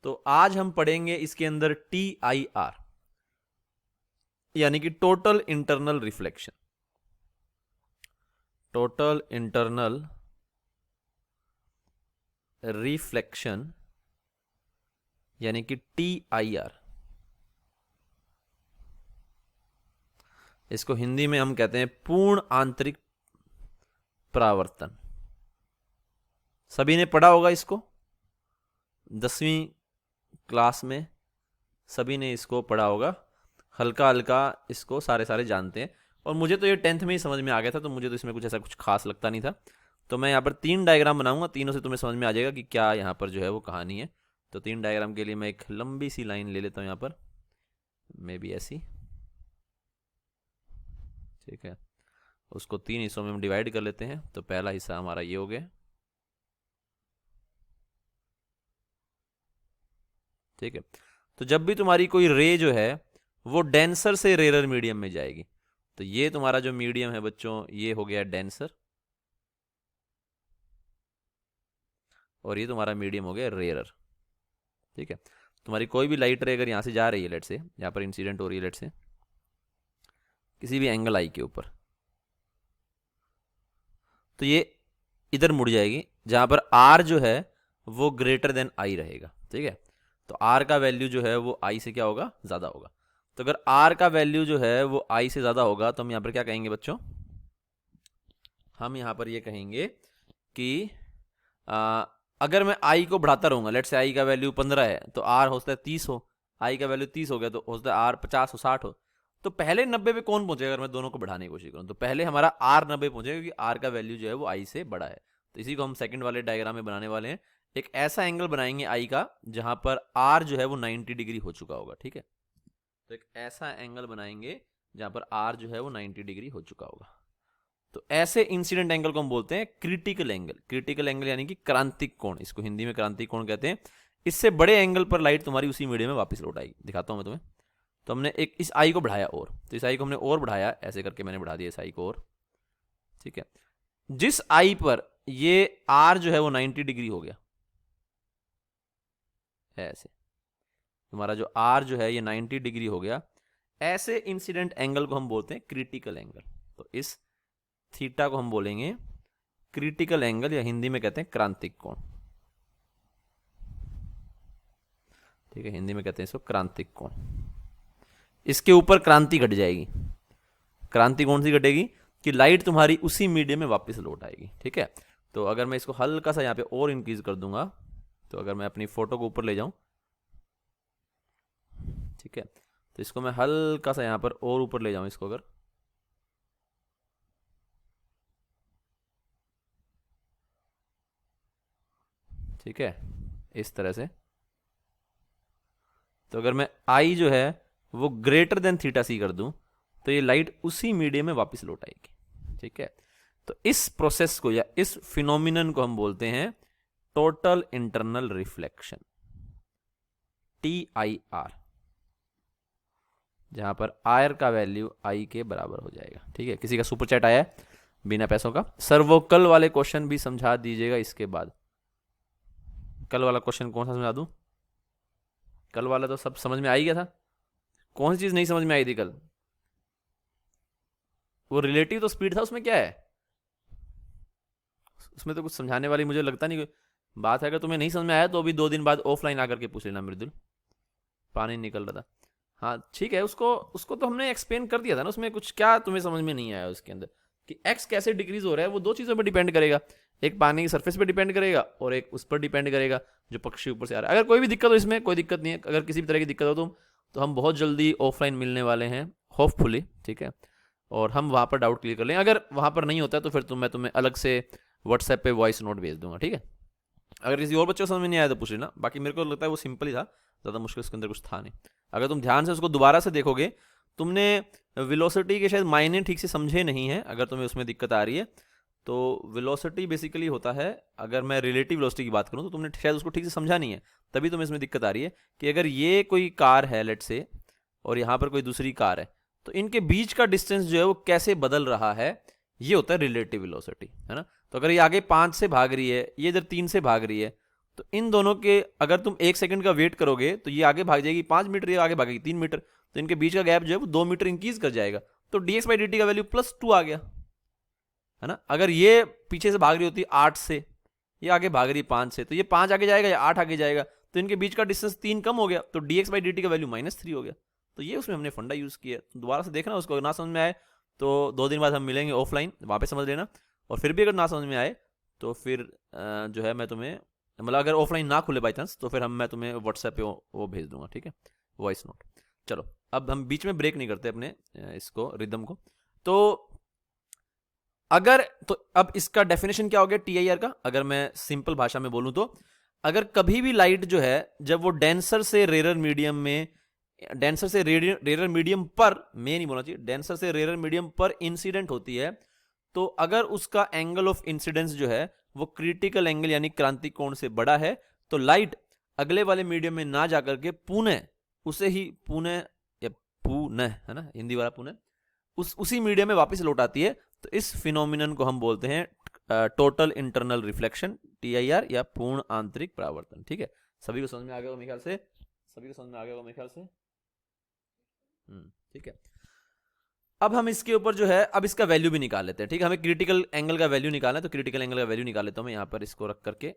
तो आज हम पढ़ेंगे इसके अंदर TIR यानी कि total internal reflection. Total internal reflection यानी कि TIR, इसको हिंदी में हम कहते हैं पूर्ण आंतरिक परावर्तन। सभी ने पढ़ा होगा इसको, 10वीं क्लास में सभी ने इसको पढ़ा होगा, हल्का हल्का इसको सारे जानते हैं। और मुझे तो ये 10th में ही समझ में आ गया था, तो मुझे तो इसमें कुछ ऐसा कुछ खास लगता नहीं था। तो मैं यहाँ पर 3 डायग्राम बनाऊंगा, तीनों से तुम्हें समझ में आ जाएगा कि क्या यहाँ पर जो है वो कहानी है। तो 3 डायग्राम के लिए मैं एक लंबी सी लाइन ले लेता हूँ यहाँ पर, मे बी ऐसी, ठीक है। उसको 3 हिस्सों में हम डिवाइड कर लेते हैं। तो पहला हिस्सा हमारा ये हो गया, ठीक है। तो जब भी तुम्हारी कोई रे जो है वो डेंसर से रेयर मीडियम में जाएगी, तो ये तुम्हारा जो मीडियम है बच्चों, ये हो गया डेंसर, और ये तुम्हारा मीडियम हो गया रेयर, ठीक है। तुम्हारी कोई भी लाइट रे अगर यहाँ से जा रही है, लेट से यहाँ पर इंसिडेंट हो रही है, लेट से किसी भी एंगल आई के ऊपर, तो ये इधर मुड़ जाएगी जहां पर आर जो है वो ग्रेटर देन आई रहेगा, ठीक है। तो आर का वैल्यू जो है वो आई से क्या होगा, ज्यादा होगा। तो अगर आर का वैल्यू जो है वो आई से ज्यादा होगा तो हम यहां पर क्या कहेंगे बच्चों, हम यहां पर ये कहेंगे कि अगर मैं आई को बढ़ाता रहूंगा, लेट से आई का वैल्यू 15 है तो आर हो सकता है 30 हो, आई का वैल्यू 30 हो गया तो हो सकता है आर 50 हो, 60 हो। तो पहले 90 पे कौन पहुंचेगा अगर मैं दोनों को बढ़ाने की कोशिश करूं, तो पहले हमारा आर 90 पहुंचेगा, क्योंकि आर का वैल्यू जो है वो आई से बड़ा है। तो इसी को हम सेकंड वाले डायग्राम में बनाने वाले हैं। एक ऐसा एंगल बनाएंगे आई का जहां पर आर जो है वो 90 डिग्री हो चुका होगा, ठीक है। तो एक ऐसा एंगल बनाएंगे जहां पर आर जो है वो 90 डिग्री हो चुका होगा। तो ऐसे इंसिडेंट एंगल को हम बोलते हैं क्रिटिकल एंगल। क्रिटिकल एंगल यानी कि क्रांतिक कोण, इसको हिंदी में क्रांतिक कोण कहते हैं। इससे बड़े एंगल पर लाइट तुम्हारी उसी मीडियम में वापस लौट आएगी। दिखाता हूं मैं तुम्हें। तो हमने एक इस आई को बढ़ाया, और तो इस आई को हमने और बढ़ाया, ऐसे करके मैंने बढ़ा दिया इस आई को और, ठीक है। जिस आई पर ये आर जो है वो 90 डिग्री हो गया, ऐसे तुम्हारा जो आर जो है ये 90 डिग्री हो गया, ऐसे इंसिडेंट एंगल को हम बोलते हैं क्रिटिकल एंगल। तो इस थीटा को हम बोलेंगे क्रिटिकल एंगल, या हिंदी में कहते हैं क्रांतिक कोण, ठीक है। हिंदी में कहते हैं इसको क्रांतिक कोण। इसके ऊपर क्रांति घट जाएगी। क्रांति कौन सी घटेगी, कि लाइट तुम्हारी उसी मीडियम में वापस लौट आएगी, ठीक है। तो अगर मैं इसको हल्का सा यहाँ पे और इंक्रीज कर दूंगा, तो अगर मैं अपनी फोटो को ऊपर ले जाऊं, ठीक है, तो इसको मैं हल्का सा यहाँ पर और ऊपर ले जाऊं इसको अगर, ठीक है, इस तरह से। तो अगर मैं आई जो है वो ग्रेटर देन थीटा सी कर दूं, तो ये लाइट उसी मीडियम में वापस लौट आएगी, ठीक है। तो इस प्रोसेस को या इस फिनोमिनन को हम बोलते हैं टोटल इंटरनल रिफ्लेक्शन, TIR, जहां पर आर का वैल्यू आई के बराबर हो जाएगा, ठीक है। किसी का सुपर चैट आया है बिना पैसों का, सर वो कल वाले क्वेश्चन भी समझा दीजिएगा इसके बाद। कल वाला क्वेश्चन कौन सा समझा दूं, कल वाला तो सब समझ में आ ही गया था। कौन सी चीज नहीं समझ में आई थी कल, वो रिलेटिव तो स्पीड था, उसमें क्या है, उसमें तो कुछ समझाने वाली मुझे लगता नहीं बात है। अगर तुम्हें नहीं समझ में आया तो अभी 2 दिन बाद ऑफलाइन आकर के पूछ लेना मृदुल, पानी निकल रहा था। हाँ ठीक है, उसको उसको तो हमने एक्सप्लेन कर दिया था ना, उसमें कुछ क्या तुम्हें समझ में नहीं आया उसके अंदर, कि एक्स कैसे डिक्रीज हो रहा है, वो 2 चीज़ों पर डिपेंड करेगा। एक पानी की सरफेस पर डिपेंड करेगा और एक उस पर डिपेंड करेगा जो पक्षी ऊपर से आ रहा है। अगर कोई भी दिक्कत हो, इसमें कोई दिक्कत नहीं है, अगर किसी भी तरह की दिक्कत हो तो हम बहुत जल्दी ऑफलाइन मिलने वाले हैं, होपफुली, ठीक है। और हम वहाँ पर डाउट क्लियर कर लेंगे। अगर वहाँ पर नहीं होता है तो फिर मैं तुम्हें अलग से व्हाट्सएप पे वॉइस नोट भेज दूंगा, ठीक है। अगर किसी और बच्चे को समझ में नहीं आया तो पूछ लेना, बाकी मेरे को लगता है वो सिंपल ही था, ज़्यादा मुश्किल उसके अंदर कुछ था नहीं। अगर तुम ध्यान से उसको दोबारा से देखोगे, तुमने वेलोसिटी के शायद मायने ठीक से समझे नहीं है, अगर तुम्हें उसमें दिक्कत आ रही है तो वेलोसिटी बेसिकली होता है, अगर मैं रिलेटिव वेलोसिटी की बात करूं तो तुमने शायद उसको ठीक से समझा नहीं है, तभी तुम्हें इसमें दिक्कत आ रही है। कि अगर ये कोई कार है लेट से, और यहाँ पर कोई दूसरी कार है, तो इनके बीच का डिस्टेंस जो है वो कैसे बदल रहा है, ये होता है रिलेटिव वेलोसिटी, है ना। तो अगर ये आगे 5 से भाग रही है, ये इधर 3 से भाग रही है, तो इन दोनों के अगर तुम 1 सेकंड का वेट करोगे तो ये आगे भाग जाएगी 5 मीटर, ये आगे भागेगी 3 मीटर, तो इनके बीच का गैप जो है वो 2 मीटर इंक्रीज कर जाएगा। तो dx बाई dt का वैल्यू +2 आ गया, है ना। अगर ये पीछे से भाग रही होती 8 से, ये आगे भाग रही है 5 से, तो ये 5 आगे जाएगा या 8 आगे जाएगा, तो इनके बीच का डिस्टेंस 3 कम हो गया, तो dx बाई dt का वैल्यू -3 हो गया। तो ये उसमें हमने फंडा यूज किया। तो दोबारा से देखना, उसको ना समझ में आए तो 2 दिन बाद हम मिलेंगे ऑफलाइन, वहाँ पे समझ लेना। और फिर भी अगर ना समझ में आए तो फिर जो है मैं तुम्हें, मतलब अगर ऑफलाइन ना खुले बाई चांस, तो फिर मैं तुम्हें व्हाट्सएप पे वो भेज दूंगा, ठीक है, वॉइस नोट। चलो अब हम बीच में ब्रेक नहीं करते अपने इसको रिदम को। तो अगर तो अब इसका डेफिनेशन क्या हो गया TIR का, अगर मैं सिंपल भाषा में बोलूं तो अगर कभी भी लाइट जो है जब वो डेंसर से रेयर मीडियम में, डेंसर से रेयर मीडियम पर, मैं नहीं बोलना चाहिए, डेंसर से रेयर मीडियम पर इंसिडेंट होती है, तो अगर उसका एंगल ऑफ इंसिडेंस जो है वो क्रिटिकल एंगल यानी क्रांति कोण से बड़ा है, तो लाइट अगले वाले मीडियम में ना जाकर के पुनः उसे ही पुनः या पुनः, है ना, हिंदी वाला पुनः, उसी मीडियम में वापस लौट आती है। तो इस फिनोमिनन को हम बोलते हैं टोटल इंटरनल रिफ्लेक्शन, TIR, या पूर्ण आंतरिक परावर्तन। ठीक है, सभी को समझ में आ गया होगा मेरे ख्याल से, सभी को समझ में आ गया होगा मेरे ख्याल से। ठीक है, अब हम इसके ऊपर जो है अब इसका वैल्यू भी निकाल लेते हैं। ठीक है, हमें क्रिटिकल एंगल का वैल्यू निकालना है, तो क्रिटिकल एंगल का वैल्यू निकाल लेता हूं मैं यहाँ पर, इसको रख करके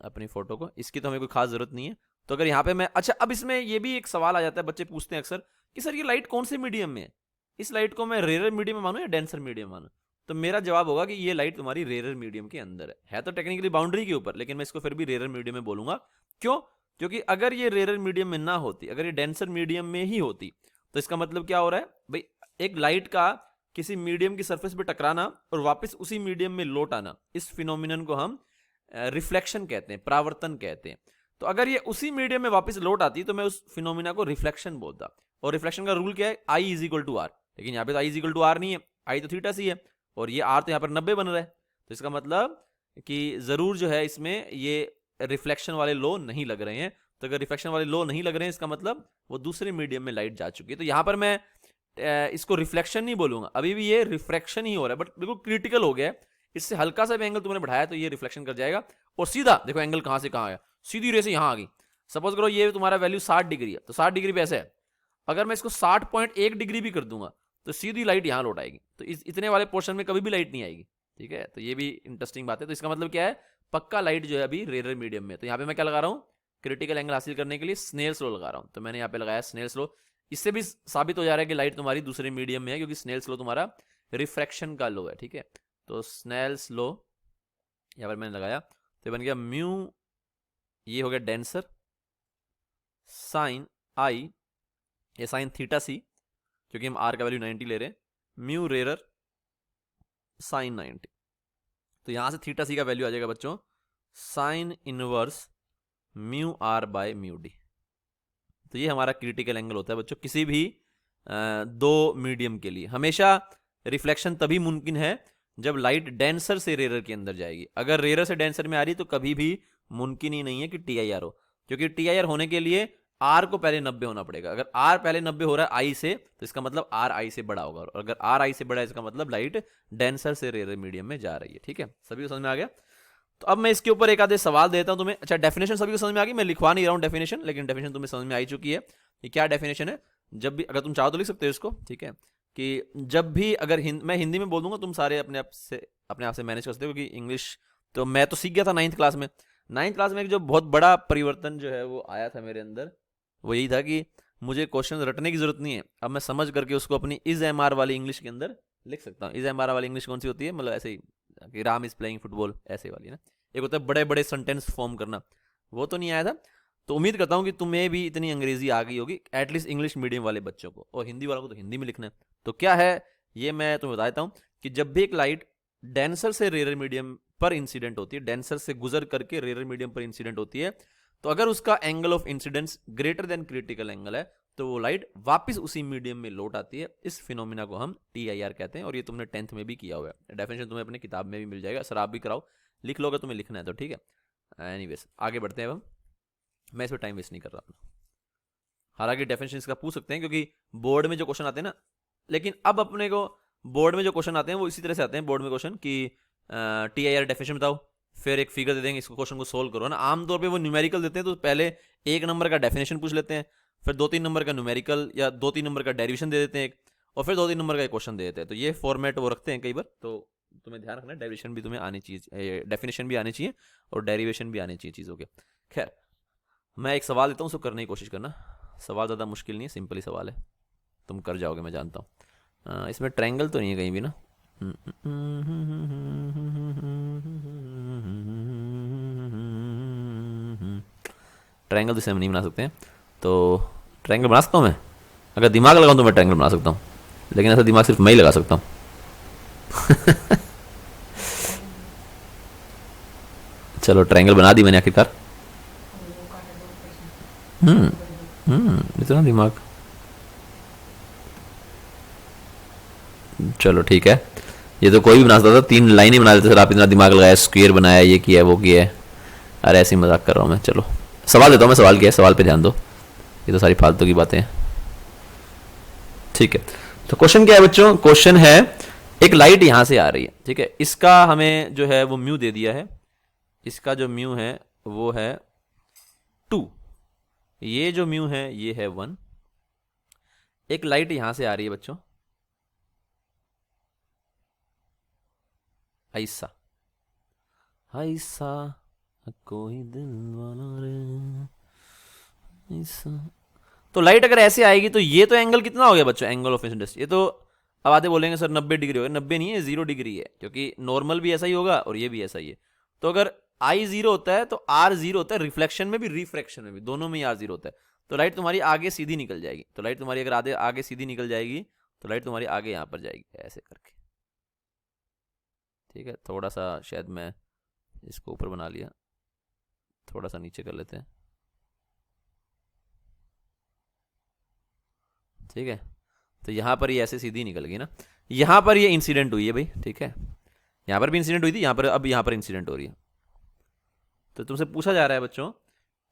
अपनी फोटो को। इसकी तो हमें कोई खास जरूरत नहीं है। तो अगर यहाँ पे मैं, अच्छा अब इसमें ये भी एक सवाल आ जाता है, बच्चे पूछते हैं अक्सर कि सर ये लाइट कौन से मीडियम में है, इस लाइट को मैं रेयर मीडियम में मानूं या डेंसर मीडियम मानूं। तो मेरा जवाब होगा कि ये लाइट तुम्हारी रेयर मीडियम के अंदर है तो टेक्निकली बाउंड्री के ऊपर, लेकिन मैं इसको फिर भी रेयर मीडियम में बोलूंगा। क्यों? क्योंकि अगर ये रेयर मीडियम में ना होती, अगर ये डेंसर मीडियम में ही होती, तो इसका मतलब क्या हो रहा है भाई, एक लाइट का किसी मीडियम की सरफेस पे टकराना और वापस उसी मीडियम में लौट आना, इस फिनोमिनन को हम रिफ्लेक्शन कहते हैं, परावर्तन कहते हैं। तो अगर ये उसी मीडियम में वापस लौट आती तो मैं उस फिनोमिना को रिफ्लेक्शन बोलता। और रिफ्लेक्शन का रूल क्या है? I = R। लेकिन यहाँ पे तो I = R नहीं है, I तो थीटा सी है, और ये R तो यहाँ पर 90 बन रहा है। तो इसका मतलब कि जरूर जो है इसमें ये रिफ्लेक्शन वाले लॉ नहीं लग रहे हैं। तो अगर रिफ्लेक्शन वाले लॉ नहीं लग रहे हैं, इसका मतलब वो दूसरे मीडियम में लाइट जा चुकी है। तो यहाँ पर मैं इसको रिफ्लेक्शन नहीं बोलूंगा, अभी भी ये रिफ्रैक्शन ही हो रहा है, बट बिल्कुल क्रिटिकल हो गया है। इससे हल्का सा भी एंगल तुमने बढ़ाया तो ये रिफ्लेक्शन कर जाएगा। और सीधा देखो एंगल कहां से कहां आया, सीधी रे से यहां आ गई। सपोज करो ये तुम्हारा वैल्यू 60 डिग्री है, तो 60 डिग्री पे ऐसे है, अगर मैं इसको 60.1 डिग्री भी कर दूंगा तो सीधी लाइट यहां लौट आएगी। तो इतने वाले पोर्शन में कभी भी लाइट नहीं आएगी। ठीक है, तो ये भी इंटरेस्टिंग बात है। तो इसका मतलब क्या है, पक्का लाइट जो है अभी रेयर मीडियम में। तो यहाँ पे मैं क्या लगा रहा हूँ, क्रिटिकल एंगल हासिल करने के लिए स्नेल्स लॉ लगा रहा हूँ। तो मैंने यहाँ पे लगाया स्नेल्स लॉ। इससे भी साबित हो जा रहा है कि लाइट तुम्हारी दूसरे मीडियम में है, क्योंकि स्नेल्स लॉ तुम्हारा रिफ्रैक्शन का लॉ है। ठीक है, तो स्नेल्स लॉ यहाँ पर मैंने लगाया, तो बन गया म्यू, ये हो गया डेंसर, साइन आई, ये साइन थीटा सी, क्योंकि हम आर का वैल्यू 90 ले रहे हैं, म्यू रेयर साइन 90। तो यहां से थीटा सी का वैल्यू आ जाएगा बच्चों sine inverse mu r by mu d. तो ये हमारा क्रिटिकल एंगल होता है बच्चों किसी भी दो मीडियम के लिए। हमेशा रिफ्लेक्शन तभी मुमकिन है जब लाइट डेंसर से रेयर के अंदर जाएगी। अगर रेयर से डेंसर में आ रही तो कभी भी मुमकिन ही नहीं है कि TIR हो, क्योंकि TIR होने के लिए R को पहले 90 होना पड़ेगा। अगर R पहले 90 हो रहा है I से, तो इसका मतलब R I से बड़ा होगा, और अगर R I से बड़ा है इसका मतलब लाइट डेंसर से रेयर मीडियम में जा रही है। ठीक है, सभी को समझ में आ गया? तो अब मैं इसके ऊपर एक आधे सवाल देता हूं तुम्हें। अच्छा, डेफिनेशन सभी को समझ में आ गई? मैं लिखवा नहीं रहा हूं डेफिनेशन, लेकिन डेफिनेशन तुम्हें समझ में आ चुकी है। ये क्या डेफिनेशन है, जब भी अगर तुम चाहो तो लिख सकते हो इसको। ठीक है, कि जब भी अगर मैं हिंदी में बोल दूंगा, तुम सारे अपने आप से मैनेज कर सकते हो, क्योंकि इंग्लिश तो मैं तो सीख गया था 9th क्लास में। 9th क्लास में एक जो बहुत बड़ा परिवर्तन जो है वो आया था मेरे अंदर, वो यही था कि मुझे क्वेश्चन रटने की जरूरत नहीं है, अब मैं समझ करके उसको अपनी इज MR वाली इंग्लिश के अंदर लिख सकता हूँ। इज MR वाली इंग्लिश कौन सी होती है, मतलब ऐसे ही कि राम इज प्लेइंग फुटबॉल, ऐसे वाली ना। एक होता है बड़े बड़े सेंटेंस फॉर्म करना, वो तो नहीं आया था। तो उम्मीद करता हूँ कि तुम्हें भी इतनी अंग्रेजी आ गई होगी, एटलीस्ट इंग्लिश मीडियम वाले बच्चों को, और हिंदी वालों को तो हिंदी में लिखना है। तो क्या है ये मैं तुम्हें बता देता हूँ कि जब भी एक लाइट डेंसर से रेयर मीडियम पर इंसिडेंट होती है, डेंसर से गुजर करके रेयर मीडियम पर इंसिडेंट होती है, तो अगर उसका angle of incidence greater than critical angle है, तो वो लाइट वापस उसी मीडियम में लौट आती है। इस फिनोमिना को हम TIR कहते हैं, और ये तुमने 10th में भी किया हुआ है। डेफिनेशन तुम्हें अपनी किताब में भी मिल जाएगा, सर आप भी कराओ, लिख लोगे, तुम्हें लिखना है तो। ठीक है, एनीवेज आगे बढ़ते हैं। अब मैं इस पर टाइम वेस्ट नहीं कर रहा अपना। हालांकि डेफिनेशन इसका पूछ सकते हैं, क्योंकि बोर्ड में जो क्वेश्चन आते हैं ना, लेकिन अब अपने को बोर्ड में जो क्वेश्चन आते हैं वो इसी तरह से आते हैं बोर्ड में क्वेश्चन कि TIR डेफिनेशन बताओ, फिर एक फिगर दे देंगे, इसको क्वेश्चन को सोल्व करो ना। आमतौर पे वो न्यूमेरिकल देते हैं तो पहले 1 नंबर का डेफिनेशन पूछ लेते हैं, फिर 2-3 नंबर का न्यूमेरिकल या 2-3 नंबर का डेरिवेशन दे देते हैं एक, और फिर 2-3 नंबर का एक क्वेश्चन दे देते हैं। तो ये फॉर्मेट वो रखते हैं कई बार, तो तुम्हें ध्यान रखना है डेरिवेशन भी तुम्हें आनी चाहिए, डेफिनेशन भी आनी चाहिए और डेरिवेशन भी आनी चाहिए चीज़ों के। खैर मैं एक सवाल देता हूँ, उसको करने की कोशिश करना। सवाल ज़्यादा मुश्किल नहीं है, सिंपल ही सवाल है, तुम कर जाओगे मैं जानता हूँ। इसमें ट्रायंगल तो नहीं है कहीं भी ना? ट्रायंगल तो इसे हम नहीं बना सकते हैं, तो ट्रायंगल बना सकता हूँ मैं? अगर दिमाग लगाऊँ तो मैं ट्रायंगल बना सकता हूँ, लेकिन ऐसा दिमाग सिर्फ मैं ही लगा सकता हूँ। चलो ट्रायंगल बना दी मैंने आखिरकार। इतना दिमाग, चलो ठीक है। ये तो कोई भी बना सकता था, 3 लाइनें बना देते सर, आप इतना दिमाग लगाया, स्क्वायर बनाया, ये किया वो किया है। अरे ऐसे ही मजाक कर रहा हूँ मैं। चलो सवाल देता हूँ मैं, सवाल किया है, सवाल पे ध्यान दो, ये तो सारी फालतू की बातें हैं। ठीक है, तो क्वेश्चन क्या है बच्चों? क्वेश्चन है एक लाइट यहां से आ रही है, ठीक है, इसका हमें जो है वो म्यू दे दिया है, इसका जो म्यू है वो है 2, ये जो म्यू है ये है 1। एक लाइट यहां से आ रही है बच्चों, ऐसा ऐसा कोई दिल वाला रे ऐसा। तो लाइट अगर ऐसे आएगी तो ये तो एंगल कितना हो गया बच्चों? एंगल ऑफ इंसिडेंस, ये तो अब आधे बोलेंगे सर 90 डिग्री हो गया। 90 नहीं है, 0 डिग्री है, क्योंकि नॉर्मल भी ऐसा ही होगा और ये भी ऐसा ही है। तो अगर आई 0 होता है तो आर 0 होता है, रिफ्लेक्शन में भी रिफ्रैक्शन में भी, दोनों में ही आर 0 होता है। तो लाइट तुम्हारी आगे सीधी निकल जाएगी, तो लाइट तुम्हारी अगर आगे आगे सीधी निकल जाएगी तो लाइट तुम्हारी आगे यहाँ पर जाएगी ऐसे करके। ठीक है, थोड़ा सा शायद मैं इसको ऊपर बना लिया, थोड़ा सा नीचे कर लेते हैं। ठीक है, तो यहाँ पर ये ऐसे सीधी निकल गई ना, यहाँ पर ये इंसिडेंट हुई है भाई, ठीक है, यहाँ पर भी इंसिडेंट हुई थी, यहाँ पर अब यहाँ पर इंसिडेंट हो रही है। तो तुमसे पूछा जा रहा है बच्चों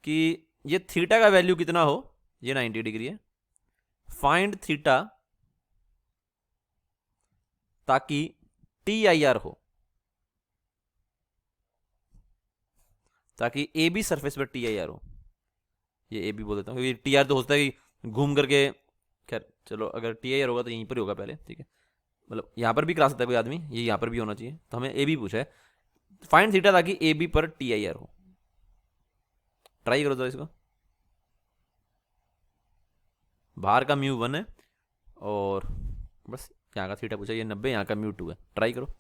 कि ये थीटा का वैल्यू कितना हो, ये 90 डिग्री है, फाइंड थीटा ताकि टी आई आर हो, ताकि ए बी सरफेस पर टी आई आर हो। ये ए बी बोल देता हूँ क्योंकि टी आर तो होता है कि घूम करके, खैर चलो अगर टी आई आर होगा तो यहीं पर ही होगा पहले, ठीक है, मतलब यहाँ पर भी करा सकता है कोई आदमी, ये यहाँ पर भी होना चाहिए। तो हमें ए बी पूछा है, फाइंड थीटा ताकि ए बी पर टी आई आर हो। ट्राई करो तो इसको, बाहर का म्यू 1 है और बस यहाँ का थीटा पूछा, ये 90, यहाँ का म्यू 2 है। ट्राई करो।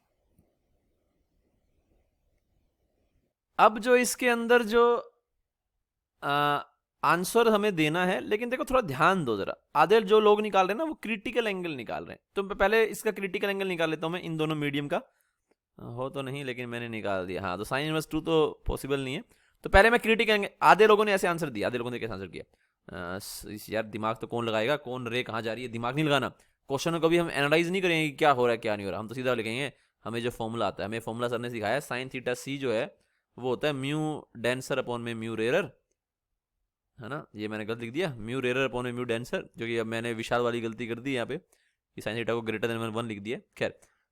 अब जो इसके अंदर जो आंसर हमें देना है, लेकिन देखो थोड़ा ध्यान दो जरा, आधे जो लोग निकाल रहे हैं ना वो क्रिटिकल एंगल निकाल रहे हैं, तो पहले इसका क्रिटिकल एंगल निकाल लेता हूं मैं इन दोनों मीडियम का। हो तो नहीं लेकिन मैंने निकाल दिया, हाँ, तो साइन इनवर्स 2 तो पॉसिबल नहीं है। तो पहले मैं क्रिटिकल एंगल, आधे लोगों ने ऐसे आंसर दिया, आधे लोगों ने कैसे आंसर किया? यार दिमाग तो कौन लगाएगा, कौन रे कहाँ जा रही है, दिमाग नहीं लगाना। क्वेश्चन को भी हम एनालाइज नहीं करेंगे कि क्या हो रहा है क्या नहीं हो रहा, हम तो सीधा लिखेंगे हमें जो फॉर्मूला आता है। हमें फॉर्मूला सर ने सिखाया, साइन थीटा सी जो है वो होता है म्यू डेंसर अपॉन में म्यू रेरर, है ना? ये मैंने गलत लिख दिया, म्यू रेरर अपॉन में म्यू डेंसर, जो कि अब मैंने विशाल वाली गलती कर दी यहाँ पे कि साइन थीटा को ग्रेटर देन 1 लिख दिया। खैर,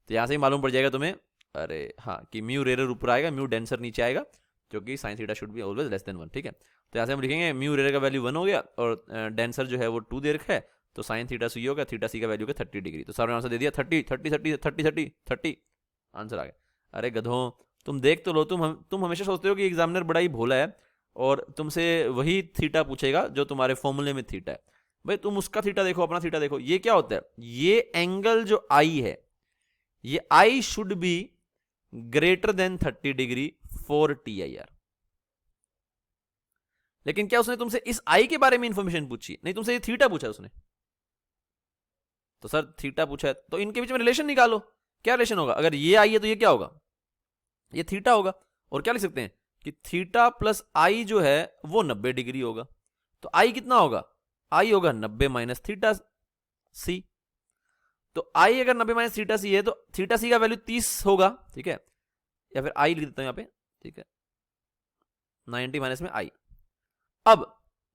तो यहाँ से ही मालूम पड़ जाएगा तुम्हें, अरे हाँ, कि म्यू रेरर ऊपर आएगा, म्यू डेंसर नीचे आएगा, जो कि sine theta should be always less than 1। ठीक है, तो यहाँ से हम लिखेंगे म्यू रेरर का वैल्यू 1 हो गया और डेंसर जो है वो 2 दे रखा है, तो साइन थीटा सी होगा, थीटा सी का वैल्यू का 30 डिग्री। तो सर ने आंसर दे दिया 30 30 30 30 30 30, आंसर आ गया। अरे गधों, तुम देख तो लो, तुम हमेशा सोचते हो कि एग्जामिनर बड़ा ही भोला है और तुमसे वही थीटा पूछेगा जो तुम्हारे फॉर्मूले में थीटा है। भाई तुम उसका थीटा देखो, अपना थीटा देखो। ये क्या होता है, ये एंगल जो आई है, ये I should be greater then 30 degree for T I R. लेकिन क्या उसने तुमसे इस आई के बारे में इंफॉर्मेशन पूछी? नहीं, तुमसे ये थीटा पूछा उसने। तो सर थीटा पूछा है तो इनके बीच में रिलेशन निकालो। क्या रिलेशन होगा? अगर ये आई है तो ये क्या होगा? ये थीटा होगा। और क्या लिख सकते हैं कि थीटा प्लस आई जो है वो 90 डिग्री होगा। तो आई कितना होगा? आई होगा 90 माइनस थीटा सी। तो आई अगर 90 माइनस थीटा सी है तो थीटा सी का वैल्यू 30 होगा। ठीक है, या फिर आई लिख देता हूं यहां पे। ठीक है, 90 माइनस में आई। अब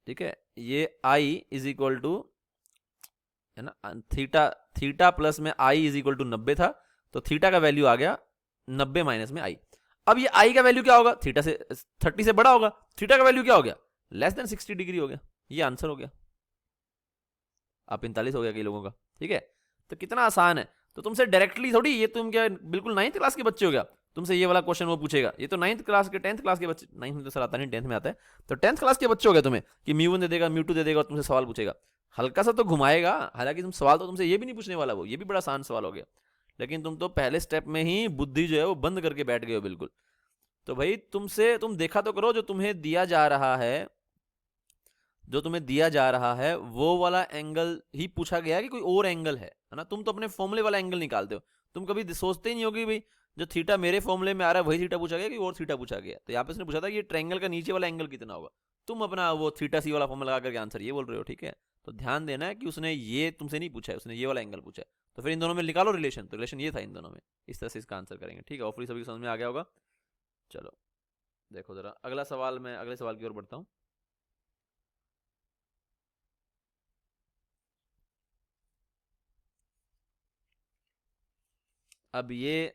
ठीक है, ये आई इज इक्वल टू, है ना, थीटा प्लस में आई इज इक्वल टू 90 था, तो थीटा का वैल्यू आ गया 90 माइनस में आई। अब ये आई का वैल्यू क्या होगा, थीटा से 30 से बड़ा होगा, थीटा का वैल्यू क्या हो गया, लेस देन 60 डिग्री हो गया, ये आंसर हो गया। अब 45 हो गया कई लोगों का, ठीक है। तो कितना आसान है। तो तुमसे डायरेक्टली थोड़ी, ये तुम क्या बिल्कुल 9th क्लास के बच्चे हो गया, तुमसे ये वाला क्वेश्चन वो पूछेगा, ये तो 9th क्लास के 10th क्लास के बच्चे, 9th में तो सर आता नहीं, 10th में आता है, तो 10th क्लास के बच्चे हो गए तुम्हें कि म्यू1 दे देगा, म्यू2 दे देगा और तुमसे सवाल पूछेगा, हल्का सा तो घुमाएगा, हालांकि तुम सवाल तो तुमसे ये भी नहीं पूछने वाला, वो ये भी बड़ा आसान सवाल हो गया, लेकिन तुम तो पहले स्टेप में ही बुद्धि जो है वो बंद करके बैठ गए हो बिल्कुल। तो भाई तुमसे तुम देखा तो करो, जो तुम्हें दिया जा रहा है, जो तुम्हें दिया जा रहा है वो वाला एंगल ही पूछा गया है कि कोई और एंगल है ना। तुम तो अपने फॉर्मूले वाला एंगल निकालते हो, तुम कभी सोचते ही नहीं होगी भाई जो थीटा मेरे फॉर्मूले में आ रहा है वही थीटा पूछा गया कि और थीटा पूछा गया। तो यहाँ पे उसने पूछा था कि ये ट्रायंगल का नीचे वाला एंगल कितना होगा, तुम अपना वो थीटा सी वाला फॉर्मूला लगा करके आंसर ये बोल रहे हो, ठीक है। तो ध्यान देना है कि उसने ये तुमसे नहीं पूछा है, उसने ये वाला एंगल पूछा है, तो फिर इन दोनों में निकालो रिलेशन, तो रिलेशन ये था इन दोनों में, इस तरह से इसका आंसर करेंगे, ठीक है। और सभी समझ में आ गया होगा। चलो देखो जरा अगला सवाल, मैं अगले सवाल की ओर बढ़ता हूँ। अब ये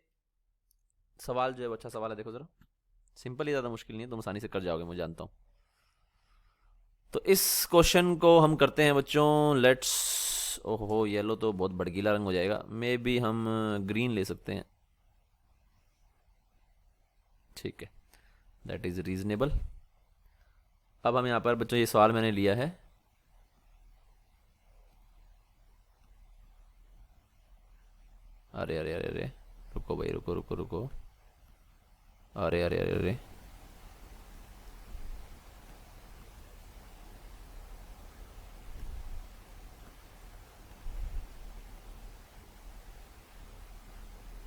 सवाल जो है अच्छा सवाल है, देखो जरा, सिंपल ही, ज़्यादा मुश्किल नहीं है, तुम आसानी से कर जाओगे मैं जानता हूँ। तो इस क्वेश्चन को हम करते हैं बच्चों, लेट्स, ओहो येलो तो बहुत भड़कीला रंग हो जाएगा, मे बी हम ग्रीन ले सकते हैं, ठीक है, दैट इज़ रीजनेबल। अब हम यहाँ पर बच्चों ये सवाल मैंने लिया है, अरे अरे अरे अरे रुको भाई, रुको रुको रुको, अरे अरे अरे अरे,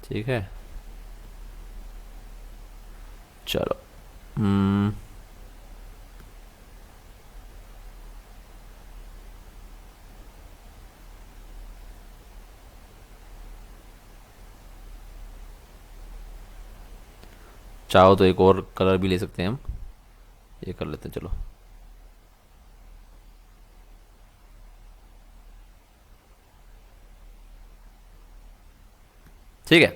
ठीक है चलो, चाहो तो एक और कलर भी ले सकते हैं हम, ये कर लेते हैं चलो। ठीक है,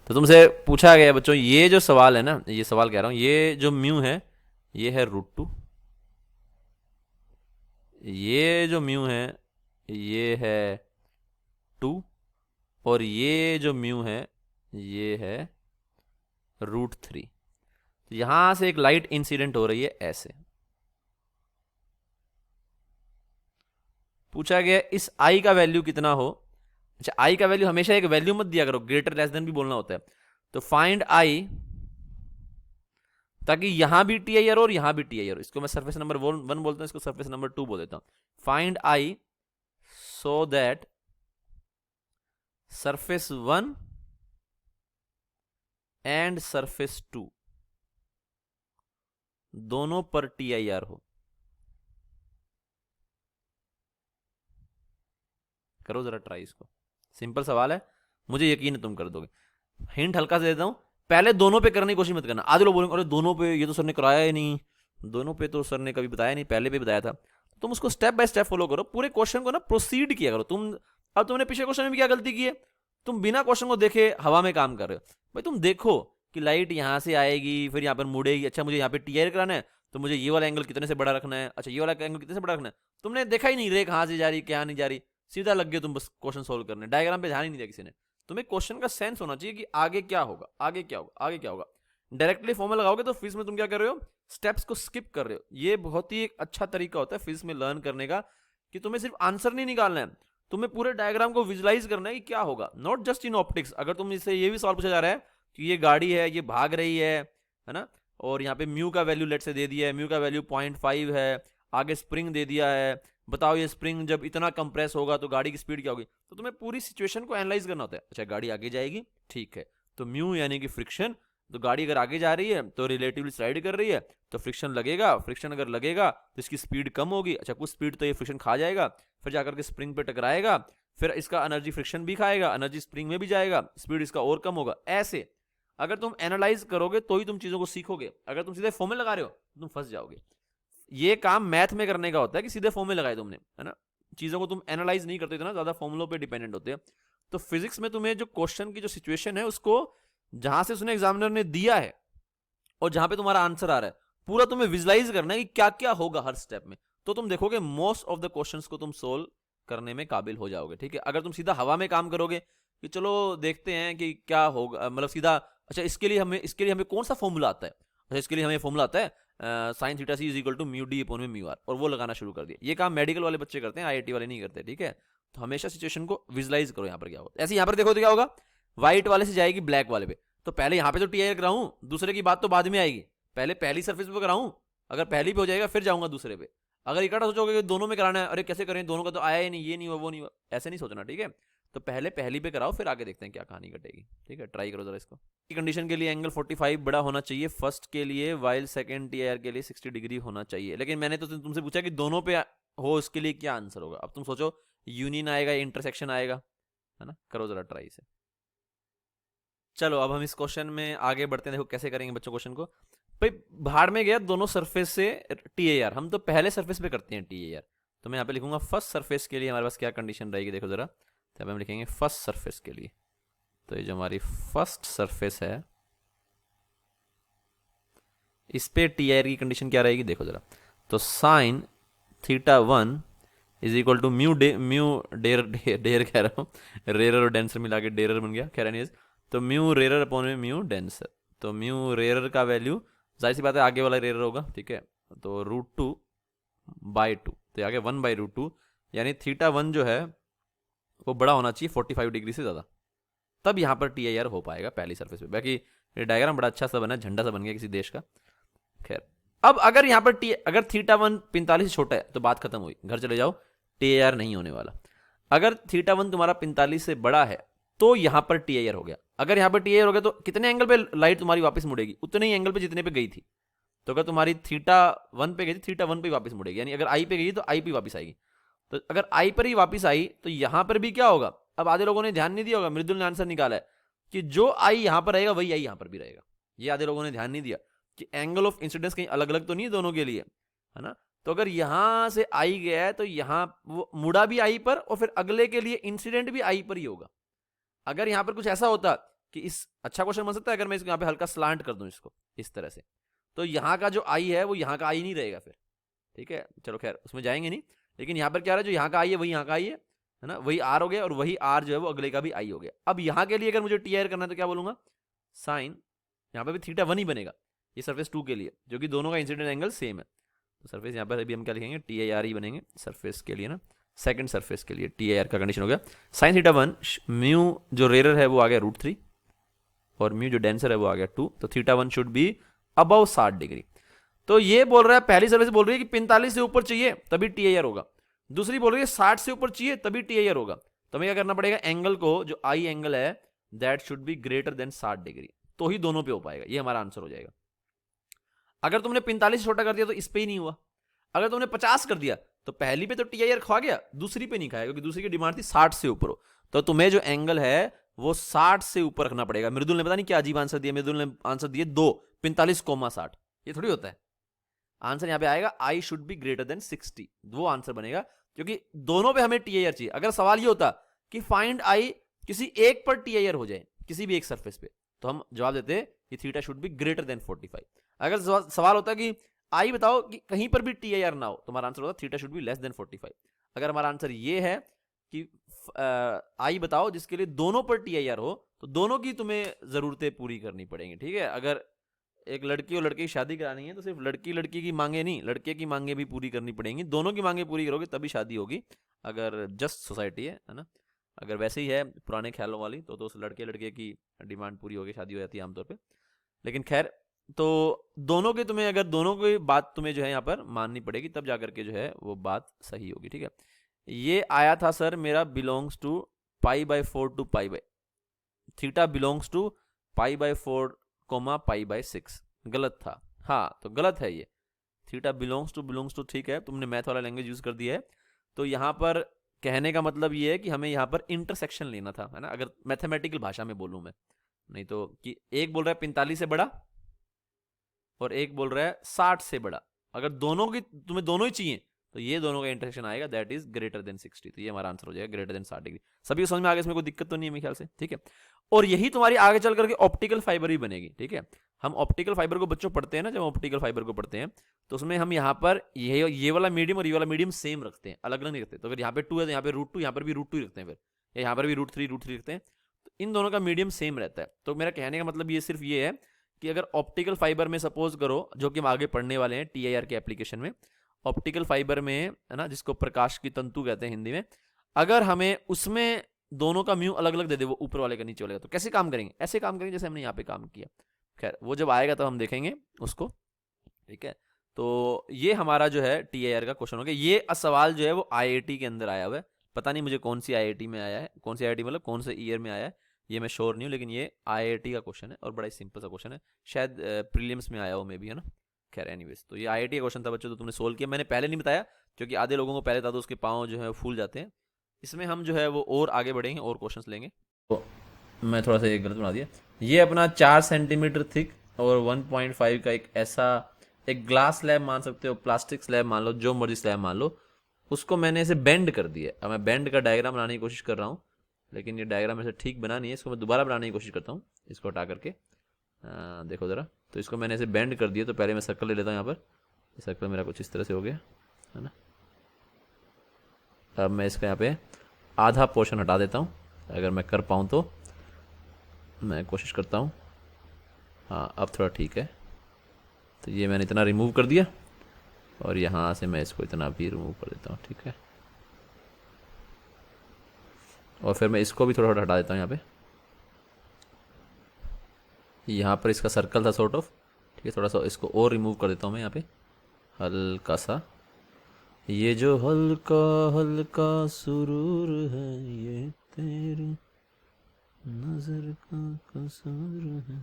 तो तुमसे पूछा गया बच्चों, ये जो सवाल है ना, ये सवाल कह रहा हूँ, ये जो म्यू है ये है √2, ये जो म्यू है ये है 2, और ये जो म्यू है ये है √3। तो यहां से एक लाइट इंसिडेंट हो रही है ऐसे, पूछा गया इस आई का वैल्यू कितना हो। अच्छा, आई का वैल्यू हमेशा एक वैल्यू मत दिया करो, ग्रेटर लेस देन भी बोलना होता है। तो फाइंड आई, ताकि यहां भी टी आई आर और यहां भी टी आई आर, इसको मैं सरफेस नंबर 1 बोलता हूं, इसको सरफेस नंबर 2 बोल देता हूं। Find I so that surface 1 and surface 2 दोनों पर टी आई आर हो। करो जरा ट्राई इसको, सिंपल सवाल है, मुझे यकीन है तुम कर दोगे। हिंट हल्का से देता हूं, पहले दोनों पे करने की कोशिश मत करना। आधे लोग बोलेंगे अरे दोनों पे, ये तो सर ने कराया ही नहीं, दोनों पे तो सर ने कभी बताया नहीं, पहले पे बताया था। तुम उसको स्टेप बाय स्टेप फॉलो करो, पूरे क्वेश्चन को ना प्रोसीड किया करो तुम। अब तुमने पिछले क्वेश्चन में भी क्या गलती की है, तुम बिना क्वेश्चन को देखे हवा में काम कर रहे हो। भाई तुम देखो कि लाइट यहां से आएगी फिर यहां पर मुड़ेगी, अच्छा मुझे यहाँ पे टीआर कराना है तो मुझे ये वाला एंगल कितने से बड़ा रखना है, अच्छा ये वाला एंगल कितने से बड़ा रखना है। तुमने देखा ही नहीं रे कहां से जा रही क्या नहीं जा रही, सीधा लग गए तुम बस क्वेश्चन सोल्व करने, डायग्राम पे ध्यान ही नहीं दिया किसी ने। तुम्हें क्वेश्चन का सेंस होना चाहिए कि आगे क्या होगा, आगे क्या होगा, आगे क्या होगा। डायरेक्टली फॉर्मूला लगाओगे तो फिजिक्स में तुम क्या कर रहे हो, स्टेप्स को स्किप कर रहे हो। ये बहुत ही एक अच्छा तरीका होता है फिजिक्स में लर्न करने का, कि तुम्हें सिर्फ आंसर नहीं निकालना है, तुम्हें पूरे डायग्राम को विजुलाइज करना है कि क्या होगा, नॉट जस्ट इन ऑप्टिक्स। अगर तुम इससे ये भी सवाल पूछा जा रहा है कि ये गाड़ी है ये भाग रही है ना, और यहाँ पे म्यू का वैल्यू लेट से दे दिया है, म्यू का वैल्यू 0.5 है, आगे स्प्रिंग दे दिया है, बताओ ये स्प्रिंग जब इतना कंप्रेस होगा तो गाड़ी की स्पीड क्या होगी, तो तुम्हें पूरी सिचुएशन को एनालाइज करना होता है। अच्छा गाड़ी आगे जाएगी, ठीक है, तो म्यू यानी कि फ्रिक्शन, तो गाड़ी अगर आगे जा रही है तो रिलेटिवली स्लाइड कर रही है तो फ्रिक्शन लगेगा, फ्रिक्शन अगर लगेगा तो इसकी स्पीड कम होगी, अच्छा कुछ स्पीड तो ये फ्रिक्शन खा जाएगा, फिर जाकर के स्प्रिंग पे टकराएगा, फिर इसका एनर्जी फ्रिक्शन भी खाएगा, एनर्जी स्प्रिंग में भी जाएगा, स्पीड इसका और कम होगा। ऐसे अगर तुम एनालाइज करोगे तो ही तुम चीजों को सीखोगे, अगर तुम सीधे फॉर्मूले लगा रहे हो तो तुम फंस जाओगे। ये काम मैथ में करने का होता है कि सीधे फॉर्मूले लगाए तुमने, है ना, चीजों को तुम एनालाइज नहीं करते, इतना ज्यादा फॉर्मूलों पे डिपेंडेंट होते हैं। तो फिजिक्स में तुम्हें जो क्वेश्चन की जो सिचुएशन है उसको जहां से उसने एग्जामिनर ने दिया है और जहां पे तुम्हारा आंसर आ रहा है पूरा तुम्हें विजुलाइज करना है कि क्या क्या होगा हर स्टेप में, तो तुम देखोगे मोस्ट ऑफ द क्वेश्चंस को तुम सोल्व करने में काबिल हो जाओगे। ठीक है, अगर तुम सीधा हवा में काम करोगे कि चलो देखते हैं कि क्या होगा, मतलब सीधा अच्छा इसके लिए हमें कौन सा फॉर्मूला आता है, अच्छा इसके लिए हमें फॉर्मूला आता है sine theta c is equal to mu d upon में म्यू आर, और वो लगाना शुरू कर दिया। ये काम मेडिकल वाले बच्चे करते हैं, आईआईटी वाले नहीं करते। ठीक है, तो हमेशा सिचुएशन को विजुलाइज करो यहाँ पर क्या होगा। ऐसे यहाँ पर देखो तो क्या होगा, व्हाइट वाले से जाएगी ब्लैक वाले पे, तो पहले यहाँ पे तो टी आई कराऊं, दूसरे की बात तो बाद में आएगी, पहले पहली सर्फेस पे कराऊं, अगर पहली पे हो जाएगा फिर जाऊंगा दूसरे पे। अगर इकट्ठा सोचोगे कि दोनों में कराना है, अरे कैसे करें, दोनों का तो आया ही नहीं, ये नहीं हुआ वो नहीं हुआ, ऐसे नहीं सोचना। ठीक है, तो पहले पहली पे कराओ, फिर आगे देखते हैं क्या कहानी घटेगी। ठीक है, ट्राई करो जरा इसको। कंडीशन के लिए एंगल 45 बड़ा होना चाहिए फर्स्ट के लिए, वाइल सेकंड टीआईआर के लिए 60 डिग्री होना चाहिए। लेकिन मैंने तो तुमसे पूछा कि दोनों पे हो, इसके लिए क्या आंसर होगा। अब तुम सोचो यूनियन आएगा या इंटरसेक्शन आएगा, है ना। करो जरा ट्राई से। चलो अब हम इस क्वेश्चन में आगे बढ़ते हैं। देखो कैसे करेंगे बच्चों क्वेश्चन को। भाई भाड़ में गया दोनों सरफेस से टीएआर, हम तो पहले सरफेस पे करते हैं टीएआर, तो मैं यहाँ पे लिखूंगा फर्स्ट सरफेस के लिए हमारे पास क्या कंडीशन रहेगी। देखो जरा, तो हम लिखेंगे फर्स्ट सरफेस के लिए, तो ये जो हमारी फर्स्ट सरफेस है इस पे टीआईआर की कंडीशन क्या रहेगी। देखो जरा, तो sine theta 1 is equal to mu डेर कह रहा हूँ, रेरर और डेंसर मिला के डेरर बन गया, खैर एनीवेज, तो म्यू रेरर अपॉन में म्यू डेंसर, तो म्यू रेरर का वैल्यू जाहिर सी बात है आगे वाला रेरर होगा। ठीक है, तो √2/2, तो आगे 1/√2, यानी थीटा 1 जो है वो बड़ा होना चाहिए 45 डिग्री से ज़्यादा, तब यहाँ पर टीआईआर हो पाएगा पहली सरफेस पे। बाकी ये डायग्राम बड़ा अच्छा सा बना, झंडा सा बन गया किसी देश का। खैर अब अगर यहाँ पर अगर थीटा 1 45 से छोटा है तो बात खत्म हुई, घर चले जाओ, टीआईआर नहीं होने वाला। अगर थीटा 1 तुम्हारा 45 से बड़ा है तो यहां पर टीआईआर हो गया। अगर यहां पर टीआईआर हो गया तो कितने एंगल पे लाइट तुम्हारी वापस मुड़ेगी, उतने ही एंगल पे जितने पे गई थी। तो अगर तुम्हारी थीटा 1 पे गई थी, थीटा 1 पे वापस मुड़ेगी, यानी अगर आई पे गई तो आई पे वापस आएगी। तो अगर आई पर ही वापस आई तो यहां पर भी क्या होगा। अब आधे लोगों ने ध्यान नहीं दिया होगा, मृदुल ने आंसर निकाला है कि जो आई यहां पर रहेगा वही आई यहां पर भी रहेगा। ये आधे लोगों ने ध्यान नहीं दिया कि एंगल ऑफ इंसिडेंस कहीं अलग अलग तो नहीं है दोनों के लिए, है ना। तो अगर यहां से आई गया है तो यहां वो मुड़ा भी आई पर, और फिर अगले के लिए इंसिडेंट भी आई पर ही होगा। अगर यहां पर कुछ ऐसा होता कि इस अच्छा क्वेश्चन बन सकता है अगर मैं इसको यहां पे हल्का स्लांट कर दूं इसको इस तरह से, तो यहां का जो आई है वो यहां का आई नहीं रहेगा फिर। ठीक है, चलो खैर उसमें जाएंगे नहीं, लेकिन यहां पर क्या रहा है, जो यहां का आई है वही यहां का आई है ना, वही आर हो गया, और वही आर जो है वो अगले का भी आई हो गया। अब यहां के लिए अगर मुझे टीआईआर करना है तो क्या बोलूंगा, साइन, यहां पर भी थीटा 1 ही बनेगा ये सरफेस 2 के लिए, जो कि दोनों का इंसिडेंट एंगल सेम है। तो सरफेस यहाँ पर अभी हम क्या लिखेंगे, टीआईआर ही बनेंगे सरफेस के लिए ना, सेकंड सरफेस के लिए टीआईआर का कंडीशन हो गया साइन थीटा 1, म्यू जो रेरर है वो आ गया √3, और म्यू जो डेंसर है वो आ गया 2, तो theta 1 should be above 60 degree. तो ये बोल रहा है, पहली सर्विस बोल रही है कि 45 से ऊपर चाहिए तभी टीआईआर होगा, दूसरी बोल रही है 60 से ऊपर चाहिए तभी टीआईआर होगा। तो हमें क्या करना पड़ेगा, एंगल को, जो आई एंगल है that should be greater then 60 degree, तो ही दोनों पे हो पाएगा। ये हमारा आंसर हो जाएगा। अगर तुमने 45 से छोटा कर दिया तो इस पे ही नहीं हुआ, अगर तुमने 50 कर दिया तो पहली पे तो टीआईआर खा गया, दूसरी पे नहीं खाया, क्योंकि दूसरी की डिमांड थी 60 से ऊपर हो। तो तुम्हें जो एंगल है वो 60 से ऊपर रखना पड़ेगा। मृदुल ने पता नहीं क्या अजीब आंसर दिया, मृदुल ने आंसर दिए 2, 45,60, ये थोड़ी होता है आंसर। यहां पे आएगा I should be greater then 60, वो आंसर बनेगा, क्योंकि दोनों पे हमें टीआईआर चाहिए। अगर सवाल ये होता कि फाइंड आई किसी एक पर टीआईआर हो जाए, किसी भी एक सरफेस पे, तो हम जवाब देते कि theta should be greater then 45। अगर सवाल होता कि आई बताओ कि कहीं पर भी टीआईआर ना हो, तो हमारा आंसर होता theta should be less than 45। अगर हमारा आंसर ये है कि आई बताओ जिसके लिए दोनों पर टीआईआर हो, तो दोनों की तुम्हें जरूरतें पूरी करनी पड़ेंगी। ठीक है, अगर एक लड़की और लड़के की शादी करानी है तो सिर्फ लड़की की मांगे नहीं, लड़के की मांगे भी पूरी करनी पड़ेंगी, दोनों की मांगे पूरी करोगे तभी शादी होगी। अगर जस्ट सोसाइटी है ना, अगर वैसे ही है पुराने ख्यालों वाली तो उस लड़के की डिमांड पूरी होगी, शादी हो जाती है आमतौर पे। लेकिन खैर, तो दोनों के तुम्हें, अगर दोनों की बात तुम्हें जो है यहाँ पर माननी पड़ेगी, तब जाकर के जो है वो बात सही होगी। ठीक है, ये आया था सर मेरा belongs to π/4 to π/, theta belongs to π/4 π/6, गलत था। हाँ, तो गलत है ये, थीटा बिलोंग्स टू ठीक है, तुमने मैथ वाला लैंग्वेज यूज कर दिया है। तो यहाँ पर कहने का मतलब ये है कि हमें यहाँ पर इंटरसेक्शन लेना था, है ना, अगर मैथमेटिकल भाषा में बोलूं मैं। नहीं तो कि एक बोल रहा है 45 से बड़ा और एक बोल रहा है 60 से बड़ा, अगर दोनों की तुम्हें दोनों ही चाहिए तो ये दोनों का इंटरसेक्शन आएगा दैट इज ग्रेटर देन 60, तो ये हमारा आंसर हो जाएगा ग्रेटर देन 60 डिग्री। सभी को समझ में आ गया, इसमें कोई दिक्कत तो नहीं है मेरे ख्याल से। ठीक है, और यही तुम्हारी आगे चल करके ऑप्टिकल फाइबर ही बनेगी। ठीक है, हम ऑप्टिकल फाइबर को बच्चों पढ़ते हैं ना, जब ऑप्टिकल फाइबर को पढ़ते हैं तो उसमें हम यहाँ पर ये वाला मीडियम और ये वाला मीडियम सेम रखते हैं, अलग अलग नहीं रखते। तो अगर यहाँ पे 2 है तो यहाँ पे √2, यहाँ पर भी √2 रखते हैं फिर, या यहाँ पर भी √3 रखते हैं। तो इन दोनों का मीडियम सेम रहता है। तो मेरा कहने का मतलब ये सिर्फ ये है कि अगर ऑप्टिकल फाइबर में सपोज करो, जो कि हम आगे पढ़ने वाले हैं TIR के एप्लीकेशन में, ऑप्टिकल फाइबर में है ना, जिसको प्रकाश की तंतु कहते हैं हिंदी में, अगर हमें उसमें दोनों का म्यू अलग अलग दे दे, वो ऊपर वाले का नीचे वाले का, तो कैसे काम करेंगे? ऐसे काम करेंगे जैसे हमने यहाँ पे काम किया। खैर वो जब आएगा तब हम देखेंगे उसको, ठीक है। तो ये हमारा जो है TIR का क्वेश्चन हो गया। ये सवाल जो है वो IIT के अंदर आया हुआ है, पता नहीं मुझे कौन सी IIT में आया है, कौन सी IIT मतलब कौन से ईयर में आया है ये मैं श्योर नहीं हूँ, लेकिन ये IIT का क्वेश्चन है और बड़ा ही सिंपल सा क्वेश्चन है, शायद प्रीलिम्स में आया हो मे भी, है ना। खैर एनीवेज, तो ये IIT का क्वेश्चन था बच्चों, तो तुमने सोल्व किया। मैंने पहले नहीं बताया क्योंकि आधे लोगों को पहले था तो उसके पाँव जो है फूल जाते हैं। इसमें हम जो है वो और आगे बढ़ेंगे और क्वेश्चंस लेंगे। तो मैं थोड़ा सा एक गलत बना दिया। ये अपना 4 सेंटीमीटर थिक और 1.5 का एक ऐसा एक ग्लास स्लैब मान सकते हो, प्लास्टिक स्लैब मान लो, जो मर्जी स्लैब मान लो, उसको मैंने इसे बेंड कर दिया। अब मैं बेंड का डायग्राम बनाने की कोशिश कर रहा हूँ, लेकिन ये डायग्राम ऐसे ठीक बना नहीं है, इसको मैं दोबारा बनाने की कोशिश करता हूँ, इसको हटा करके। देखो ज़रा, तो इसको मैंने ऐसे बेंड कर दिया। तो पहले मैं सर्कल ले लेता हूँ यहाँ पर, सर्कल मेरा कुछ इस तरह से हो गया, है ना। अब मैं इसका यहाँ पे आधा पोर्शन हटा देता हूँ, अगर मैं कर पाऊँ तो मैं कोशिश करता हूँ। हाँ अब थोड़ा ठीक है। तो ये मैंने इतना रिमूव कर दिया और यहाँ से मैं इसको इतना भी रिमूव कर देता हूँ, ठीक है। और फिर मैं इसको भी थोड़ा थोड़ा हटा देता हूँ यहाँ पे। यहाँ पर इसका सर्कल था सॉर्ट ऑफ, ठीक है। थोड़ा सा इसको और रिमूव कर देता हूँ मैं यहाँ पे हल्का सा। ये जो हल्का हल्का सुरूर है ये तेरी नजर का कसूर है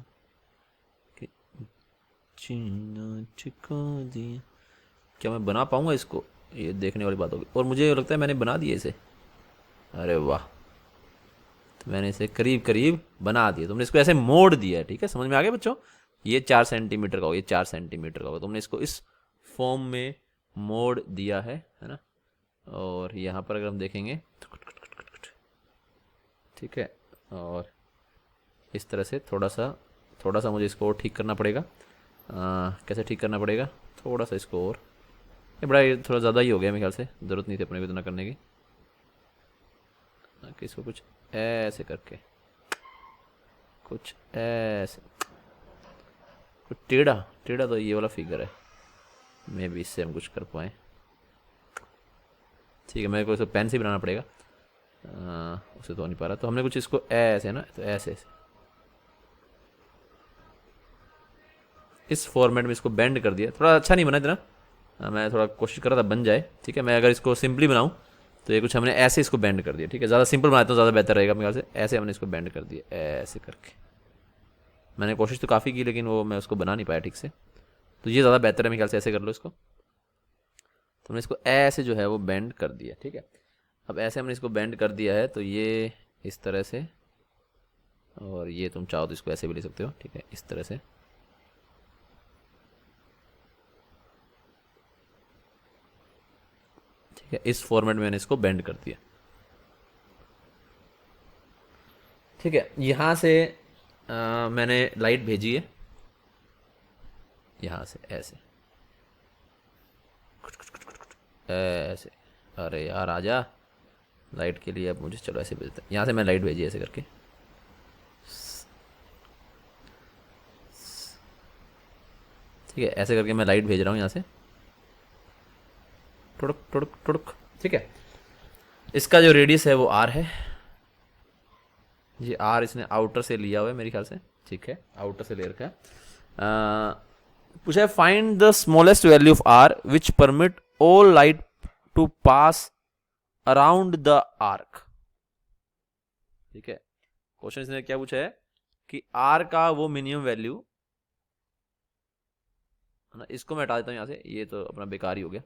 कि जीना चुका दिया। क्या मैं बना पाऊंगा इसको? ये देखने वाली बात होगी। और मुझे लगता है मैंने बना दिया इसे, अरे वाह। तो मैंने इसे करीब करीब बना दिया, तुमने इसको ऐसे मोड़ दिया है, ठीक है। समझ में आ गया बच्चों? ये 4 सेंटीमीटर का होगा, ये 4 सेंटीमीटर का होगा, तुमने इसको इस फॉर्म में मोड़ दिया है ना। और यहाँ पर अगर हम देखेंगे, ठीक है, और इस तरह से थोड़ा सा मुझे इसको और ठीक करना पड़ेगा। कैसे ठीक करना पड़ेगा? थोड़ा सा इसको और, ये बड़ा ये थोड़ा ज़्यादा ही हो गया मेरे ख्याल से, ज़रूरत नहीं थी अपने को इतना करने की। इसको कुछ ऐसे करके, कुछ ऐसे, कुछ टेढ़ा टेढ़ा, तो ये वाला फिगर है, मे भी इससे हम कुछ कर पाएँ, ठीक है। मेरे को इसको पेन से बनाना पड़ेगा, उसे तो हो नहीं पा रहा। तो हमने कुछ इसको ऐसे ना, तो ऐसे ऐसे इस फॉर्मेट में इसको बेंड कर दिया। थोड़ा अच्छा नहीं बना इतना, मैं थोड़ा कोशिश कर रहा था बन जाए, ठीक है। मैं अगर इसको सिंपली बनाऊं तो ये कुछ हमने ऐसे इसको बेंड कर दिया, ठीक है। ज़्यादा सिंपल बनाता हूँ, ज़्यादा बेहतर रहेगा मेरे ख्याल से। ऐसे हमने इसको बेंड कर दिया, ऐसे करके। मैंने कोशिश तो काफ़ी की, लेकिन वो मैं उसको बना नहीं पाया ठीक से। तो ये ज़्यादा बेहतर है मेरे ख्याल से, ऐसे कर लो इसको। तो हमने इसको ऐसे जो है वो बेंड कर दिया, ठीक है। अब ऐसे हमने इसको बेंड कर दिया है, तो ये इस तरह से, और ये तुम चाहो तो इसको ऐसे भी ले सकते हो, ठीक है, इस तरह से। ठीक है, इस फॉर्मेट में मैंने इसको बेंड कर दिया, ठीक है। यहाँ से मैंने लाइट भेजी है, यहाँ से ऐसे ऐसे। अरे यार आजा, लाइट के लिए अब मुझे, चलो ऐसे भेजते हैं। यहाँ से मैं लाइट भेजी ऐसे करके, ठीक है। ऐसे करके मैं लाइट भेज रहा हूँ यहाँ से, टुड़क टुड़क टुड़क, ठीक है। इसका जो रेडियस है वो R है, ये R इसने आउटर से लिया हुआ है मेरे ख्याल से, ठीक है, आउटर से ले रखा है। पूछा है find the smallest value of R which permit all light to pass around the arc, ठीक है। क्वेश्चन इसने क्या पूछा है कि R का वो मिनिमम वैल्यू, है ना। इसको मैं हटा देता हूं यहां से, ये तो अपना बेकार ही हो गया।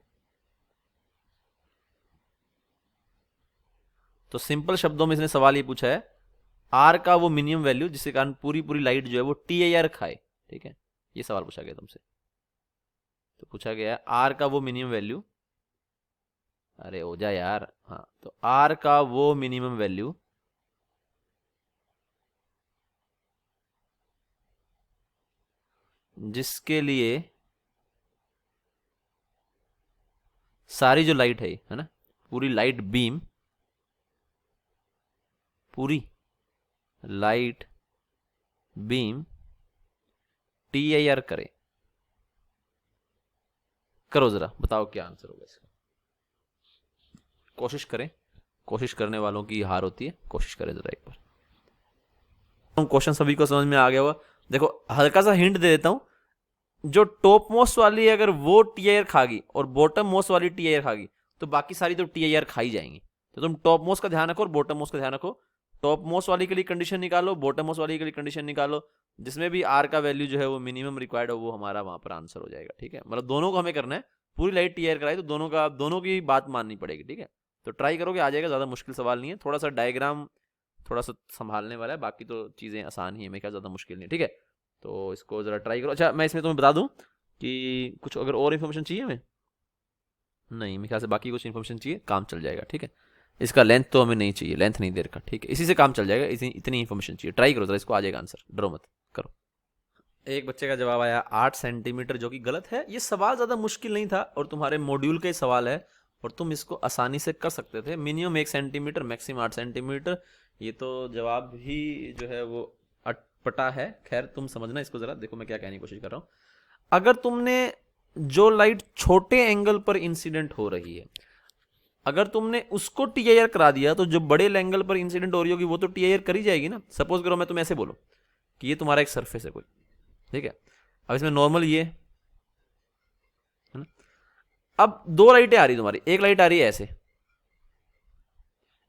तो सिंपल शब्दों में इसने सवाल ये पूछा है, R का वो मिनिमम वैल्यू जिसके कारण पूरी पूरी लाइट जो है वो TIR खाए, ठीक है। ये सवाल पूछा गया तुमसे। तो पूछा गया है R का वो मिनिमम वैल्यू, अरे हो जा यार, हाँ। तो R का वो मिनिमम वैल्यू जिसके लिए सारी जो लाइट है ना, पूरी लाइट बीम, पूरी लाइट बीम TIR करे। करो जरा, बताओ क्या आंसर होगा इसका। कोशिश करें, कोशिश करने वालों की हार होती है। कोशिश करें जरा एक बार। क्वेश्चन सभी को समझ में आ गया होगा। देखो हल्का सा हिंट दे देता हूं, जो टॉप मोस्ट वाली है अगर वो TIR खागी और बॉटम मोस्ट वाली TIR खागी तो बाकी सारी तो TIR खाई जाएंगी। तो तुम टॉप मोस्ट का ध्यान रखो और बॉटम मोस्ट का ध्यान रखो। टॉप मोस्ट वाली के लिए कंडीशन निकालो, बॉटम मोस्ट वाली के लिए कंडीशन निकालो, जिसमें भी R का वैल्यू जो है वो मिनिमम रिक्वायर्ड हो वो हमारा वहां पर आंसर हो जाएगा। ठीक है, मतलब दोनों को हमें करना है। पूरी लाइट TIR कराई तो दोनों की बात माननी पड़ेगी। ठीक है, तो ट्राई करोगे आ जाएगा, ज़्यादा मुश्किल सवाल नहीं है। थोड़ा सा डायग्राम थोड़ा सा संभालने वाला है, बाकी तो चीज़ें आसान ही है, मेरे ख्याल ज़्यादा मुश्किल नहीं। ठीक है, तो इसको ज़रा ट्राई करो। अच्छा मैं इसमें तुम्हें बता दूं कि कुछ अगर और इन्फॉर्मेशन चाहिए हमें, नहीं मेरे ख्याल से बाकी कुछ इन्फॉर्मेशन चाहिए, काम चल जाएगा। ठीक है, इसका लेंथ तो हमें नहीं चाहिए, लेंथ नहीं दे रखा। ठीक है, इसी से काम चल जाएगा, इतनी इन्फॉर्मेशन चाहिए। ट्राई करो ज़रा, इसको आ जाएगा आंसर, डरो मत, करो। एक बच्चे का जवाब आया 8 सेंटीमीटर, जो कि गलत है। ये सवाल ज़्यादा मुश्किल नहीं था और तुम्हारे मॉड्यूल का ही सवाल है और तुम इसको आसानी से कर सकते थे। Minimum 1 centimetre, maximum 8 centimetre. ये तो जवाब ही जो है वो अटपटा है। खैर तुम समझना इसको ज़रा, देखो मैं क्या कहने की कोशिश कर रहा हूँ। अगर तुमने जो लाइट छोटे एंगल पर इंसिडेंट हो रही है, अगर तुमने उसको TIR करा दिया तो जो बड़े एंगल पर इंसिडेंट हो रही होगी वो तो TIR करी जाएगी ना। सपोज करो मैं तुम्हें ऐसे बोलूं कि ये तुम्हारा एक सरफेस है कोई, ठीक है, अब इसमें नॉर्मल ये है ना, अब 2 लाइटें आ रही तुम्हारी, एक लाइट आ रही है ऐसे,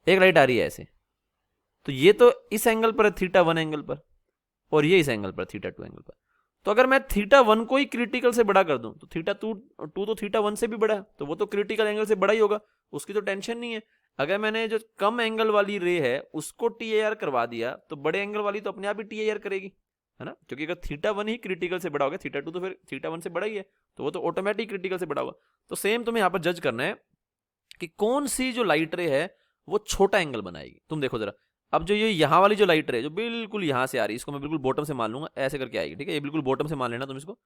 एक लाइट आ रही है ऐसे, तो ये तो इस एंगल पर है θ1 एंगल पर, और ये इस एंगल पर θ2 एंगल पर। तो अगर मैं θ1 को ही क्रिटिकल से बड़ा कर दूं तो θ2 तो θ1 से भी बड़ा है, तो वो तो क्रिटिकल एंगल से बड़ा ही होगा, उसकी तो टेंशन नहीं है। अगर मैंने जो कम एंगल वाली रे है उसको TIR करवा दिया तो बड़े एंगल वाली तो अपने आप ही TIR करेगी, है ना, क्योंकि अगर θ1 ही क्रिटिकल से बड़ा होगा, θ2 तो फिर θ1 से बड़ा ही है, तो वो तो ऑटोमेटिक क्रिटिकल से बड़ा होगा। तो सेम तुम्हें यहाँ पर जज करना है कि कौन सी जो लाइट रे है वो छोटा एंगल बनाएगी। तुम देखो जरा, अब जो ये यहाँ वाली जो लाइट रे जो बिल्कुल यहाँ से आ रही है, इसको मैं बिल्कुल बॉटम से मान लूंगा, ऐसे करके आएगी। ठीक है, ये बिल्कुल बॉटम से मान लेना तुम इसको,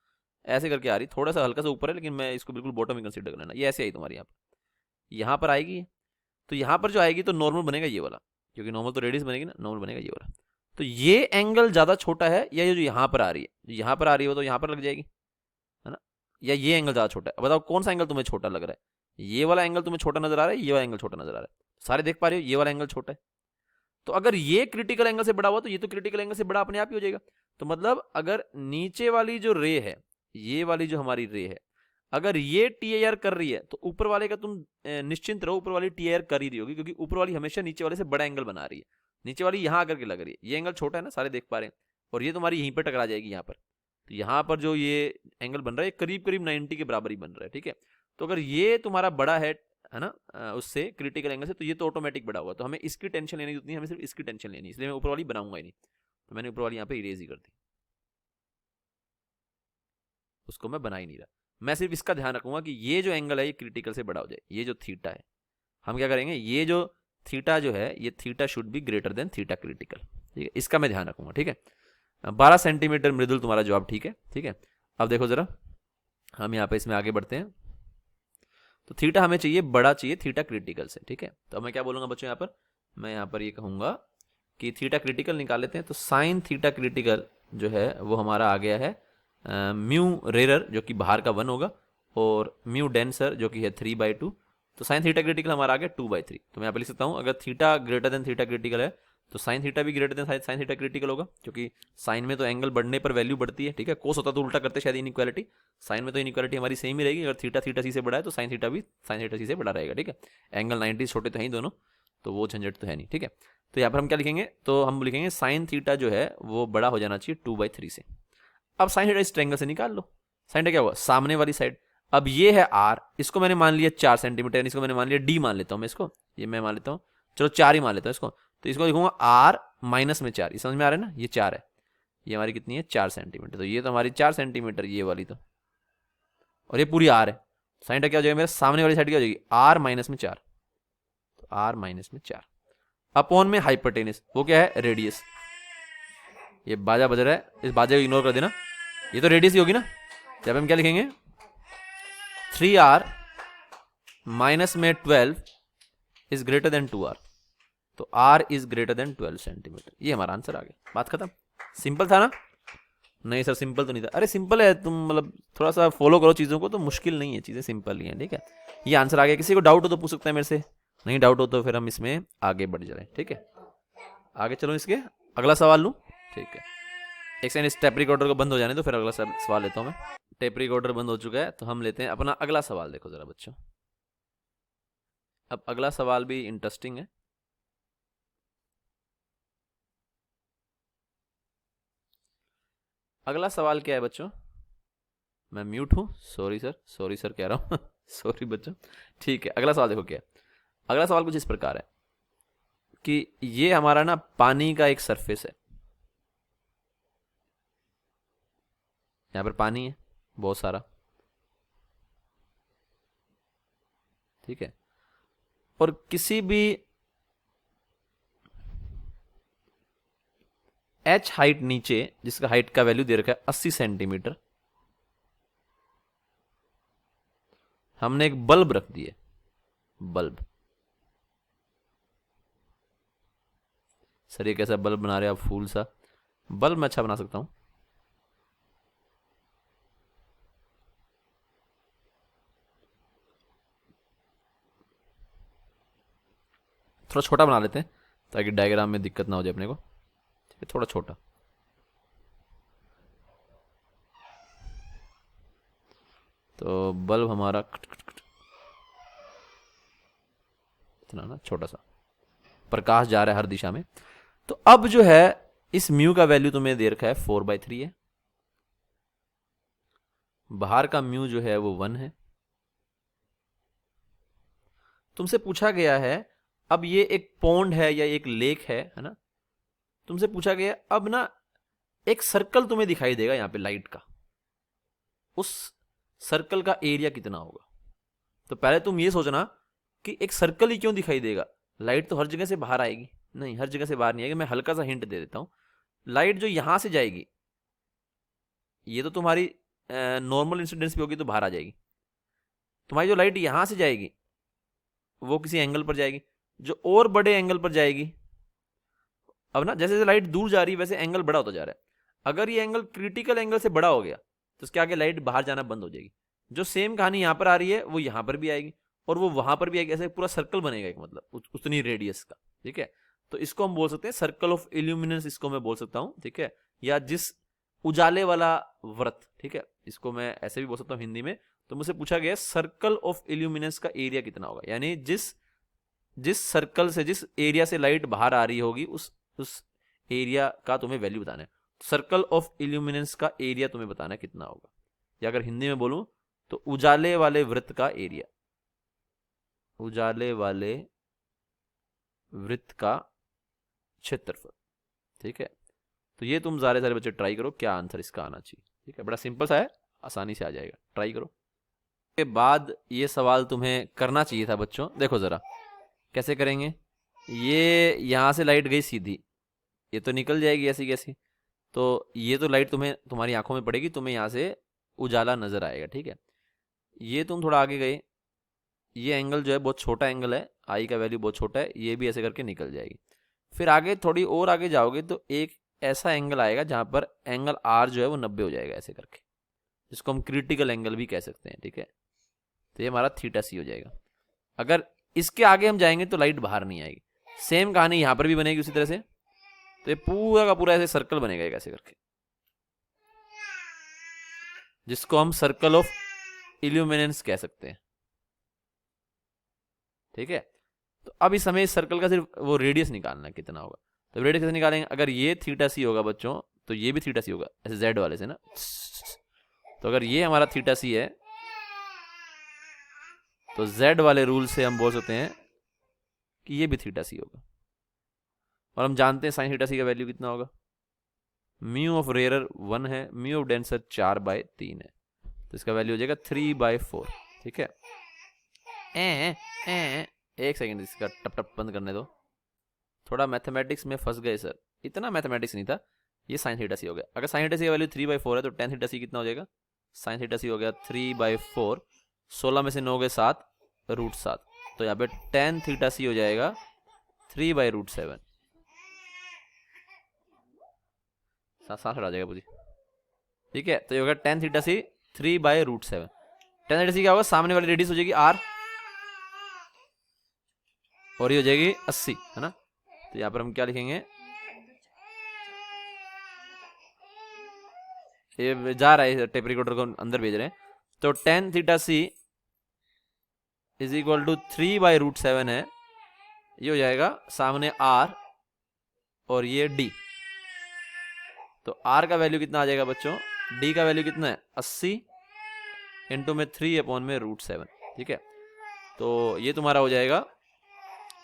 ऐसे करके आ रही, थोड़ा सा हल्का सा ऊपर है लेकिन मैं इसको बिल्कुल बॉटम ही कंसीडर कर लेना। ये ऐसे आई तुम्हारी यहाँ पर आएगी, तो यहाँ पर जो आएगी तो नॉर्मल बनेगा ये वाला, क्योंकि नॉर्मल तो रेडियस बनेगी ना, नॉर्मल बनेगा ये वाला। तो ये एंगल ज़्यादा छोटा है या ये जो यहाँ पर आ रही है, यहाँ पर आ रही है वो तो यहाँ पर लग जाएगी, है ना, या ये एंगल ज़्यादा छोटा है। बताओ कौन सा एंगल तुम्हें छोटा लग रहा है, ये वाला एंगल तुम्हें छोटा नजर आ रहा है, ये वाला एंगल छोटा नजर आ रहा है, सारे देख पा रहे हो ये वाला एंगल छोटा है। तो अगर ये क्रिटिकल एंगल से बड़ा हुआ तो ये तो क्रिटिकल एंगल से बड़ा अपने आप ही हो जाएगा। तो मतलब अगर नीचे वाली जो रे है, ये वाली जो हमारी रे है, अगर ये TIR कर रही है तो ऊपर वाले का तुम निश्चिंत रहो, ऊपर वाली TIR कर ही रही होगी, क्योंकि ऊपर वाली हमेशा नीचे वाले से बड़ा एंगल बना रही है। नीचे वाली यहाँ आकर के लग रही है, ये एंगल छोटा है ना, सारे देख पा रहे हैं, और ये तुम्हारी यहीं पर टकरा जाएगी यहाँ पर। तो यहाँ पर जो ये एंगल बन रहा है करीब करीब 90 के बराबर ही बन रहा है। ठीक है, तो अगर ये तुम्हारा बड़ा है ना उससे क्रिटिकल एंगल से, तो ये तो ऑटोमेटिक बड़ा हुआ, तो हमें इसकी टेंशन लेनी होती है, हमें सिर्फ इसकी टेंशन लेनी है, इसलिए मैं ऊपर वाली बनाऊंगा ही नहीं। तो मैंने ऊपर वाली यहाँ पे इरेज ही कर दी, उसको मैं बना ही नहीं रहा। मैं सिर्फ इसका ध्यान रखूंगा कि ये जो एंगल है ये क्रिटिकल से बड़ा हो जाए। ये जो थीटा है, हम क्या करेंगे, ये जो थीटा जो है ये theta should be greater than theta critical. ठीक है, इसका मैं ध्यान रखूंगा। ठीक है, 12 सेंटीमीटर मृदुल तुम्हारा जवाब ठीक है। ठीक है, अब देखो जरा हम यहाँ पे इसमें आगे बढ़ते हैं। तो थीटा हमें चाहिए, बड़ा चाहिए थीटा क्रिटिकल से। ठीक है, तो मैं क्या बोलूंगा बच्चों, यहाँ पर मैं यहाँ पर ये कहूंगा कि थीटा क्रिटिकल निकाल लेते हैं। तो साइन थीटा क्रिटिकल जो है वो हमारा आ गया है म्यू रेरर जो कि बाहर का 1 होगा, और म्यू डेंसर जो कि है 3/2। तो साइन थीटा क्रिटिकल हमारा आ गया 2/3। तो मैं यहाँ पे लिख सकता हूँ अगर theta greater than theta critical है तो साइन थीटा भी greater than sine theta critical होगा, क्योंकि साइन में तो एंगल बढ़ने पर वैल्यू बढ़ती है। ठीक है, कोस होता तो उल्टा करते शायद इनइक्वालिटी, साइन में तो इनइक्वालिटी हमारी सेम ही रहेगी। अगर थीटा थीटा सी से बड़ा है तो साइन थीटा भी साइन थीटा सी से बड़ा रहेगा। ठीक है, एंगल 90 छोटे तो हैं ही दोनों, तो वो झंझट तो है नहीं। ठीक है, तो यहाँ पर हम क्या लिखेंगे, तो हम लिखेंगे साइन थीटा जो है वो बड़ा हो जाना चाहिए 2/3 से। अब साइन थीटा इस ट्रायंगल से निकाल लो। साइन थीटा क्या हुआ, सामने वाली साइड। अब ये है R, इसको मैंने मान लिया 4 सेंटीमीटर, इसको मैंने मान लिया D मान लेता हूँ मैं इसको, ये मैं मान लेता हूँ, चलो 4 ही मान लेता हूँ इसको। तो इसको लिखूंगा R माइनस में 4, ये समझ में आ रहा है ना, ये 4 है, ये हमारी कितनी है 4 सेंटीमीटर। तो ये तो हमारी 4 सेंटीमीटर ये वाली, तो और ये पूरी R है। साइन थीटा क्या हो जाएगा, मेरे सामने वाली साइड क्या हो जाएगी, R माइनस में 4, तो R माइनस में 4 अपॉन में हाइपोटेनस, वो क्या है रेडियस। ये बाजा बज रहा है, इस बाजे को इग्नोर कर देना, ये तो रेडियस ही होगी ना। जब हम क्या लिखेंगे 3r माइनस में 12 इज ग्रेटर देन 2r, तो r is greater than 12 centimetre. ये हमारा आंसर आ गया, बात खत्म। सिंपल था ना? नहीं सर सिंपल तो नहीं था। अरे सिंपल है, तुम मतलब थोड़ा सा फॉलो करो चीज़ों को, तो मुश्किल नहीं है, चीज़ें सिंपल ही हैं, ठीक है। ये आंसर आ गया। किसी को डाउट हो तो पूछ सकते हैं मेरे से, नहीं डाउट हो तो फिर हम इसमें आगे बढ़ जाए, ठीक है। आगे चलो, इसके अगला सवाल लूँ, ठीक है। एक सेकंड, इस टेप रिकॉर्डर को बंद हो जाने तो फिर अगला सवाल लेता हूँ मैं। टेप रिकॉर्डर बंद हो चुका है, तो हम लेते हैं अपना अगला सवाल। देखो जरा बच्चों, अब अगला सवाल भी इंटरेस्टिंग है। अगला सवाल क्या है बच्चों? मैं म्यूट हूँ, सॉरी सर कह रहा हूँ सॉरी बच्चों, ठीक है। अगला सवाल देखो क्या है। अगला सवाल कुछ इस प्रकार है कि ये हमारा ना पानी का एक सरफेस है, यहाँ पर पानी है बहुत सारा, ठीक है। और किसी भी h हाइट नीचे, जिसका हाइट का वैल्यू दे रखा है 80 सेंटीमीटर, हमने एक बल्ब रख दिए, बल्ब। सर ये कैसा बल्ब बना रहे हैं आप, फूल सा बल्ब मैं अच्छा बना सकता हूं। थोड़ा छोटा बना लेते हैं ताकि डायग्राम में दिक्कत ना हो जाए अपने को, ठीक है। थोड़ा छोटा, तो बल्ब हमारा इतना ना छोटा सा, प्रकाश जा रहा है हर दिशा में। तो अब जो है इस म्यू का वैल्यू तुम्हें दे रखा है 4/3 है, बाहर का म्यू जो है वो 1 है। तुमसे पूछा गया है, अब ये एक पॉन्ड है या एक लेक है ना। तुमसे पूछा गया अब ना एक सर्कल तुम्हें दिखाई देगा यहाँ पे लाइट का, उस सर्कल का एरिया कितना होगा। तो पहले तुम ये सोचना कि एक सर्कल ही क्यों दिखाई देगा, लाइट तो हर जगह से बाहर आएगी, नहीं हर जगह से बाहर नहीं आएगी। मैं हल्का सा हिंट दे देता हूं, लाइट जो यहां से जाएगी, ये तो तुम्हारी नॉर्मल इंसिडेंस भी होगी तो बाहर आ जाएगी। तुम्हारी जो लाइट यहां से जाएगी वो किसी एंगल पर जाएगी, जो और बड़े एंगल पर जाएगी। अब ना जैसे जैसे लाइट दूर जा रही है वैसे एंगल बड़ा होता जा रहा है। अगर ये एंगल क्रिटिकल एंगल से बड़ा हो गया तो उसके आगे लाइट बाहर जाना बंद हो जाएगी। जो सेम कहानी यहां पर आ रही है वो यहां पर भी आएगी और वो वहां पर भी आएगी, ऐसे पूरा सर्कल बनेगा एक, मतलब उतनी रेडियस का, ठीक है। तो इसको हम बोल सकते हैं सर्कल ऑफ इल्यूमिनेंस, इसको मैं बोल सकता हूं, ठीक है। या जिस उजाले वाला व्रत, ठीक है, इसको मैं ऐसे भी बोल सकता हूं हिंदी में। तो मुझसे पूछा गया सर्कल ऑफ इल्यूमिनेंस का एरिया कितना होगा, यानी जिस जिस सर्कल से, जिस एरिया से लाइट बाहर आ रही होगी उस एरिया का तुम्हें वैल्यू बताना है। सर्कल ऑफ इल्यूमिनेंस का एरिया तुम्हें बताना है कितना होगा, या अगर हिंदी में बोलूं तो उजाले वाले वृत्त का एरिया, उजाले वाले वृत्त का क्षेत्रफल, ठीक है। तो ये तुम सारे बच्चे ट्राई करो क्या आंसर इसका आना चाहिए, ठीक है। बड़ा सिंपल सा है, आसानी से आ जाएगा, ट्राई करो। के बाद ये सवाल तुम्हें करना चाहिए था बच्चों, देखो जरा कैसे करेंगे। ये यहां से लाइट गई सीधी, ये तो निकल जाएगी ऐसी कैसी, तो ये तो लाइट तुम्हें तुम्हारी आंखों में पड़ेगी, तुम्हें यहाँ से उजाला नजर आएगा, ठीक है। ये तुम थोड़ा आगे गए, ये एंगल जो है बहुत छोटा एंगल है, आई का वैल्यू बहुत छोटा है, ये भी ऐसे करके निकल जाएगी। फिर आगे थोड़ी और आगे जाओगे तो एक ऐसा एंगल आएगा जहां पर एंगल आर जो है वो 90 हो जाएगा ऐसे करके, जिसको हम क्रिटिकल एंगल भी कह सकते हैं, ठीक है। तो ये हमारा थीटा सी हो जाएगा। अगर इसके आगे हम जाएंगे तो लाइट बाहर नहीं आएगी। सेम कहानी यहां पर भी बनेगी उसी तरह से, तो ये पूरा का पूरा ऐसे सर्कल बनेगा एक ऐसे करके, जिसको हम सर्कल ऑफ इल्यूमिनेंस कह सकते हैं, ठीक है। तो अब इस समय इस सर्कल का सिर्फ वो रेडियस निकालना है कितना होगा। तो रेडियस कैसे निकालेंगे, अगर ये थीटा सी होगा बच्चों तो ये भी थीटा सी होगा, ऐसे जेड वाले से ना। तो अगर ये हमारा थीटा सी है तो जेड वाले रूल से हम बोल सकते हैं कि ये भी थीटा सी होगा। और हम जानते हैं साइन थीटा सी का वैल्यू कितना होगा, म्यू ऑफ रेयरर 1 है, म्यू ऑफ डेंसर 4/3 है, तो इसका वैल्यू हो जाएगा 3/4, ठीक है। एक सेकेंड, इसका टप टप बंद करने दो, थोड़ा मैथमेटिक्स में फंस गए सर। इतना मैथमेटिक्स नहीं था, ये साइन थीटा सी हो गया। अगर साइन थीटा सी का वैल्यू 3/4 है तो टेन थीटा सी कितना हो जाएगा, साइन थीटा सी हो गया 3/4, 16 में से 9 गए 7, √7, तो यहाँ पे टेन थीटा सी हो जाएगा 3/√7। साथ हटा जाएगा पूरी, ठीक है। तो ये होगा टेन थीटा सी 3/√7। टेन थीटा सी क्या होगा, सामने वाली रेडियस हो जाएगी r और ये हो जाएगी 80, है ना। तो यहाँ पर हम क्या लिखेंगे, ये जा रहा है टेप रिकॉर्डर को अंदर भेज रहे हैं, तो tan theta c is equal to 3/√7 है, ये हो जाएगा सामने r और ये d। तो r का वैल्यू कितना आ जाएगा बच्चों, d का वैल्यू कितना है 80 इंटू में 3/√7, ठीक है। तो ये तुम्हारा हो जाएगा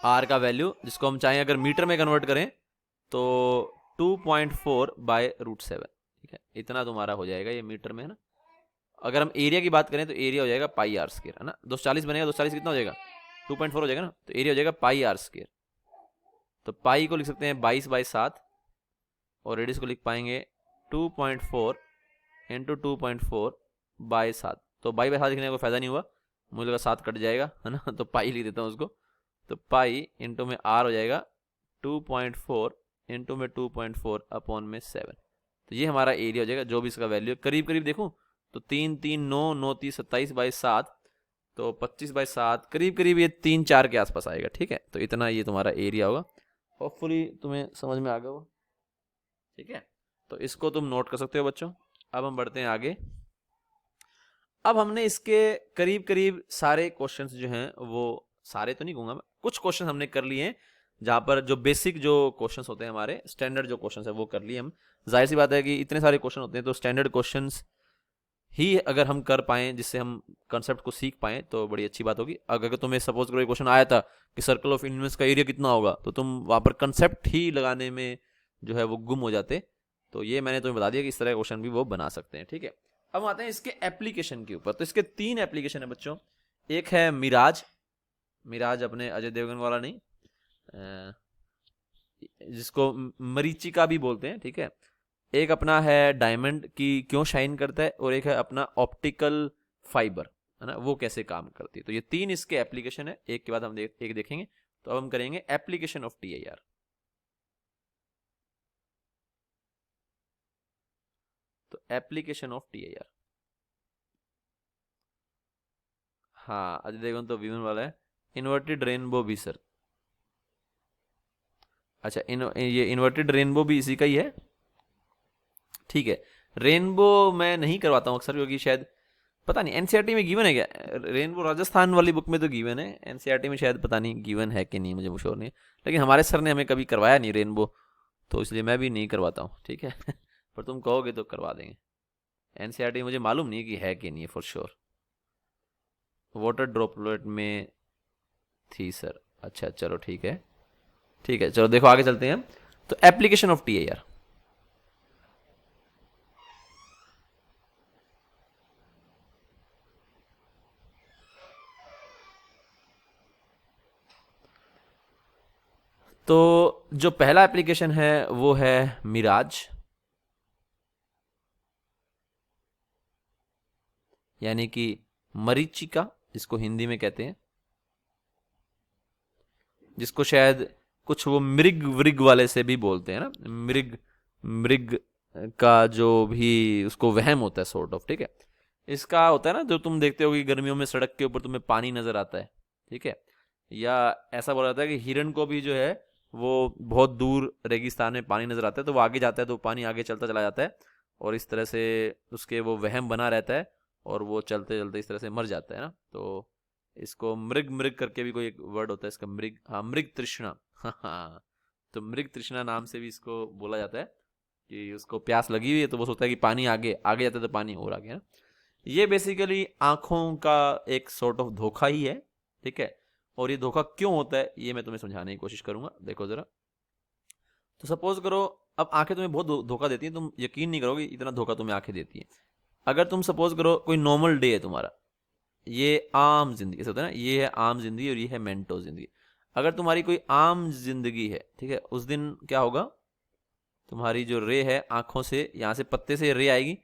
r का वैल्यू, जिसको हम चाहें अगर मीटर में कन्वर्ट करें तो 2.4/√7, ठीक है। इतना तुम्हारा हो जाएगा ये मीटर में, है ना। अगर हम एरिया की बात करें तो एरिया हो जाएगा πr², है ना। 240 बनेगा, 240 कितना हो जाएगा 2.4 हो जाएगा ना, तो एरिया हो जाएगा πr²। तो पाई को लिख सकते हैं 22/7 और रेडियस को लिख पाएंगे 2.4 इंटू 2.4/7। तो 22/7 लिखने का कोई फायदा नहीं हुआ, मुझे लगा 7 कट जाएगा, है ना, तो पाई लिख देता हूँ उसको। तो पाई इंटू में r हो जाएगा 2.4 इंटू में 2.4/7। तो ये हमारा एरिया हो जाएगा, जो भी इसका वैल्यू है। करीब करीब देखूं तो 3 3 9 9 30 27/7, तो 25/7, करीब करीब ये 3-4 के आसपास आएगा, ठीक है। तो इतना ये तुम्हारा एरिया होगा। होपफुली तुम्हें समझ में आ गया वो, ठीक है। तो इसको तुम नोट कर सकते हो बच्चों। अब हम बढ़ते हैं आगे। अब हमने इसके करीब करीब सारे क्वेश्चंस जो हैं, वो सारे तो नहीं कहूँगा मैं, कुछ क्वेश्चन हमने कर लिए हैं, जहाँ पर जो बेसिक जो क्वेश्चंस होते हैं हमारे, स्टैंडर्ड जो क्वेश्चंस है वो कर लिए हम। जाहिर सी बात है कि इतने सारे क्वेश्चन होते हैं तो स्टैंडर्ड क्वेश्चंस ही अगर हम कर पाएँ, जिससे हम कंसेप्ट को सीख पाएँ, तो बड़ी अच्छी बात होगी। अगर तुम्हें सपोज करो क्वेश्चन आया था कि सर्कल ऑफ इन्फिनिटी का एरिया कितना होगा, तो तुम वहाँ पर कंसेप्ट ही लगाने में जो है वो गुम हो जाते। तो ये मैंने तुम्हें बता दिया कि इस तरह का क्वेश्चन भी वो बना सकते हैं, ठीक है। अब आते हैं इसके एप्लीकेशन के ऊपर। तो इसके 3 एप्लीकेशन है बच्चों। एक है मिराज, मिराज अपने अजय देवगन वाला नहीं, जिसको मरीचिका भी बोलते हैं, ठीक है। एक अपना है डायमंड की क्यों शाइन करता है, और एक है अपना ऑप्टिकल फाइबर, है ना, वो कैसे काम करती है। तो ये 3 इसके एप्लीकेशन है, एक के बाद हम एक देखेंगे। तो अब हम करेंगे एप्लीकेशन ऑफ TIR। तो एप्लीकेशन ऑफ TIR, हाँ अजय देवगन तो विमन वाला है। इन्वर्टेड रेनबो भी सर, अच्छा ये इन्वर्टेड रेनबो भी इसी का ही है, ठीक है। रेनबो मैं नहीं करवाता हूँ अक्सर, क्योंकि शायद पता नहीं एनसीईआरटी में गिवन है क्या रेनबो। राजस्थान वाली बुक में तो गिवन है, एनसीईआरटी में शायद पता नहीं गिवन है कि नहीं, मुझे श्योर नहीं है। लेकिन हमारे सर ने हमें कभी करवाया नहीं रेनबो, तो इसलिए मैं भी नहीं करवाता हूँ, ठीक है। पर तुम कहोगे तो करवा देंगे। एनसीईआरटी मुझे मालूम नहीं कि है कि नहीं है फॉर श्योर। वाटर ड्रॉपलेट में थी सर, अच्छा चलो ठीक है, ठीक है। चलो देखो आगे चलते हैं। तो एप्लीकेशन ऑफ TIR, तो जो पहला एप्लीकेशन है वो है मिराज, यानी कि मरीचिका जिसको हिंदी में कहते हैं, जिसको शायद कुछ वो मृग वृग वाले से भी बोलते हैं ना, मृग मृग का जो भी उसको वहम होता है सॉर्ट ऑफ, ठीक है। इसका होता है ना, जो तुम देखते हो कि गर्मियों में सड़क के ऊपर तुम्हें पानी नजर आता है, ठीक है। या ऐसा बोला जाता है कि हिरण को भी जो है वो बहुत दूर रेगिस्तान में पानी नजर आता है, तो वो आगे जाता है तो पानी आगे चलता चला जाता है, और इस तरह से उसके वो वहम बना रहता है, और वो चलते चलते इस तरह से मर जाता है ना। तो इसको मृग मृग करके भी कोई एक वर्ड होता है इसका, मृग, हाँ मृग तृष्णा, हाँ। तो मृग तृष्णा नाम से भी इसको बोला जाता है कि उसको प्यास लगी हुई है, तो वो सोचता है कि पानी आगे आगे जाता है तो पानी और आगे, है ना। ये बेसिकली आंखों का एक सॉर्ट ऑफ धोखा ही है, ठीक है। और ये धोखा क्यों होता है ये मैं तुम्हें समझाने की कोशिश करूंगा। देखो जरा, तो सपोज करो अब आंखें तुम्हें बहुत धोखा देती हैं, तुम यकीन नहीं करोगे इतना धोखा तुम्हें आंखें देती हैं। अगर तुम सपोज करो कोई नॉर्मल डे है तुम्हारा, ये आम जिंदगी ऐसा होता है ना, ये है आम जिंदगी और ये है मेंटो जिंदगी। अगर तुम्हारी कोई आम जिंदगी है, ठीक है, उस दिन क्या होगा, तुम्हारी जो रे है आंखों से, यहाँ से पत्ते से रे आएगी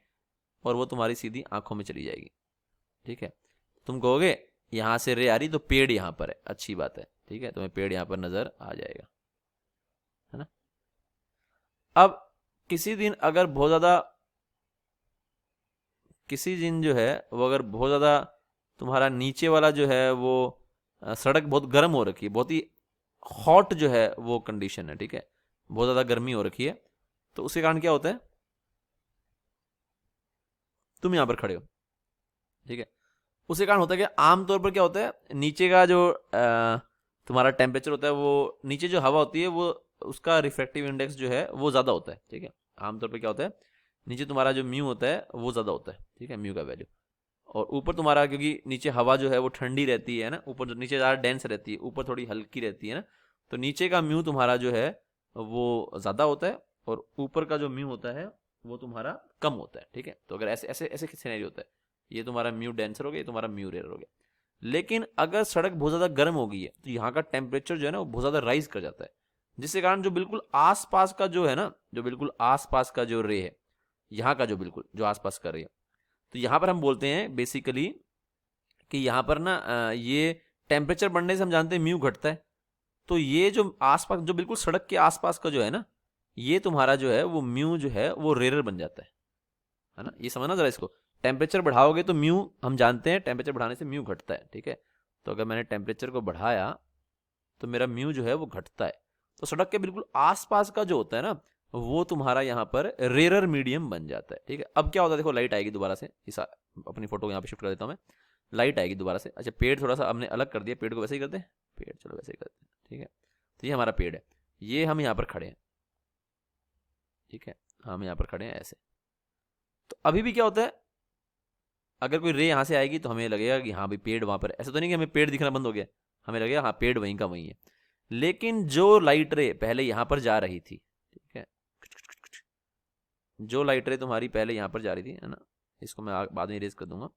और वो तुम्हारी सीधी आंखों में चली जाएगी। ठीक है, तुम कहोगे यहाँ से रे आ रही तो पेड़ यहाँ पर है, अच्छी बात है, ठीक है, तुम्हें पेड़ यहाँ पर नजर आ जाएगा, है ना। अब किसी दिन अगर बहुत ज्यादा, किसी दिन जो है वो अगर बहुत ज्यादा तुम्हारा नीचे वाला जो है वो सड़क बहुत गर्म हो रखी है, बहुत ही हॉट जो है वो कंडीशन है, ठीक है, बहुत ज़्यादा गर्मी हो रखी है, तो उसके कारण क्या होता है, तुम यहाँ पर खड़े हो, ठीक है, उसके कारण होता है कि आमतौर पर क्या होता है, नीचे का जो तुम्हारा टेम्परेचर होता है, वो नीचे जो हवा होती है वो उसका रिफ्रैक्टिव इंडेक्स जो है वो ज़्यादा होता है, ठीक है, आमतौर पर क्या होता है, नीचे तुम्हारा जो म्यू होता है वो ज़्यादा होता है, ठीक है, म्यू का वैल्यू, और ऊपर तुम्हारा क्योंकि नीचे हवा जो है वो ठंडी रहती है ना, ऊपर नीचे ज़्यादा डेंस रहती है, ऊपर थोड़ी हल्की रहती है ना, तो नीचे का म्यू तुम्हारा जो है वो ज़्यादा होता है और ऊपर का जो म्यू होता है वो तुम्हारा कम होता है, ठीक है। तो अगर ऐसे ऐसे ऐसे सिनेरियो होता है, ये तुम्हारा म्यू डेंसर हो गया, ये तुम्हारा म्यू रेयर हो गया। लेकिन अगर सड़क बहुत ज़्यादा गर्म हो गई है तो यहाँ का टेम्परेचर जो है ना वो बहुत ज़्यादा राइज कर जाता है, जिसके कारण जो बिल्कुल आसपास का जो है ना, जो बिल्कुल आसपास का जो रे है, यहाँ का जो बिल्कुल जो आसपास का रे है, तो यहाँ पर हम बोलते हैं बेसिकली कि यहाँ पर ना ये टेम्परेचर बढ़ने से हम जानते हैं म्यू घटता है, तो ये जो आसपास जो बिल्कुल सड़क के आसपास का जो है ना, ये तुम्हारा जो है वो म्यू जो है वो रेयर बन जाता है ना। ये समझना जरा इसको, टेम्परेचर बढ़ाओगे तो म्यू, हम जानते हैं टेम्परेचर बढ़ाने से म्यू घटता है, ठीक है, तो अगर मैंने टेम्परेचर को बढ़ाया तो मेरा म्यू जो है वो घटता है, तो सड़क के बिल्कुल आसपास का जो होता है ना वो तुम्हारा यहाँ पर रेयर मीडियम बन जाता है, ठीक है। अब क्या होता है, देखो लाइट आएगी दोबारा से, इस अपनी फोटो को यहाँ पे शिफ्ट कर देता हूँ मैं, लाइट आएगी दोबारा से। अच्छा, पेड़ थोड़ा सा हमने अलग कर दिया, पेड़ को वैसे ही करते हैं, पेड़ चलो वैसे ही करते हैं, ठीक है, तो ये हमारा पेड़ है, ये हम यहाँ पर खड़े हैं, ठीक है, हम यहाँ पर खड़े हैं ऐसे, तो अभी भी क्या होता है, अगर कोई रे यहाँ से आएगी तो हमें लगेगा कि हाँ भाई पेड़ वहाँ पर, ऐसा तो नहीं कि हमें पेड़ दिखना बंद हो गया, हमें लगेगा हाँ पेड़ वहीं का वहीं है। लेकिन जो लाइट रे पहले यहाँ पर जा रही थी, ठीक है, जो लाइट रे तुम्हारी पहले यहाँ पर जा रही थी, है ना, इसको मैं बाद में इरेज कर दूंगा,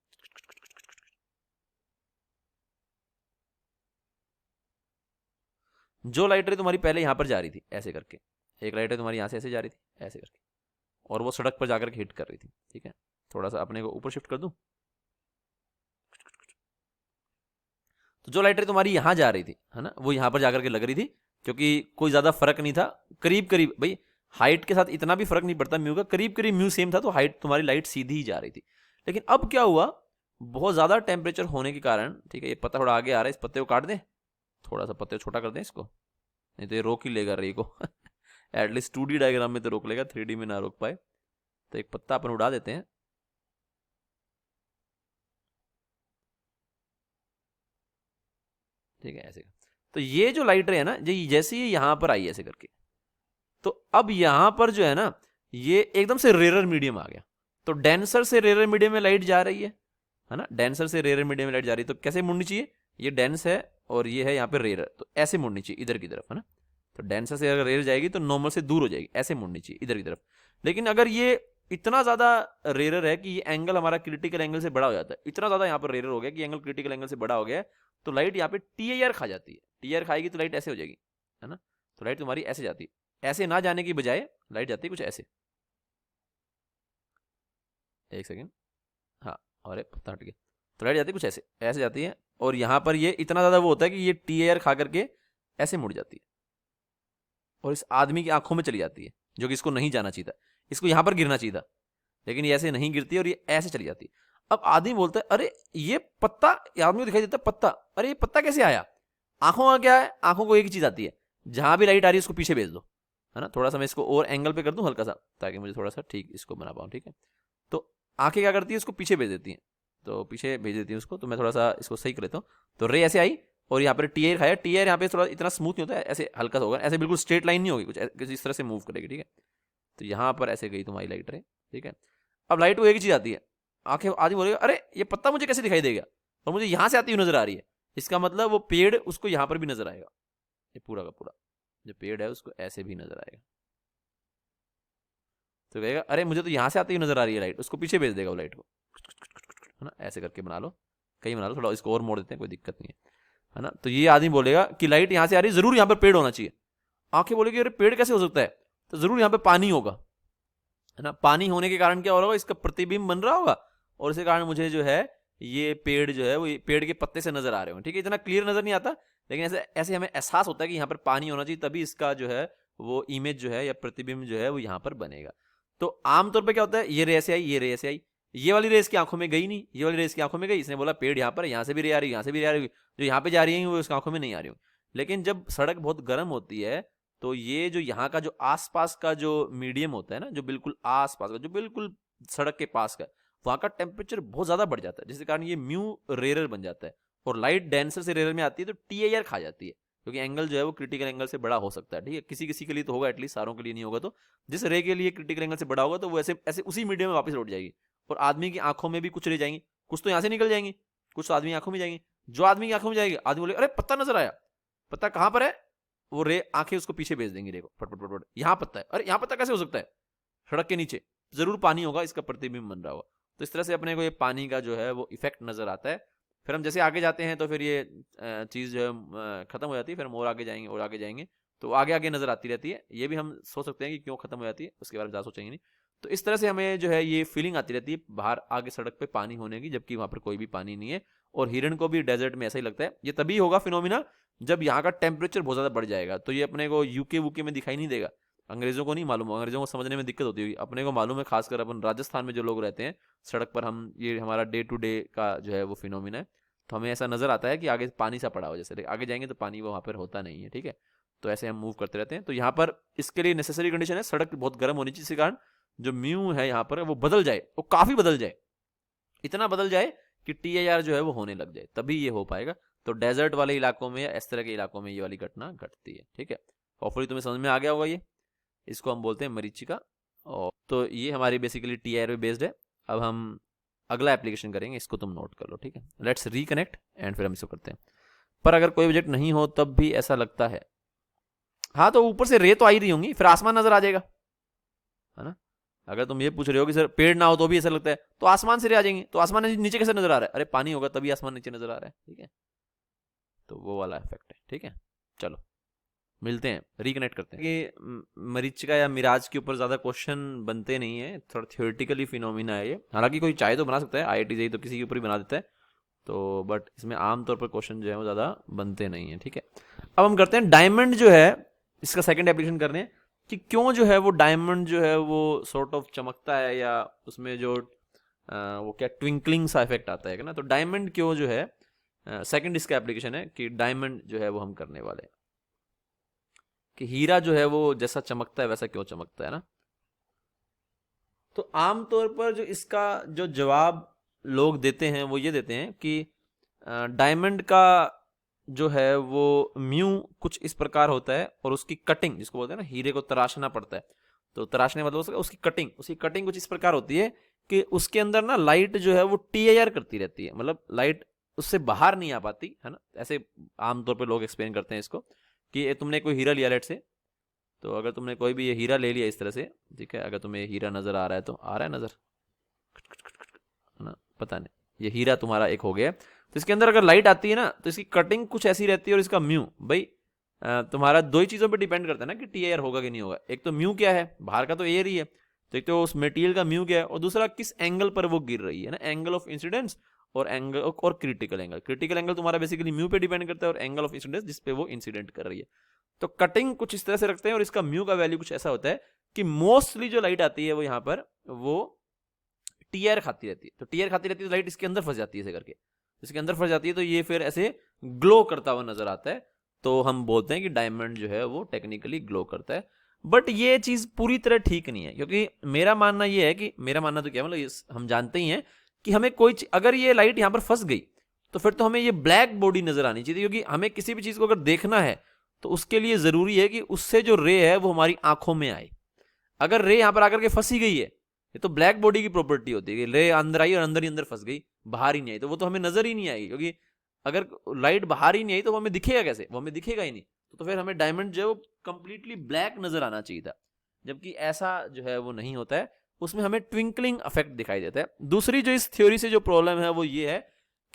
जो लाइट रे तुम्हारी पहले यहाँ पर जा रही थी ऐसे करके, एक लाइट रे तुम्हारी यहाँ से ऐसे जा रही थी ऐसे करके, और वो सड़क पर जाकर के हिट कर रही थी, ठीक है, थोड़ा सा अपने को ऊपर शिफ्ट कर दूं, तो जो लाइट रे तुम्हारी यहाँ जा रही थी, है ना, वो यहाँ पर जाकर के लग रही थी, क्योंकि कोई ज्यादा फर्क नहीं था, करीब करीब भाई हाइट के साथ इतना भी फर्क नहीं पड़ता म्यू का, करीब करीब म्यू सेम था, तो हाइट तुम्हारी लाइट सीधी ही जा रही थी। लेकिन अब क्या हुआ, बहुत ज्यादा टेम्परेचर होने के कारण, ठीक है, ये पत्ता थोड़ा आगे आ रहा है, इस पत्ते को काट दें, थोड़ा सा पत्ते को छोटा कर दें इसको, नहीं तो ये रोक ही लेगा रे को एटलीस्ट 2D डायग्राम में तो रोक लेगा, 3D में ना रोक पाए, तो एक पत्ता अपन उड़ा देते हैं, ठीक है, ऐसे। तो ये जो लाइट रे है ना, जैसे ये यहां पर आई ऐसे करके, तो अब यहां पर जो है ना ये एकदम से रेयर मीडियम आ गया, तो डेंसर से रेयर मीडियम में लाइट जा रही है ना, डेंसर से रेयर मीडियम में लाइट जा रही है, तो कैसे मुड़नी चाहिए, ये डेंस है और ये है यहाँ पे रेयर, तो ऐसे मुड़नी चाहिए इधर की तरफ, है ना, तो डेंसर से अगर रेयर जाएगी तो नॉर्मल से दूर हो जाएगी, ऐसे मुड़नी चाहिए इधर की तरफ। लेकिन अगर ये इतना ज्यादा रेयर है कि ये एंगल हमारा क्रिटिकल एंगल से बड़ा हो जाता है, इतना ज्यादा यहाँ पर रेयर हो गया कि एंगल क्रिटिकल एंगल से बड़ा हो गया है, तो लाइट यहाँ पे TIR खा जाती है, TIR खाएगी तो लाइट ऐसे हो जाएगी, है ना, तो लाइट तुम्हारी ऐसे जाती है, ऐसे ना जाने की बजाय लाइट जाती है कुछ ऐसे, एक सेकेंड, हाँ, और पत्ता हट गया, तो लाइट जाती है कुछ ऐसे ऐसे जाती है, और यहाँ पर ये इतना ज़्यादा वो होता है कि ये TIR खा करके ऐसे मुड़ जाती है और इस आदमी की आंखों में चली जाती है, जो कि इसको नहीं जाना चाहिए था, इसको यहाँ पर गिरना चाहिए था, लेकिन ये ऐसे नहीं गिरती है और ये ऐसे चली जाती है। अब आदमी बोलता है अरे ये पत्ता, आदमी को दिखाई देता है पत्ता, अरे ये पत्ता कैसे आया, आंखों का क्या है, आंखों को एक ही चीज आती है, जहां भी लाइट आ रही है उसको पीछे भेज दो, है ना, थोड़ा सा मैं इसको और एंगल पे कर दूं हल्का सा, ताकि मुझे थोड़ा सा ठीक इसको बना पाऊँ, ठीक है, तो आंखें क्या करती है, उसको पीछे भेज देती हैं, तो पीछे भेज देती है उसको, तो मैं थोड़ा सा इसको सही कर लेता हूँ, तो रे ऐसे आई और यहाँ पर TIR खाया, TIR यहाँ पे थोड़ा इतना स्मूथ नहीं होता है, ऐसे हल्का सा होगा, ऐसे बिल्कुल स्ट्रेट लाइन नहीं होगी, कुछ इस तरह से मूव करेगी, ठीक है, तो यहाँ पर ऐसे गई तुम्हारी लाइट रे, ठीक है। अब लाइट को एक ही चीज आती है, आंखें आदमी बोलेगा अरे ये पत्ता मुझे कैसे दिखाई देगा, और मुझे यहाँ से आती हुई नजर आ रही है, इसका मतलब वो पेड़ उसको यहाँ पर भी नजर आएगा, ये पूरा का पूरा जो पेड़ है उसको ऐसे भी नजर आएगा, तो कहेगा अरे मुझे तो यहाँ से आती हुई नजर आ रही है लाइट, उसको पीछे भेज देगा वो लाइट को, है ना, ऐसे करके बना लो, कहीं बना लो, थोड़ा इसको और मोड़ देते हैं, कोई दिक्कत नहीं है ना। तो ये आदमी बोलेगा कि लाइट यहाँ से आ रही है, जरूर यहाँ पर पेड़ होना चाहिए, आंखें बोलेगी अरे पेड़ कैसे हो सकता है, तो जरूर यहाँ पे पानी होगा, है ना। पानी होने के कारण क्या हो रहा होगा, इसका प्रतिबिंब बन रहा होगा और इसके कारण मुझे जो है ये पेड़ जो है वो पेड़ के पत्ते से नजर आ रहे होंगे, ठीक है। इतना क्लियर नजर नहीं आता, लेकिन ऐसे ऐसे हमें एहसास होता है कि यहाँ पर पानी होना चाहिए, तभी इसका जो है वो इमेज जो है या प्रतिबिंब जो है वो यहाँ पर बनेगा। तो आमतौर पर क्या होता है, ये रे ऐसे आई, ये रे ऐसे आई, ये वाली रे इसकी आंखों में गई नहीं, ये वाली रे इसकी आंखों में गई, इसने बोला पेड़ यहाँ पर, यहाँ से भी रे आ रही है, यहाँ से भी रे आ रही है, जो यहाँ पे जा रही है वो उसकी आंखों में नहीं आ रही हूँ। लेकिन जब सड़क बहुत गर्म होती है तो ये जो यहाँ का जो आसपास का जो मीडियम होता है ना, जो बिल्कुल आसपास का, जो बिल्कुल सड़क के पास का, वहाँ का टेम्परेचर बहुत ज्यादा बढ़ जाता है, जिसके कारण ये म्यू रेयर बन जाता है और लाइट डेंसर से रेयर में आती है तो TIR खा जाती है, क्योंकि एंगल जो है वो क्रिटिकल एंगल से बड़ा हो सकता है, ठीक है। किसी किसी के लिए तो होगा, एटलीस्ट सारों के लिए नहीं होगा। तो जिस रे के लिए क्रिटिकल एंगल से बड़ा होगा तो वो ऐसे ऐसे उसी मीडियम में वापस लौट जाएगी और आदमी की आंखों में भी कुछ रह जाएंगी, कुछ तो यहाँ से निकल जाएंगी, कुछ तो आदमी की आंखों में जाएंगी। जो आदमी की आंखों में जाएगी, आदमी बोले अरे पत्ता नजर आया, पत्ता कहाँ पर है, वो रे आंखें उसको पीछे भेज देंगी, रे को फट फट फट फट, यहाँ पत्ता है, अरे यहाँ पत्ता कैसे हो सकता है, सड़क के नीचे जरूर पानी होगा, इसका प्रतिबिंब बन रहा होगा। तो इस तरह से अपने को ये पानी का जो है वो इफेक्ट नजर आता है। फिर हम जैसे आगे जाते हैं तो फिर ये चीज़ जो है खत्म हो जाती है, फिर हम और आगे जाएंगे और आगे जाएंगे तो आगे आगे नजर आती रहती है। ये भी हम सोच सकते हैं कि क्यों खत्म हो जाती है, उसके बारे में ज़्यादा सोचेंगे नहीं। तो इस तरह से हमें जो है ये फीलिंग आती रहती है बाहर आगे सड़क पे पानी होने की, जबकि वहाँ पर कोई भी पानी नहीं है। और हिरण को भी डेजर्ट में ऐसा ही लगता है। ये तभी होगा फिनोमिना जब यहाँ का टेम्परेचर बहुत ज़्यादा बढ़ जाएगा। तो ये अपने को यूके वूके में दिखाई नहीं देगा, अंग्रेजों को नहीं मालूम, अंग्रेजों को समझने में दिक्कत होती होगी, अपने को मालूम है। खासकर अपन राजस्थान में जो लोग रहते हैं सड़क पर, हम ये हमारा डे टू डे का जो है वो फिनोमिना है। तो हमें ऐसा नजर आता है कि आगे पानी सा पड़ा हो, जैसे आगे जाएंगे तो पानी वहाँ पर होता नहीं है, ठीक है। तो ऐसे हम मूव करते रहते हैं। तो यहाँ पर इसके लिए नेसेसरी कंडीशन है सड़क बहुत गर्म होनी चाहिए, जिसके कारण जो म्यू है यहाँ पर वो बदल जाए, वो काफी बदल जाए, इतना बदल जाए कि TIR जो है वो होने लग जाए, तभी ये हो पाएगा। तो डेजर्ट वाले इलाकों में या इस तरह के इलाकों में ये वाली घटना घटती है, ठीक है। होपफुली तुम्हें समझ में आ गया होगा। ये इसको हम बोलते हैं मरीचिका। और तो ये हमारी बेसिकली TIR पे बेस्ड है। अब हम अगला एप्लीकेशन करेंगे, इसको तुम नोट कर लो, ठीक है। लेट्स रिकनेक्ट एंड फिर हम इसको करते हैं। पर अगर कोई ऑब्जेक्ट नहीं हो तब भी ऐसा लगता है, हाँ तो ऊपर से रे तो आ ही रही होंगी, फिर आसमान नजर आ जाएगा, है ना। अगर तुम ये पूछ रहे हो कि सर पेड़ ना हो तो भी ऐसा लगता है, तो आसमान से रे आ जाएंगे, तो आसमान नीचे कैसे नजर आ रहा है, अरे पानी होगा तभी आसमान नीचे नजर आ रहा है, ठीक है। तो वो वाला इफेक्ट है, ठीक है। चलो मिलते हैं, रिकनेक्ट करते हैं। कि मरीचिका या मिराज के ऊपर ज्यादा क्वेश्चन बनते नहीं है, थोड़ा थियोरेटिकली फिनोमिना है ये। हालांकि कोई चाहे तो बना सकता है, IIT JEE तो किसी के ऊपर ही बना देता है, तो बट इसमें आमतौर पर क्वेश्चन जो है वो ज्यादा बनते नहीं है, ठीक है। अब हम करते हैं डायमंड जो है, इसका सेकंड एप्लीकेशन करने हैं कि क्यों जो है वो डायमंड जो है वो सॉर्ट ऑफ चमकता है, या उसमें जो वो क्या ट्विंकलिंग सा इफेक्ट आता है ना। तो डायमंड क्यों जो है, सेकंड इसका एप्लीकेशन है कि डायमंड जो है वो हम करने वाले हैं कि हीरा जो है वो जैसा चमकता है वैसा क्यों चमकता है ना। तो आमतौर पर जो इसका जो जवाब लोग देते हैं वो ये देते हैं कि डायमंड का जो है वो म्यू कुछ इस प्रकार होता है, और उसकी कटिंग, जिसको बोलते हैं ना हीरे को तराशना पड़ता है, तो तराशने मतलब उसकी कटिंग कुछ इस प्रकार होती है कि उसके अंदर ना लाइट जो है वो TIR करती रहती है, मतलब लाइट उससे बाहर नहीं आ पाती, है ना। ऐसे आमतौर पर लोग एक्सप्लेन करते हैं इसको कि तुमने कोई हीरा लिया लेट से, तो अगर तुमने कोई भी ये हीरा ले लिया इस तरह से, ठीक है, अगर तुम्हें हीरा नजर आ रहा है, तो आ रहा है नजर, है ना, पता नहीं, ये हीरा तुम्हारा एक हो गया। तो इसके अंदर अगर लाइट आती है ना तो इसकी कटिंग कुछ ऐसी रहती है, और इसका म्यू भाई तुम्हारा दो ही चीजों पे डिपेंड करता है ना कि TIR होगा कि नहीं होगा। एक तो म्यू क्या है, बाहर का तो एयर ही है, तो एक तो उस मटेरियल का म्यू क्या है, और दूसरा किस एंगल पर वो गिर रही है ना, एंगल ऑफ इंसिडेंस और एंगल और क्रिटिकल एंगल तुम्हारा बेसिकली म्यू पे डिपेंड करता है, और एंगल ऑफ इंसिडेंस जिसपे वो इंसिडेंट कर रही है। तो कटिंग कुछ इस तरह से रखते हैं, और इसका म्यू का वैल्यू कुछ ऐसा होता है कि मोस्टली जो लाइट आती है वो यहाँ पर वो TIR खाती रहती है। तो TIR खाती रहती है तो लाइट इसके अंदर फंस जाती है, ऐसे करके इसके अंदर फंस जाती है, तो ये फिर ऐसे ग्लो करता हुआ नजर आता है। तो हम बोलते हैं कि डायमंड जो है वो टेक्निकली ग्लो करता है। बट ये चीज पूरी तरह ठीक नहीं है, क्योंकि मेरा मानना ये है कि, मेरा मानना तो क्या मतलब, हम जानते ही हैं कि हमें कोई अगर ये लाइट यहाँ पर फंस गई तो फिर तो हमें ये ब्लैक बॉडी नजर आनी चाहिए, क्योंकि हमें किसी भी चीज को अगर देखना है तो उसके लिए जरूरी है कि उससे जो रे है वो हमारी आंखों में आए। अगर रे यहाँ पर आकर के फंसी गई है, ये तो ब्लैक बॉडी की प्रॉपर्टी होती है कि रे अंदर आई और अंदर ही अंदर फंस गई, बाहर ही नहीं आई, तो वो तो हमें नजर ही नहीं आएगी, क्योंकि अगर लाइट बाहर ही नहीं आई तो वो हमें दिखेगा कैसे, वो हमें दिखेगा ही नहीं। तो फिर हमें डायमंड जो है वो कंप्लीटली ब्लैक नजर आना चाहिए था, जबकि ऐसा जो है वो नहीं होता है, उसमें हमें ट्विंकलिंग इफेक्ट दिखाई देता है। दूसरी जो इस थ्योरी से जो प्रॉब्लम है वो ये है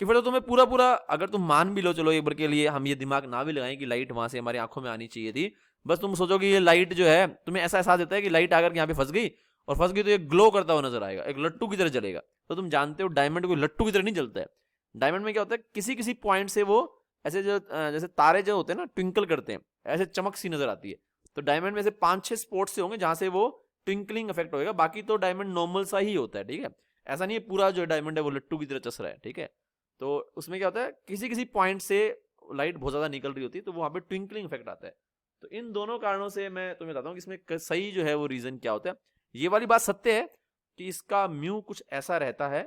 कि फिर तो तुम्हें पूरा पूरा, अगर तुम मान भी लो, चलो एक बार के लिए हम ये दिमाग ना भी लगाएं कि लाइट वहां से हमारी आंखों में आनी चाहिए थी, बस तुम सोचो कि ये लाइट जो है, तुम्हें ऐसा एहसास देता है कि लाइट आकर यहाँ पे फंस गई, और फंस गई तो ये ग्लो करता हुआ नजर आएगा, एक लट्टू की तरह जलेगा। तो तुम जानते हो डायमंड कोई लट्टू की तरह नहीं जलता है। डायमंड में क्या होता है, किसी किसी पॉइंट से वो ऐसे जो जैसे तारे जो होते हैं ना ट्विंकल करते हैं, ऐसे चमक सी नजर आती है। तो डायमंड में से 5-6 स्पॉट्स से होंगे जहां से वो ट्विंकलिंग इफेक्ट होगा, बाकी तो डायमंड नॉर्मल सा ही होता है, ठीक है। ऐसा नहीं है पूरा जो डायमंड है वो लट्टू की तरह चस रहा है, ठीक है। तो उसमें क्या होता है, किसी किसी पॉइंट से लाइट बहुत ज्यादा निकल रही होती है, तो वहां पे ट्विंकलिंग इफेक्ट आता है। तो इन दोनों कारणों से मैं तुम्हें बताता हूँ कि इसमें सही जो है वो रीजन क्या होता है। ये वाली बात सत्य है कि इसका म्यू कुछ ऐसा रहता है,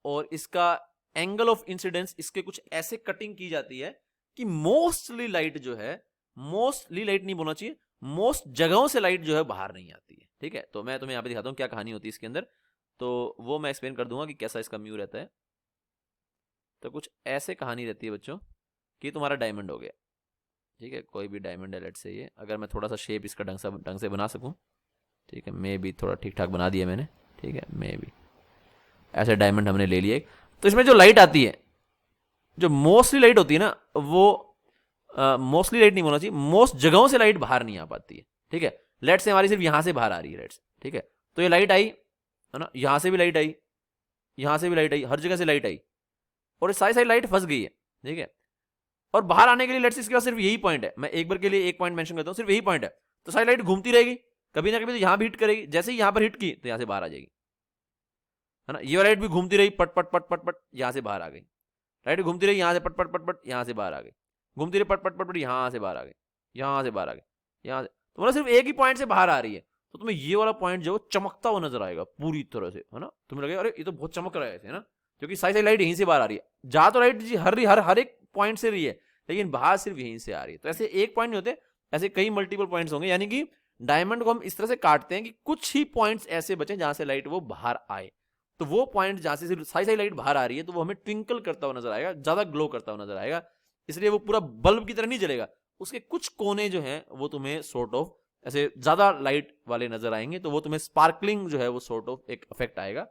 और इसका एंगल ऑफ इंसिडेंस इसके कुछ ऐसे कटिंग की जाती है कि मोस्टली लाइट जो है, मोस्टली लाइट नहीं बोलना चाहिए, मोस्ट जगहों से लाइट जो है बाहर नहीं आती है, ठीक है। तो मैं तुम्हें यहाँ पे दिखाता हूँ क्या कहानी होती है इसके अंदर, तो वो मैं एक्सप्लेन कर दूंगा कि कैसा इसका म्यू रहता है। तो कुछ ऐसे कहानी रहती है बच्चों कि तुम्हारा डायमंड हो गया, ठीक है, कोई भी डायमंड है लेट से ये, अगर मैं थोड़ा सा शेप इसका ढंग से बना सकूं, ठीक है, मे भी थोड़ा ठीक ठाक बना दिया मैंने, ठीक है, मे भी ऐसे डायमंड हमने ले लिए। तो इसमें जो लाइट आती है, जो मोस्टली लाइट होती है ना, वो मोस्टली लाइट नहीं बोलना चाहिए, मोस्ट जगहों से लाइट बाहर नहीं आ पाती है, ठीक है। लेट से हमारी सिर्फ यहां से बाहर आ रही है लाइट, ठीक है। तो ये लाइट आई है ना, यहां से भी लाइट आई, यहां से भी लाइट आई, हर जगह से लाइट आई, और सारी सारी लाइट फंस गई है, ठीक है। और बाहर आने के लिए लेट से इसके पास सिर्फ यही पॉइंट है, मैं एक बार के लिए एक पॉइंट मेंशन करता हूं, सिर्फ यही पॉइंट है। तो सारी लाइट घूमती रहेगी, कभी ना कभी तो यहां भी हिट करेगी, जैसे ही यहां पर हिट की तो यहां से बाहर आ जाएगी, है ना। ये लाइट भी घूमती रही, पट पट पट पट पट, यहां से बाहर आ गई। लाइट घूमती रही, यहां से पट पट पट पट, यहां से बाहर आ गई, घूमती रही पट पट पट पट, यहां से बाहर आ गई, यहां से बाहर आ गई, यहां से, तो मतलब सिर्फ एक ही पॉइंट से बाहर आ रही है। तो तुम्हें ये वाला पॉइंट जो चमकता हुआ नजर आएगा पूरी तरह से, है ना। तुम्हें लगेगा अरे ये तो बहुत चमक रहा है ऐसे, है ना, क्योंकि सारी सारी लाइट यहीं से बाहर आ रही है। जहां तो लाइट जी हर एक पॉइंट से रही है, लेकिन बाहर सिर्फ यहीं से आ रही है। तो ऐसे एक पॉइंट नहीं होते, ऐसे कई मल्टीपल पॉइंट्स होंगे, यानी कि डायमंड को हम इस तरह से काटते हैं कि कुछ ही पॉइंट्स ऐसे बचे जहां से लाइट वो बाहर आए। तो वो पॉइंट जहां से सारी सारी लाइट बाहर आ रही है, तो वो हमें ट्विंकल करता हुआ नजर आएगा, ज्यादा ग्लो करता हुआ नजर आएगा। इसलिए वो पूरा बल्ब की तरह नहीं जलेगा, उसके कुछ कोने जो हैं वो तुम्हें सॉर्ट ऑफ ऐसे ज्यादा लाइट वाले नजर आएंगे, तो वो तुम्हें स्पार्कलिंग जो है वो सॉर्ट ऑफ एक इफेक्ट आएगा।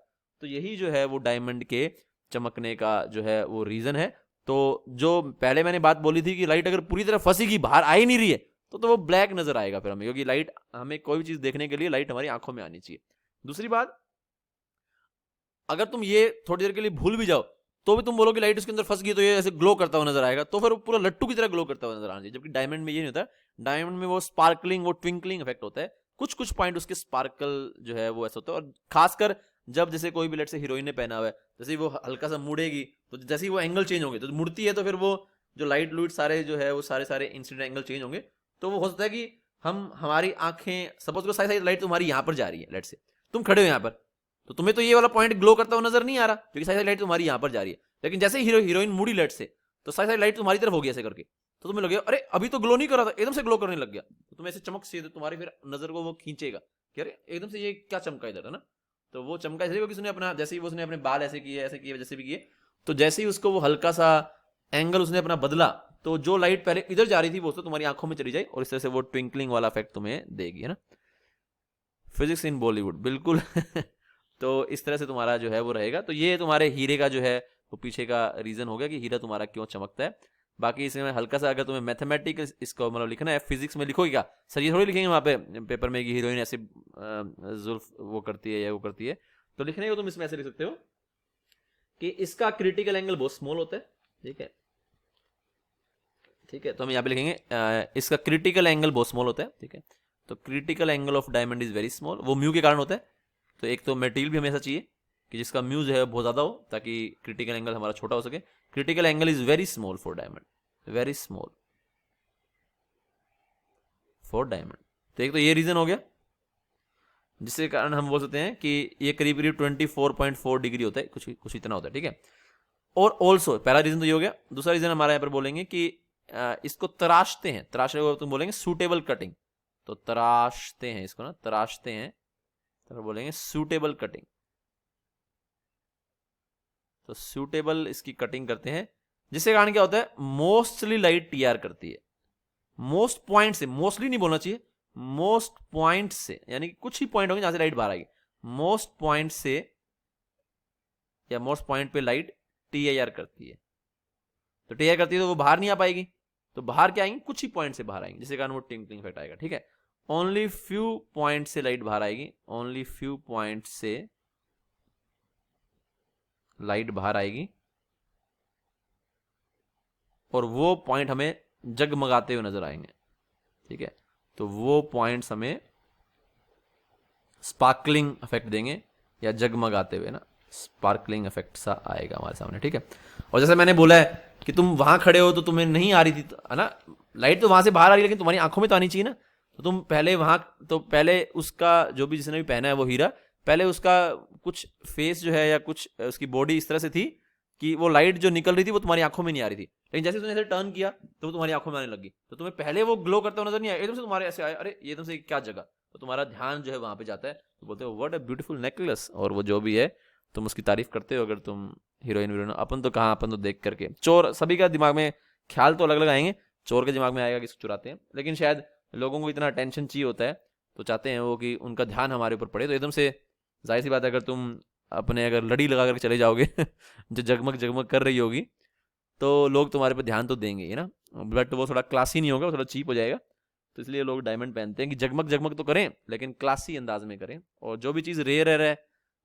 तो यही जो है वो डायमंड के चमकने का जो है वो रीजन है। तो जो पहले मैंने बात बोली थी कि लाइट अगर पूरी तरह फंसेगी, बाहर आ ही नहीं रही है, तो वो ब्लैक नजर आएगा फिर हमें, क्योंकि लाइट, हमें कोई भी चीज देखने के लिए लाइट हमारी आंखों में आनी चाहिए। दूसरी बात, अगर तुम ये थोड़ी देर के लिए भूल भी जाओ, तो भी तुम बोलो कि लाइट उसके अंदर फंस गई, तो ये ऐसे ग्लो करता हुआ नजर आएगा, तो फिर वो पूरा लट्टू की तरह ग्लो करता हुआ नजर आना चाहिए। जबकि डायमंड में ये नहीं होता, डायमंड में वो स्पार्कलिंग, वो ट्विंकलिंग इफेक्ट होता है, कुछ कुछ पॉइंट उसके स्पार्कल जो है वो ऐसा होता है। और खासकर जब जैसे कोई भी लेट से हीरोइन ने पहना हुआ है, जैसे ही वो हल्का सा मुड़ेगी, तो जैसे ही वो एंगल चेंज होंगे, तो मुड़ती है, तो फिर वो जो लाइट लूट सारे जो है वो सारे सारे इंसिडेंट एंगल चेंज होंगे। तो वो हो सकता है कि हमारी आंखें, सपोज करो सारी सारी लाइट तुम्हारी यहाँ पर जा रही है, लेट से तुम खड़े हो यहाँ पर, तो तुम्हें तो ये वाला पॉइंट ग्लो करता हुआ नजर नहीं आ रहा, क्योंकि सारी सारी लाइट तुम्हारी यहाँ पर जा रही है। लेकिन जैसे ही हीरोइन मुड़ी लेट से, तो सारी सारी लाइट तुम्हारी तरफ हो गई ऐसे करके, तो तुम्हें लगेगा अरे अभी तो ग्लो नहीं कर रहा था, एकदम से ग्लो करने लग गया। तो तुम्हें ऐसे चमक से तुम्हारी फिर नजर को वो खींचेगा कि अरे एकदम से ये क्या चमका इधर, है ना। तो वो चमका इसलिए क्योंकि उसने अपना, जैसे ही वो उसने अपने बाल ऐसे किए जैसे भी किए, तो जैसे ही उसको वो हल्का सा एंगल उसने अपना बदला, तो जो लाइट पहले इधर जा रही थी वो तो तुम्हारी आंखों में चली जाए, और इस तरह से वो ट्विंकलिंग वाला इफेक्ट तुम्हें देगी, है ना। फिजिक्स इन बॉलीवुड, बिल्कुल। तो इस तरह से तुम्हारा जो है वो रहेगा। तो ये तुम्हारे हीरे का जो है वो पीछे का रीजन हो गया कि हीरा तुम्हारा क्यों चमकता है। बाकी इसमें हल्का सा अगर तुम्हें मैथमेटिक्स इसको मतलब लिखना है, फिजिक्स में लिखोगे क्या, सर ये थोड़ी लिखेंगे वहाँ पे पेपर में कि हीरोइन ऐसे जुल्फ वो करती है या वो करती है, तो लिखने को तुम इसमें ऐसे लिख सकते हो कि इसका क्रिटिकल एंगल बहुत स्मॉल होता है, ठीक है, ठीक है। तो हम यहाँ पे लिखेंगे इसका क्रिटिकल एंगल बहुत स्मॉल होता है, ठीक है। तो critical angle of diamond is very small, वो म्यू के कारण होता है। तो एक तो मटेरियल भी हमेशा चाहिए कि जिसका म्यू जो है बहुत ज्यादा हो, ताकि क्रिटिकल एंगल हमारा छोटा हो सके। Critical angle is very small for diamond, very small for diamond. तो एक तो ये रीजन हो गया, जिसके कारण हम बोल सकते हैं कि ये करीब करीब 24.4 डिग्री होता है, कुछ इतना होता है, ठीक है। और ऑल्सो पहला रीजन तो ये हो गया। दूसरा रीजन हमारा यहाँ पर बोलेंगे कि इसको तराशते हैं, तराशने को तुम बोलेंगे सूटेबल कटिंग। तो तराशते हैं इसको ना, तराशते हैं, तो बोलेंगे सूटेबल कटिंग। तो सूटेबल इसकी कटिंग करते हैं, जिसके कारण क्या होता है, मोस्टली लाइट टीआर करती है, मोस्ट पॉइंट से, मोस्टली नहीं बोलना चाहिए, मोस्ट पॉइंट से, यानी कि कुछ ही पॉइंट होंगे जहां से लाइट बाहर आएगी, मोस्ट पॉइंट से या मोस्ट पॉइंट पे लाइट TIR करती है, तो TIR करती है तो वो बाहर नहीं आ पाएगी, तो बाहर क्या आएंगी, कुछ ही पॉइंट से बाहर आएंगे, जिसके कारण वो ट्विंकलिंग इफेक्ट आएगा। ठीक है, ओनली फ्यू पॉइंट से लाइट बाहर आएगी, ओनली फ्यू पॉइंट से लाइट बाहर आएगी, और वो पॉइंट हमें जगमगाते हुए नजर आएंगे। ठीक है, तो वो पॉइंट्स हमें स्पार्कलिंग इफेक्ट देंगे, या जगमगाते हुए ना स्पार्कलिंग इफेक्ट सा आएगा हमारे सामने। ठीक है, और जैसे मैंने बोला है कि तुम वहां खड़े हो तो तुम्हें नहीं आ रही थी, है ना, लाइट तो वहां से बाहर आ रही है, लेकिन तुम्हारी आंखों में तो आनी चाहिए ना, तो तुम पहले वहां, तो पहले उसका जो भी जिसने भी पहना है वो हीरा, पहले उसका कुछ फेस जो है या कुछ उसकी बॉडी इस तरह से थी कि वो लाइट जो निकल रही थी वो तुम्हारी आंखों में नहीं आ रही थी, लेकिन जैसे तुमने ऐसे टर्न किया तो वो तुम्हारी आंखों में आने लगी, तो तुम्हें पहले वो ग्लो करता हुआ नजर नहीं आया, एकदम से तुम्हारे ऐसे आया, अरे ये एकदम से क्या जगह, तो तुम्हारा ध्यान जो है वहां पे जाता है, तो बोलते हो व्हाट अ ब्यूटीफुल नेकलेस, और वो जो भी है तुम उसकी तारीफ करते हो। अगर तुम हीरोइन वीरोइन, अपन तो कहाँ, अपन तो देख करके, चोर सभी का दिमाग में ख्याल तो अलग अलग आएंगे, चोर के दिमाग में आएगा कि चुराते हैं, लेकिन शायद लोगों को इतना अटेंशन चाहिए होता है, तो चाहते हैं वो कि उनका ध्यान हमारे ऊपर पड़े, तो एकदम से जाहिर सी बात है, अगर तुम अपने अगर लड़ी लगा करके चले जाओगे जो जगमग जगमग कर रही होगी, तो लोग तुम्हारे पे ध्यान तो देंगे ही ना, बट वो थोड़ा क्लासी नहीं होगा, वो थोड़ा चीप हो जाएगा, तो इसलिए लोग डायमंड पहनते हैं कि जगमग जगमग तो करें लेकिन क्लासी अंदाज में करें, और जो भी चीज़ रेयर है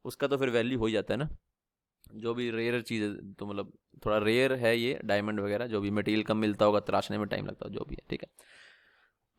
उसका तो फिर वैल्यू हो ही जाता है ना, जो भी रेयर चीज़ है, तो मतलब थोड़ा रेयर है ये डायमंड वगैरह, जो भी मटेरियल कम मिलता होगा, तराशने में टाइम लगता हो, जो भी है। ठीक है,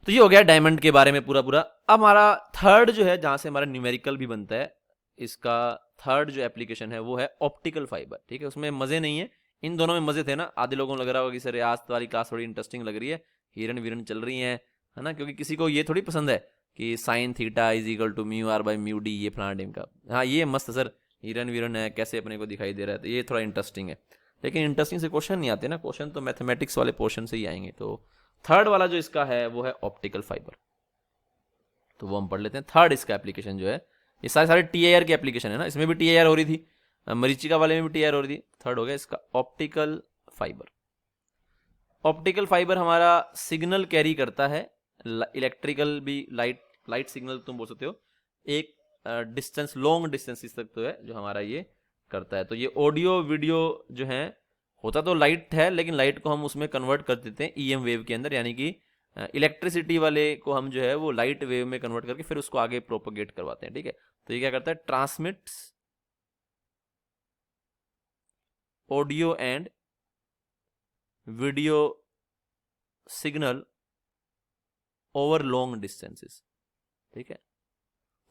तो ये हो गया डायमंड के बारे में पूरा पूरा। अब हमारा थर्ड जो है, जहाँ से हमारा न्यूमेरिकल भी बनता है, इसका थर्ड जो एप्लीकेशन है वो है ऑप्टिकल फाइबर। ठीक है, उसमें मज़े नहीं है, इन दोनों में मज़े थे ना, आधे लोगों को लग रहा होगा कि सर आज वाली क्लास थोड़ी इंटरेस्टिंग लग रही है, हिरन वीरन चल रही हैं, है ना, क्योंकि किसी को ये थोड़ी पसंद है कि sine theta is equal to mu r by mu d, ये फलाना डेम का, हाँ ये मस्त सर, हिरन वीरन है कैसे अपने को दिखाई दे रहा है, तो ये थोड़ा इंटरेस्टिंग है, लेकिन इंटरेस्टिंग से क्वेश्चन नहीं आते ना, क्वेश्चन तो मैथमेटिक्स वाले पोर्शन से ही आएंगे। तो थर्ड वाला जो इसका है वो है ऑप्टिकल फाइबर, तो वो हम पढ़ लेते हैं। थर्ड इसका एप्लीकेशन जो है, ये सारे सारे TIR की एप्लीकेशन है ना, इसमें भी TIR हो रही थी, मरीचिका वाले में भी TIR हो रही थी, थर्ड हो गया इसका ऑप्टिकल फाइबर। ऑप्टिकल फाइबर हमारा सिग्नल कैरी करता है, इलेक्ट्रिकल भी, लाइट सिग्नल तुम बोल सकते हो, एक डिस्टेंस, लॉन्ग डिस्टेंस तक तो है जो हमारा ये करता है। तो ये ऑडियो वीडियो जो है, होता तो लाइट है, लेकिन लाइट को हम उसमें कन्वर्ट कर देते हैं EM वेव के अंदर, यानी कि इलेक्ट्रिसिटी वाले को हम जो है वो लाइट वेव में कन्वर्ट करके फिर उसको आगे प्रोपोगेट करवाते हैं। ठीक है, तो ये क्या करता है, transmits audio and video signal over long distances. ठीक है,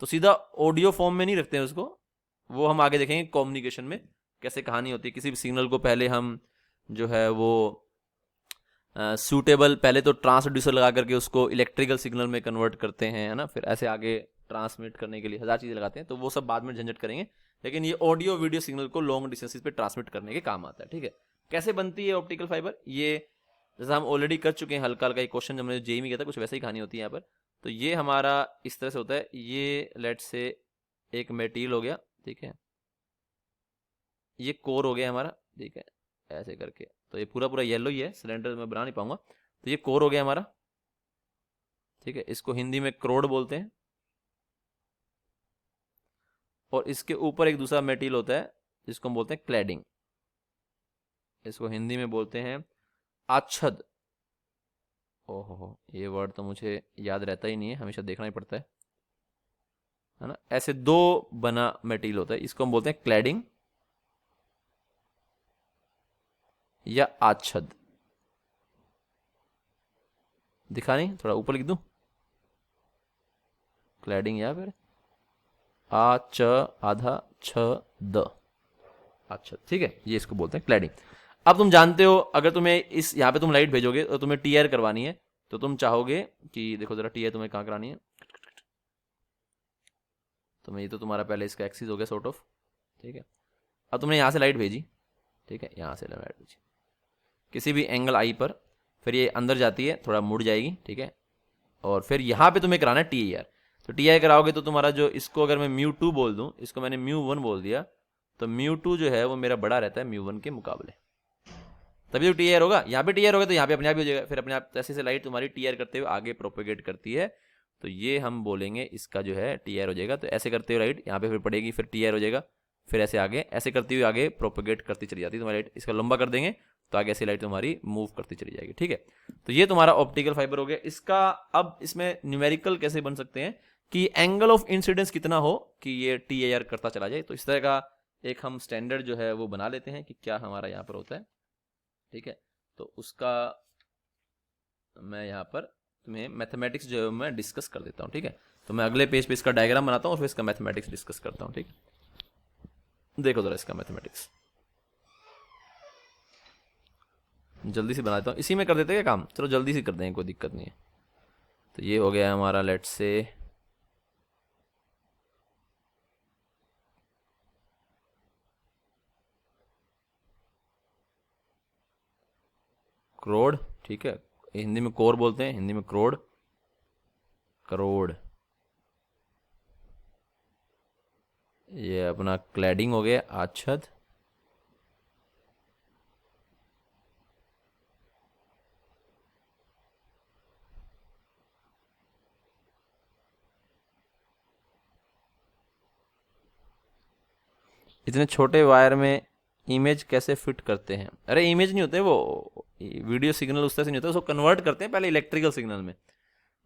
तो सीधा ऑडियो फॉर्म में नहीं रखते हैं उसको, वो हम आगे देखेंगे कम्युनिकेशन में कैसे कहानी होती है। किसी भी सिग्नल को पहले हम जो है वो सूटेबल, पहले तो ट्रांसड्यूसर लगा करके उसको इलेक्ट्रिकल सिग्नल में कन्वर्ट करते हैं, है ना, फिर ऐसे आगे ट्रांसमिट करने के लिए हजार चीज़ें लगाते हैं, तो वो सब बाद में झंझट करेंगे, लेकिन ये ऑडियो वीडियो सिग्नल को लॉन्ग डिस्टेंसेस पे ट्रांसमिट करने के काम आता है। ठीक है, कैसे बनती है ऑप्टिकल फाइबर, ये जैसा हम ऑलरेडी कर चुके हैं, हल्का हल्का एक क्वेश्चन जब हमने JEE में किया था, कुछ वैसे ही कहानी होती है यहाँ पर। तो ये हमारा इस तरह से होता है, ये लेट से एक मेटीरियल हो गया, ठीक है, ये कोर हो गया हमारा, ठीक है, ऐसे करके, तो ये पूरा पूरा येलो ही है, सिलेंडर में बना नहीं पाऊंगा, तो ये कोर हो गया हमारा। ठीक है, इसको हिंदी में क्रोड बोलते हैं, और इसके ऊपर एक दूसरा मेटीरियल होता है जिसको हम बोलते हैं क्लैडिंग, इसको हिंदी में बोलते हैं आच्छद। ओहो, ये वर्ड तो मुझे याद रहता ही नहीं है, हमेशा देखना ही पड़ता है ना। ऐसे दो बना मेटीरियल होता है, इसको हम बोलते हैं क्लैडिंग या आच्छद। दिखा नहीं, थोड़ा ऊपर लिख दूं, क्लैडिंग या फिर आ च आधा छ द, अच्छा ठीक है, ये इसको बोलते हैं क्लैडिंग। अब तुम जानते हो, अगर तुम्हें इस यहाँ पे तुम लाइट भेजोगे तो तुम्हें TIR करवानी है, तो तुम चाहोगे कि देखो जरा TIR तुम्हें कहाँ करानी है, तो ये तो तुम्हारा पहले इसका एक्सिस हो गया सॉर्ट ऑफ। ठीक है, अब तुमने यहाँ से लाइट भेजी, ठीक है, यहाँ से लाइट भेजी किसी भी एंगल I पर, फिर ये अंदर जाती है, थोड़ा मुड़ जाएगी, ठीक है, और फिर यहाँ पे तुम्हें कराना है TIR। तो TIR कराओगे तो तुम्हारा जो, इसको अगर मैं μ2 बोल दूँ, इसको मैंने μ1 बोल दिया, तो μ2 जो है वो मेरा बड़ा रहता है μ1 के मुकाबले, तभी तो TIR होगा। यहाँ पे TIR होगा तो यहाँ पे अपने आप ही हो जाएगा, फिर अपने आप ऐसे से लाइट तुम्हारी TIR करते हुए आगे प्रोपेगेट करती है, तो ये हम बोलेंगे इसका जो है TIR हो जाएगा। तो ऐसे करते हुए लाइट यहाँ पे फिर पड़ेगी, फिर TIR हो जाएगा, फिर ऐसे आगे ऐसे करती हुई आगे प्रोपोगेट करती चली जाती है तुम्हारी लाइट। इसका लंबा कर देंगे तो आगे ऐसी लाइट तुम्हारी मूव करती चली जाएगी, ठीक है। तो ये तुम्हारा ऑप्टिकल फाइबर हो गया। इसका अब इसमें न्यूमेरिकल कैसे बन सकते हैं कि एंगल ऑफ इंसिडेंस कितना हो कि ये TAR करता चला जाए। तो इस तरह का एक हम स्टैंडर्ड जो है वो बना लेते हैं कि क्या हमारा यहाँ पर होता है, ठीक है। तो उसका मैं यहाँ पर तुम्हें मैथमेटिक्स जो है मैं डिस्कस कर देता हूँ, ठीक है। तो मैं अगले पेज पे इसका डायग्राम बनाता हूँ और फिर इसका मैथमेटिक्स डिस्कस करता हूँ, ठीक है। देखो जरा इसका मैथमेटिक्स जल्दी से बना देता हूँ, इसी में कर देते हैं क्या काम, चलो जल्दी से कर देंगे, कोई दिक्कत नहीं है। तो ये हो गया हमारा लेट्स से करोड़, ठीक है। हिंदी में कोर बोलते हैं, हिंदी में करोड़, करोड़। ये अपना क्लैडिंग हो गया, आच्छद। इतने छोटे वायर में इमेज कैसे फिट करते हैं? अरे इमेज नहीं होते वो, वीडियो सिग्नल उस तरह से नहीं होता, उसको कन्वर्ट करते हैं पहले इलेक्ट्रिकल सिग्नल में।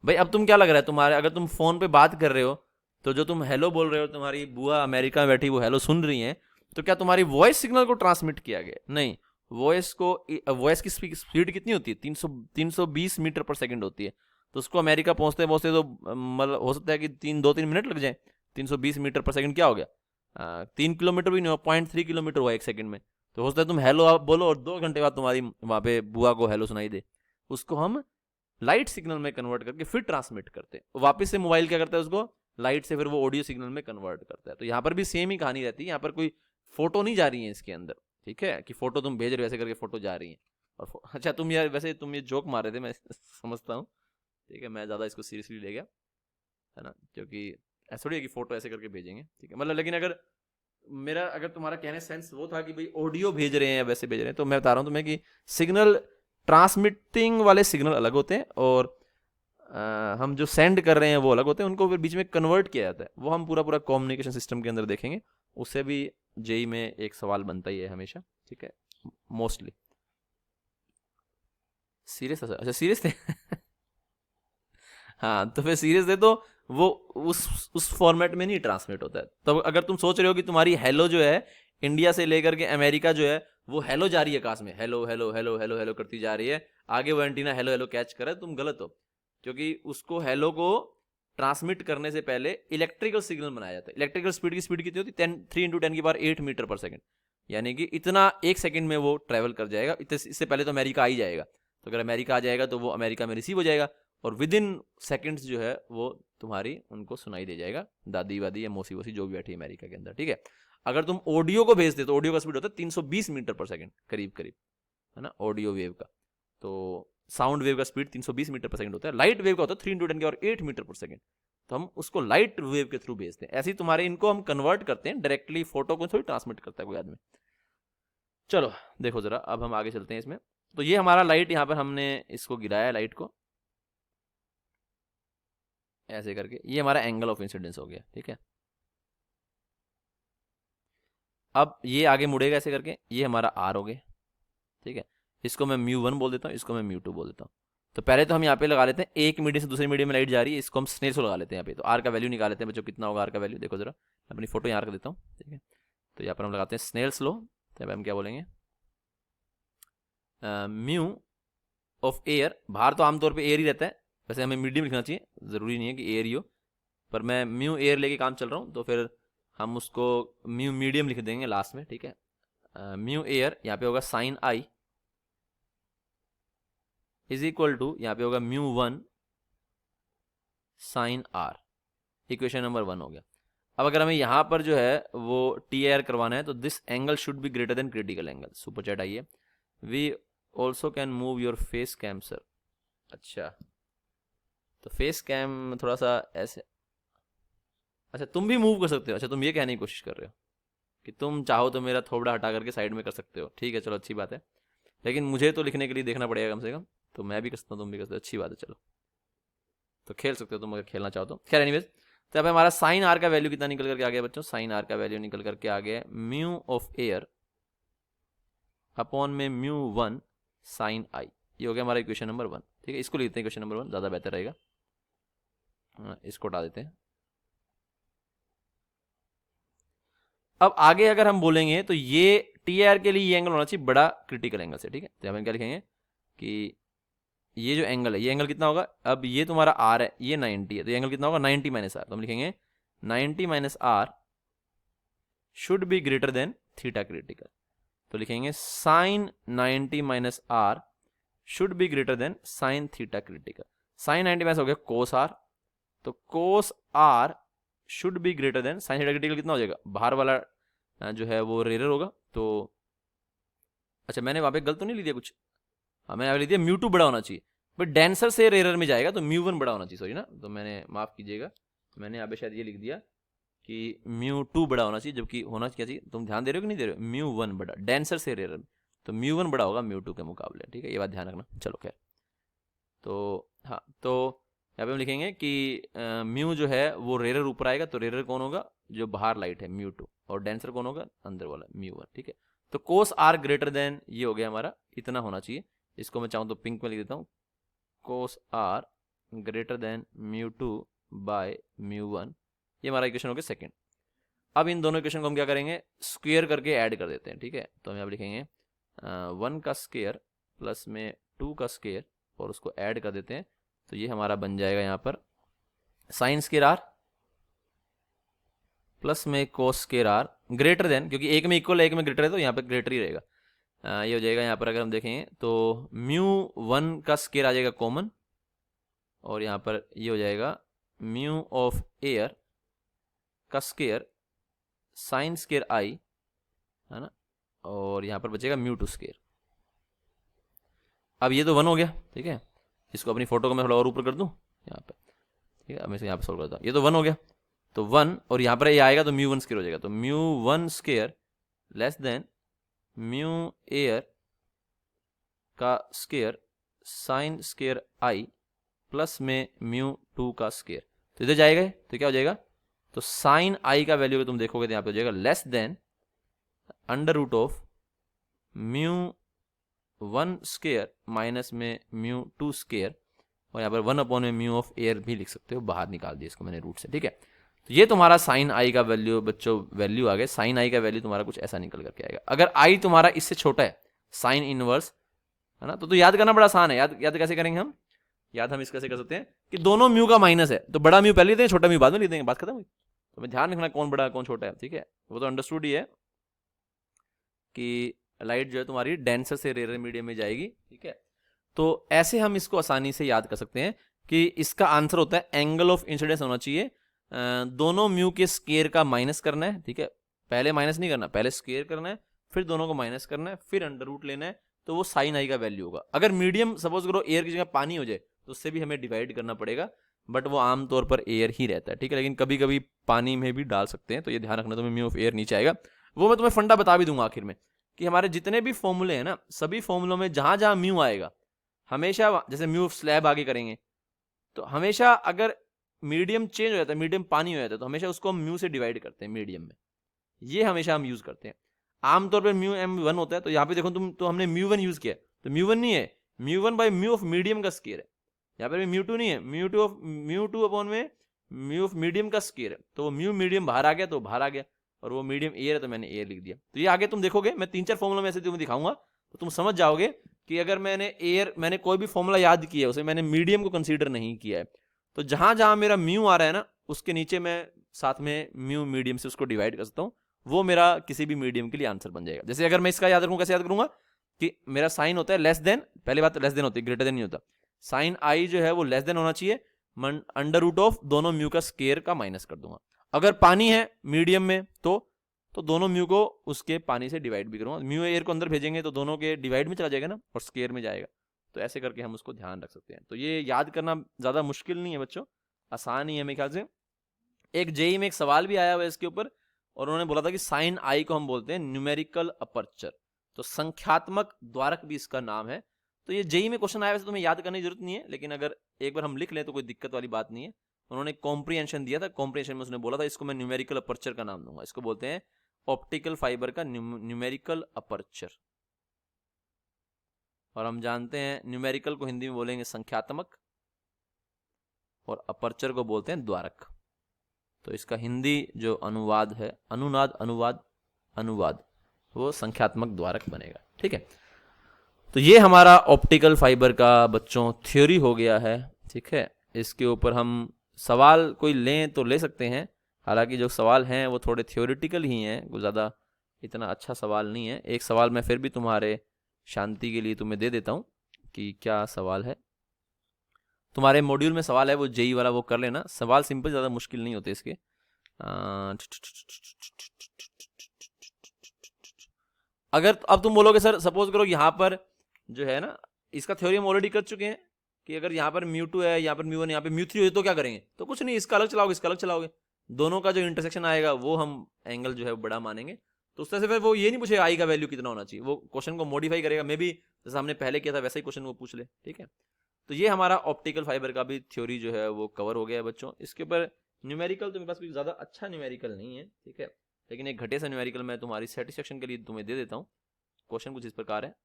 भाई अब तुम क्या लग रहा है तुम्हारे, अगर तुम फोन पे बात कर रहे हो तो जो तुम हेलो बोल रहे हो, तुम्हारी बुआ अमेरिका में बैठी वो हेलो सुन रही हैं, तो क्या तुम्हारी वॉइस सिग्नल को ट्रांसमिट किया गया? नहीं। वॉइस की स्पीड कितनी होती है? 320 मीटर पर सेकंड होती है। तो उसको अमेरिका पहुंचते पहुंचते तो मतलब हो सकता है कि 2-3 मिनट लग जाए। 320 मीटर पर सेकंड क्या हो गया? 3 किलोमीटर भी नहीं हुआ, 0.3 किलोमीटर हुआ 1 सेकंड में। तो हो सकता है तुम हेलो आप बोलो और 2 घंटे बाद तुम्हारी वहां पे बुआ को हेलो सुनाई दे। उसको हम लाइट सिग्नल में कन्वर्ट करके फिर ट्रांसमिट करते हैं। वापस से मोबाइल क्या करता है, उसको लाइट से फिर वो ऑडियो सिग्नल में कन्वर्ट करता है। तो यहाँ पर भी सेम ही कहानी रहती है, यहाँ पर कोई फोटो नहीं जा रही है इसके अंदर, ठीक है, कि फोटो तुम भेज रहे हो ऐसे करके फोटो जा रही है। और अच्छा तुम यार वैसे तुम ये जोक मार रहे थे, मैं समझता हूँ, ठीक है, मैं ज़्यादा इसको सीरियसली ले गया, है ना, क्योंकि ऐसा थोड़ी है कि फोटो ऐसे करके भेजेंगे, ठीक है। मतलब लेकिन अगर तुम्हारा कहने सेंस वो था कि भाई ऑडियो भेज रहे हैं या वैसे भेज रहे हैं, तो मैं बता रहा हूँ तुम्हें कि सिग्नल ट्रांसमिटिंग वाले सिग्नल अलग होते हैं और हम जो सेंड कर रहे हैं वो अलग होते हैं, उनको फिर बीच में कन्वर्ट किया जाता है। वो हम पूरा पूरा कम्युनिकेशन सिस्टम के अंदर देखेंगे, उससे भी जेई में एक सवाल बनता ही है हमेशा, ठीक है, मोस्टली। सीरियस था सर? अच्छा सीरियस थे हाँ तो फिर सीरियस थे तो वो उस फॉर्मेट में नहीं ट्रांसमिट होता है। तो अगर तुम सोच रहे हो कि तुम्हारी हेलो जो है इंडिया से लेकर के अमेरिका जो है वो हेलो जा रही है आकाश में, hello hello hello hello hello करती जा रही है, आगे वो एंटीना हेलो हेलो कैच करे, तुम गलत हो। क्योंकि उसको हेलो को ट्रांसमिट करने से पहले इलेक्ट्रिकल सिग्नल बनाया जाता है। इलेक्ट्रिकल स्पीड की स्पीड कितनी होती है? 3 × 10⁸ मीटर पर सेकंड, यानी कि इतना 1 सेकंड में वो ट्रेवल कर जाएगा। इससे पहले तो अमेरिका आ ही जाएगा। तो अगर अमेरिका आ जाएगा तो वो अमेरिका में रिसीव हो जाएगा और विद इन सेकेंड्स जो है वो तुम्हारी उनको सुनाई दे जाएगा, दादी वादी या मौसी वोसी जो भी बैठी है अमेरिका के अंदर, ठीक है। अगर तुम ऑडियो को भेजते तो ऑडियो का स्पीड होता है 320 मीटर पर सेकंड करीब करीब, है ना, ऑडियो वेव का। तो साउंड वेव का स्पीड 320 मीटर पर सेकंड होता है, लाइट वेव का होता है 3 × 10⁸ मीटर पर सेकंड। तो हम उसको लाइट वेव के थ्रू भेजते हैं। ऐसे ही तुम्हारे इनको हम कन्वर्ट करते हैं, डायरेक्टली फोटो को थोड़ी ट्रांसमिट करता है कोई आदमी। चलो देखो जरा, अब हम आगे चलते हैं इसमें। तो ये हमारा लाइट, यहाँ पर हमने इसको गिराया लाइट को ऐसे करके, ये हमारा एंगल ऑफ इंसिडेंस हो गया, ठीक है। अब ये आगे मुड़ेगा ऐसे करके, ये हमारा आर हो गया, ठीक है। इसको मैं μ1 बोल देता हूँ, इसको मैं μ2 बोल देता हूँ। तो पहले तो हम यहाँ पे लगा लेते हैं, एक मीडियम से दूसरे मीडियम में लाइट जा रही है, इसको हम स्नेल से लगा लेते हैं यहाँ पे। तो आर का वैल्यू निकाल लेते हैं बच्चों, कितना होगा आर का वैल्यू, देखो जरा, अपनी फोटो यहाँ रख देता हूँ, ठीक है। तो यहाँ पर हम लगाते हैं स्नेल्स लॉ। तो हम क्या बोलेंगे, म्यू ऑफ एयर, बाहर तो आमतौर पर एयर ही रहता है, वैसे हमें मीडियम लिखना चाहिए, ज़रूरी नहीं है कि एयर ही हो, पर मैं म्यू एयर लेके काम चल रहा हूँ, तो फिर हम उसको म्यू मीडियम लिख देंगे लास्ट में, ठीक है। म्यू एयर यहाँ पे होगा sine I is equal to, यहाँ पे होगा μ1 साइन आर। इक्वेशन नंबर 1 हो गया। अब अगर हमें यहाँ पर जो है वो TAR करवाना है तो this angle should be greater than critical angle. Super chat आइए, we also can move your face cam sir. अच्छा तो फेस कैम थोड़ा सा ऐसे, अच्छा तुम भी मूव कर सकते हो। अच्छा तुम ये कहने की कोशिश कर रहे हो कि तुम चाहो तो मेरा थोबड़ा हटा करके साइड में कर सकते हो, ठीक है, चलो अच्छी बात है। लेकिन मुझे तो लिखने के लिए देखना पड़ेगा कम से कम, तो मैं भी कर सकता हूँ, तुम भी कर सकते हो, अच्छी बात है। चलो तो खेल सकते हो तुम अगर खेलना चाहो तो। खैर एनीवेज, तो अब हमारा साइन आर का वैल्यू कितना निकल करके आ गया बच्चों, साइन आर का वैल्यू निकल करके आ गया म्यू ऑफ एयर अपॉन में म्यू 1 साइन आई। ये हो गया हमारा इक्वेशन नंबर 1। ठीक है, इसको लिखते हैं इक्वेशन नंबर 1, ज़्यादा बेहतर रहेगा। इसको हटा देते हैं। अब आगे अगर हम बोलेंगे तो ये टी आर के लिए ये एंगल होना चाहिए बड़ा क्रिटिकल एंगल से। ठीक है, तो हम क्या लिखेंगे कि ये जो एंगल है, ये एंगल कितना होगा, अब ये तुम्हारा आर है, ये 90 है, तो ये एंगल कितना होगा 90 माइनस आर। तो हम लिखेंगे 90 minus r should be greater than theta critical. तो लिखेंगे sine 90 minus r should be greater than sine theta critical. Sine 90 minus हो गया कोस आर, तो cos r should be greater than sine theta critical. कितना हो जाएगा, बाहर वाला जो है वो रेयर होगा। तो अच्छा, मैंने वहाँ पे गलत तो नहीं लिख दिया कुछ, हाँ मैंने लिख दिया म्यू 2 बड़ा होना चाहिए, बट डेंसर से रेयर में जाएगा तो म्यू 1 बड़ा होना चाहिए, सॉरी ना, तो मैंने माफ़ कीजिएगा, मैंने यहाँ पे शायद ये लिख दिया कि म्यू 2 बड़ा होना चाहिए, जबकि होना क्या चाहिए, तुम ध्यान दे रहे हो कि नहीं दे रहे हो, म्यू 1 बड़ा, डेंसर से रेयर, तो म्यू 1 बड़ा होगा म्यू 2 के मुकाबले। ठीक है, ये बात ध्यान रखना। चलो खैर, तो हाँ, तो यहाँ पे हम लिखेंगे कि म्यू जो है वो रेयर ऊपर आएगा, तो रेयर कौन होगा, जो बाहर लाइट है म्यू 2, और डेंसर कौन होगा, अंदर वाला म्यू 1। ठीक है, तो कोस आर ग्रेटर देन, ये हो गया हमारा, इतना होना चाहिए। इसको मैं चाहूँ तो पिंक में लिख देता हूँ, कोस are greater then mu 2 by mu 1। ये हमारा इक्वेशन हो गया सेकेंड। अब इन दोनों इक्वेशन को हम क्या करेंगे, स्क्वायर करके ऐड कर देते हैं। ठीक है, तो हम यहाँ लिखेंगे 1 का स्क्वायर प्लस में 2 का स्क्वायर, और उसको ऐड कर देते हैं। तो ये हमारा बन जाएगा यहाँ पर साइन स्क्वायर आर प्लस में cos square r greater than, क्योंकि एक में इक्वल है एक में ग्रेटर है, तो यहाँ पे ग्रेटर ही रहेगा। ये हो जाएगा यहाँ पर अगर हम देखें तो म्यू 1 का स्क्वायर आ जाएगा कॉमन, और यहाँ पर ये हो जाएगा म्यू ऑफ एयर का स्क्वायर साइन स्क्वायर आई, है ना, और यहाँ पर बचेगा म्यू 2 स्क्वायर। अब ये तो 1 हो गया। ठीक है, इसको अपनी फोटो को मैं थोड़ा और ऊपर कर दूँ यहाँ पे। ठीक है, अब मैं इसे यहाँ पे सोल्व करता हूँ। ये तो 1 हो गया, तो 1, और यहाँ पर ये आएगा तो म्यू 1 स्क्वायर हो जाएगा, तो mu 1 square less than mu air का स्क्वायर साइन स्क्वायर आई प्लस में म्यू 2 का स्क्वायर। तो इधर जाएगा तो क्या हो जाएगा, तो साइन आई का वैल्यू तुम देखोगे तो यहाँ पे हो जाएगा less than under root of mu 1 square minus में म्यू 2 स्क्वायर, और यहाँ पर 1 अपॉन में म्यू ऑफ एयर भी लिख सकते हो, बाहर निकाल दिया इसको मैंने रूट से। ठीक है, तो ये तुम्हारा साइन आई का वैल्यू बच्चों, वैल्यू आ गया। साइन आई का वैल्यू तुम्हारा कुछ ऐसा निकल करके आएगा। अगर आई तुम्हारा इससे छोटा है, साइन इनवर्स, है ना, तो याद करना बड़ा आसान है। याद कैसे करेंगे हम, याद हम इस कैसे कर सकते हैं कि दोनों म्यू का माइनस है, तो बड़ा म्यू पहले लेते हैं, छोटा म्यू बाद में ले देंगे, बात खत्म हुई। तो मैं ध्यान रखना कौन बड़ा कौन छोटा है। ठीक है, वो तो अंडरस्टूड ही है कि लाइट जो है तुम्हारी डेंसर से रेयर मीडियम में जाएगी। ठीक है, तो ऐसे हम इसको आसानी से याद कर सकते हैं कि इसका आंसर होता है एंगल ऑफ इंसिडेंस होना चाहिए दोनों म्यू के स्क्वायर का माइनस करना है। ठीक है, पहले माइनस नहीं करना, पहले स्क्वायर करना है, फिर दोनों को माइनस करना है, फिर अंडर रूट लेना है, तो वो साइन आई का वैल्यू होगा। अगर मीडियम सपोज करो एयर की जगह पानी हो जाए तो उससे भी हमें डिवाइड करना पड़ेगा, बट वो आमतौर पर एयर ही रहता है। ठीक है, लेकिन कभी कभी पानी में भी डाल सकते हैं, तो ये ध्यान रखना, तुम्हें म्यू ऑफ एयर नीचे आएगा। वो मैं तुम्हें फंडा बता भी दूंगा आखिर में कि हमारे जितने भी फॉर्मूले हैं ना, सभी फॉर्मूलों में जहां जहां म्यू आएगा हमेशा, जैसे म्यू ऑफ स्लैब आगे करेंगे तो हमेशा अगर मीडियम चेंज हो जाता है, मीडियम पानी हो जाता है, तो हमेशा उसको हम म्यू से डिवाइड करते हैं मीडियम में। ये हमेशा हम यूज करते हैं। आमतौर पर म्यू m1 होता है, तो यहाँ पे देखो तुम, तो हमने म्यू 1 यूज किया, तो म्यू 1 नहीं है, mu 1 by mu of medium का स्क्वायर है। यहाँ पर म्यू 2 नहीं है, म्यू 2 अपॉन में म्यू ऑफ मीडियम का स्क्वायर है, तो म्यू मीडियम बाहर आ गया तो बाहर आ गया, और वो मीडियम एयर है तो मैंने एयर लिख दिया। तो ये आगे तुम देखोगे, मैं 3-4 फॉर्मूला में ऐसे तुम्हें दिखाऊंगा, तो तुम समझ जाओगे कि अगर मैंने कोई भी फॉर्मूला याद किया है उसे मैंने मीडियम को कंसीडर नहीं किया है, तो जहां जहां मेरा म्यू आ रहा है ना, उसके नीचे मैं साथ में म्यू मीडियम से उसको डिवाइड कर सकता हूँ, वो मेरा किसी भी मीडियम के लिए आंसर बन जाएगा। जैसे अगर मैं इसका याद रखूँ, कैसे याद करूंगा कि मेरा साइन होता है लेस देन, पहले बात लेस देन होती है, ग्रेटर देन नहीं होता। साइन आई जो है वो लेस देन होना चाहिए, अंडर रूट ऑफ दोनों म्यू का स्क्वायर का माइनस कर दूंगा। अगर पानी है मीडियम में तो दोनों म्यू को उसके पानी से डिवाइड भी करूंगा। म्यू एयर को अंदर भेजेंगे तो दोनों के डिवाइड में चला जाएगा ना, और स्क्वायर में जाएगा, तो ऐसे करके हम उसको ध्यान रख सकते हैं। तो ये याद करना ज्यादा मुश्किल नहीं है बच्चों, आसान ही है मेरे ख्याल से। एक जेई में एक सवाल भी आया हुआ है इसके ऊपर, और उन्होंने बोला था कि साइन आई को हम बोलते हैं न्यूमेरिकल अपर्चर, तो संख्यात्मक द्वारक भी इसका नाम है। तो ये जेई में क्वेश्चन आया, वैसे तुम्हें याद करने की जरूरत नहीं है, लेकिन अगर एक बार हम लिख लें तो कोई दिक्कत वाली बात नहीं है। उन्होंने कॉम्प्रिहेंशन दिया था, कॉम्प्रिहेंशन में उसने बोला था इसको मैं न्यूमेरिकल अपर्चर का नाम दूंगा, इसको बोलते हैं ऑप्टिकल फाइबर का न्यूमेरिकल अपर्चर। और हम जानते हैं न्यूमेरिकल को हिंदी में बोलेंगे संख्यात्मक, और अपर्चर को बोलते हैं द्वारक। तो इसका हिंदी जो अनुवाद है, अनुवाद वो संख्यात्मक द्वारक बनेगा। ठीक है, तो ये हमारा ऑप्टिकल फाइबर का बच्चों थ्योरी हो गया है। ठीक है, इसके ऊपर हम सवाल कोई लें तो ले सकते हैं, हालांकि जो सवाल हैं वो थोड़े थ्योरेटिकल ही हैं, कोई ज़्यादा इतना अच्छा सवाल नहीं है। एक सवाल मैं फिर भी तुम्हारे शांति के लिए तुम्हें दे देता हूँ कि क्या सवाल है। तुम्हारे मॉड्यूल में सवाल है वो जेई वाला, वो कर लेना। सवाल सिंपल, ज़्यादा मुश्किल नहीं होते इसके। अगर अब तुम बोलोगे सर सपोज करो यहाँ पर जो है ना, इसका थ्योरी हम ऑलरेडी कर चुके हैं कि अगर यहाँ पर म्यू 2 है, यहाँ पर म्यू 1, यहाँ पे म्यू 3 हो तो क्या करेंगे, तो कुछ नहीं, इसका अलग चलाओगे, इसका अलग चलाओगे, दोनों का जो इंटरसेक्शन आएगा वो हम एंगल जो है बड़ा मानेंगे। तो उस तरह से फिर वो ये नहीं पूछे आई का वैल्यू कितना होना चाहिए, वो क्वेश्चन को मॉडिफाई करेगा। मे भी जैसा हमने पहले किया था वैसा ही क्वेश्चन वो पूछ ले। ठीक है, तो ये हमारा ऑप्टिकल फाइबर का भी थ्योरी जो है वो कवर हो गया है बच्चों। इसके ऊपर न्यूमेरिकल तो मेरे पास कोई ज़्यादा अच्छा न्यूमेरिकल नहीं है। ठीक है, लेकिन एक घटे सा न्यूमेरिकल मैं तुम्हारी सेटिस्फेक्शन के लिए तुम्हें दे देता हूँ। क्वेश्चन कुछ इस प्रकार है,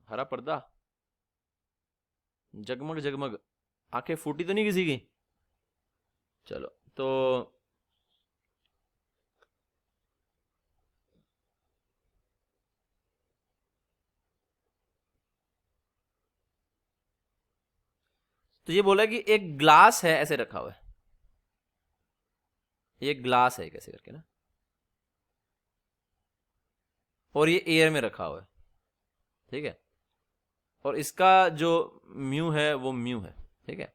हरा पर्दा, जगमग जगमग, आंखें फूटी तो नहीं किसी की। चलो तो ये बोला कि एक ग्लास है ऐसे रखा हुआ है, एक ग्लास है कैसे करके ना, और ये एयर में रखा हुआ है। ठीक है, और इसका जो म्यू है वो म्यू है। ठीक है,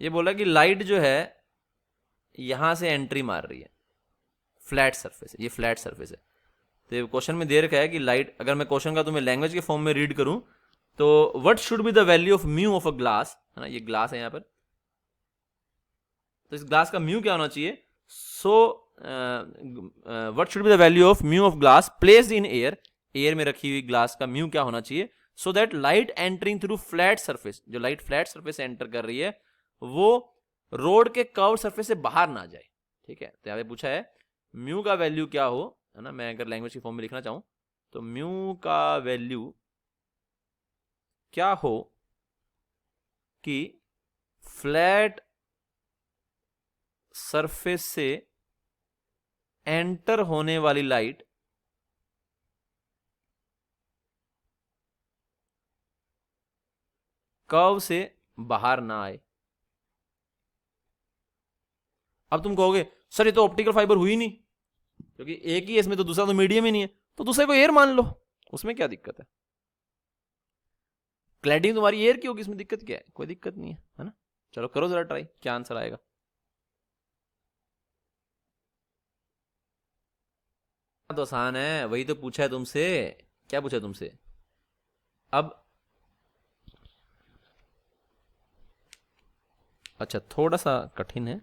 ये बोला कि लाइट जो है यहां से एंट्री मार रही है, फ्लैट सरफेस है, ये फ्लैट सरफेस है। तो क्वेश्चन में दे रखा है कि लाइट, अगर मैं क्वेश्चन का तुम्हें लैंग्वेज के फॉर्म में रीड करूं तो what should be the value of mu of a glass, है ना, ये ग्लास है यहाँ पर, तो इस ग्लास का म्यू क्या होना चाहिए। So what should be the value of mu of glass placed in air, air में रखी हुई ग्लास का म्यू क्या होना चाहिए, so that light entering through flat surface, जो लाइट फ्लैट सरफेस से एंटर कर रही है वो रोड के कर्व सरफेस से बाहर ना जाए। ठीक है, तो यहाँ पे पूछा है म्यू का वैल्यू क्या हो, है ना, मैं अगर लैंग्वेज की फॉर्म में लिखना चाहूं तो म्यू का वैल्यू क्या हो कि फ्लैट सरफेस से एंटर होने वाली लाइट कर्व से बाहर ना आए। अब तुम कहोगे सर ये तो ऑप्टिकल फाइबर हुई नहीं, क्योंकि एक ही है इसमें, तो दूसरा तो मीडियम ही नहीं है, तो दूसरे को एयर मान लो, उसमें क्या दिक्कत है। क्लैडिंग तुम्हारी एयर की होगी, इसमें दिक्कत क्या है, कोई दिक्कत नहीं है ना। चलो करो जरा ट्राई, क्या आंसर आएगा। तो आसान है, वही तो पूछा है तुमसे, क्या पूछा है तुमसे। अब अच्छा थोड़ा सा कठिन है,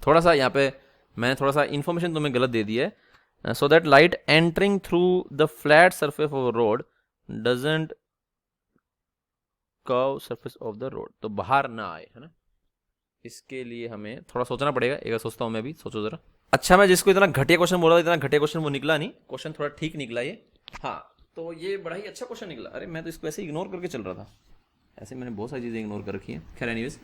थोड़ा सा यहाँ पे मैंने थोड़ा सा इंफॉर्मेशन तुम्हें गलत दे दी है। So that light entering through the flat surface of road doesn't curve surface of the road, तो बाहर ना आए, है ना। इसके लिए हमें थोड़ा सोचना पड़ेगा, एक बार सोचता हूँ मैं भी, सोचो जरा। अच्छा, मैं जिसको इतना घटिया क्वेश्चन बोला था, इतना घटिया क्वेश्चन वो निकला नहीं, क्वेश्चन थोड़ा ठीक निकला ये। हाँ, तो ये बड़ा ही अच्छा क्वेश्चन निकला। अरे मैं तो इसको ऐसे इग्नोर करके चल रहा था, ऐसे मैंने बहुत सारी चीज़ें इग्नोर कर रखी हैं। खैर एनीवेज,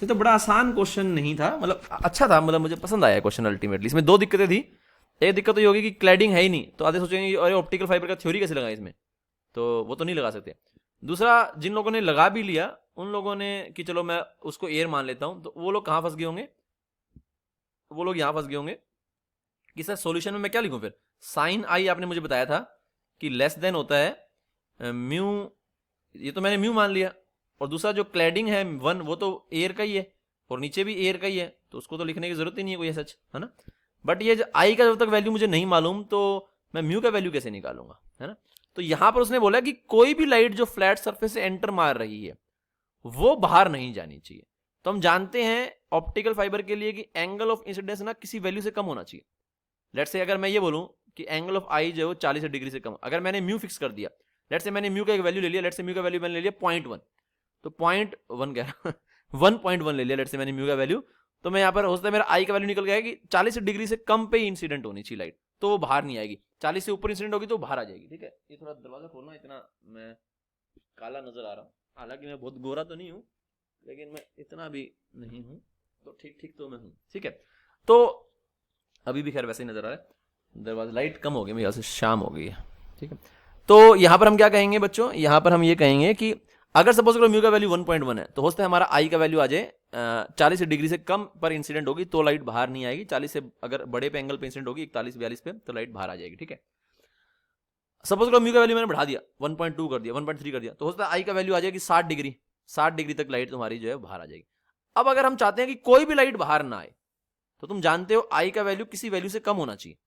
तो बड़ा आसान क्वेश्चन नहीं था, मतलब अच्छा था, मतलब मुझे पसंद आया क्वेश्चन अल्टीमेटली। इसमें दो दिक्कतें थी, एक दिक्कत तो ये होगी कि क्लैडिंग है ही नहीं, तो आधे सोचेंगे अरे ऑप्टिकल फाइबर का थ्योरी कैसे लगाए इसमें, तो वो तो नहीं लगा सकते। दूसरा, जिन लोगों ने लगा भी लिया उन लोगों ने कि चलो मैं उसको एयर मान लेता हूं, तो वो लोग कहाँ फंस गए होंगे, वो लोग यहाँ फंस गए होंगे कि सर सॉल्यूशन में मैं क्या लिखूं फिर। साइन आई आपने मुझे बताया था कि लेस देन होता है म्यू, ये तो मैंने म्यू मान लिया, और दूसरा जो क्लैडिंग है 1 वो तो एयर का ही है, और नीचे भी एयर का ही है, तो उसको तो लिखने की जरूरत ही नहीं है कोई सच, है ना। बट ये आई का जब तक वैल्यू मुझे नहीं मालूम तो मैं म्यू का वैल्यू कैसे निकालूंगा, है ना। तो यहां पर उसने बोला कि कोई भी लाइट जो फ्लैट सरफेस से एंटर मार रही है वो बाहर नहीं जानी चाहिए। तो हम जानते हैं ऑप्टिकल फाइबर के लिए कि एंगल ऑफ इंसिडेंस ना किसी वैल्यू से कम होना चाहिए। लेट्स से अगर मैं ये बोलूं कि एंगल ऑफ आई जो 40 डिग्री से कम, अगर मैंने म्यू फिक्स कर दिया लेट से मैंने म्यू का एक वैल्यू ले लिया, लेट से म्यू का वैल्यू मैंने ले लिया 0.1, तो 0.1 कह रहा 1.1 ले लिया लेट से मैंने म्यू का वैल्यू, तो मैं यहाँ पर हो सकता है मेरा आई का वैल्यू निकल गया कि 40 डिग्री से कम पे ही इंसिडेंट होनी चाहिए लाइट, तो वो बाहर नहीं आएगी, 40 से ऊपर इंसिडेंट होगी तो बाहर आ जाएगी। ठीक है, ये थोड़ा दरवाजा खोलना, इतना मैं काला नजर आ रहा हूँ, हालांकि मैं बहुत गोरा तो नहीं हूँ, लेकिन मैं इतना भी नहीं हूँ, तो ठीक ठीक तो मैं हूँ। ठीक है, तो अभी भी खैर वैसे ही नजर आ रहा है, दरवाजा लाइट कम हो गई, मेरे से शाम हो गई है। ठीक है, तो यहाँ पर हम क्या कहेंगे बच्चों, यहाँ पर हम ये कहेंगे कि अगर सपोज करो म्यू का वैल्यू 1.1 है, तो हो सकता है हमारा आई का वैल्यू आ जाए 40 डिग्री से कम पर इंसिडेंट होगी तो लाइट बाहर नहीं आएगी, 40 से अगर बड़े पे एंगल पे इंसिडेंट होगी 41-42 पे तो लाइट बाहर आ जाएगी। ठीक है, सपोज करो म्यू का वैल्यू मैंने बढ़ा दिया 1.2 कर दिया, 1.3 कर दिया, तो हो सकता है आई का वैल्यू आ जाएगी 60 डिग्री तक लाइट तुम्हारी जो है बाहर आ जाएगी। अब अगर हम चाहते हैं कि कोई भी लाइट बाहर ना आए, तो तुम जानते हो आई का वैल्यू किसी वैल्यू से कम होना चाहिए,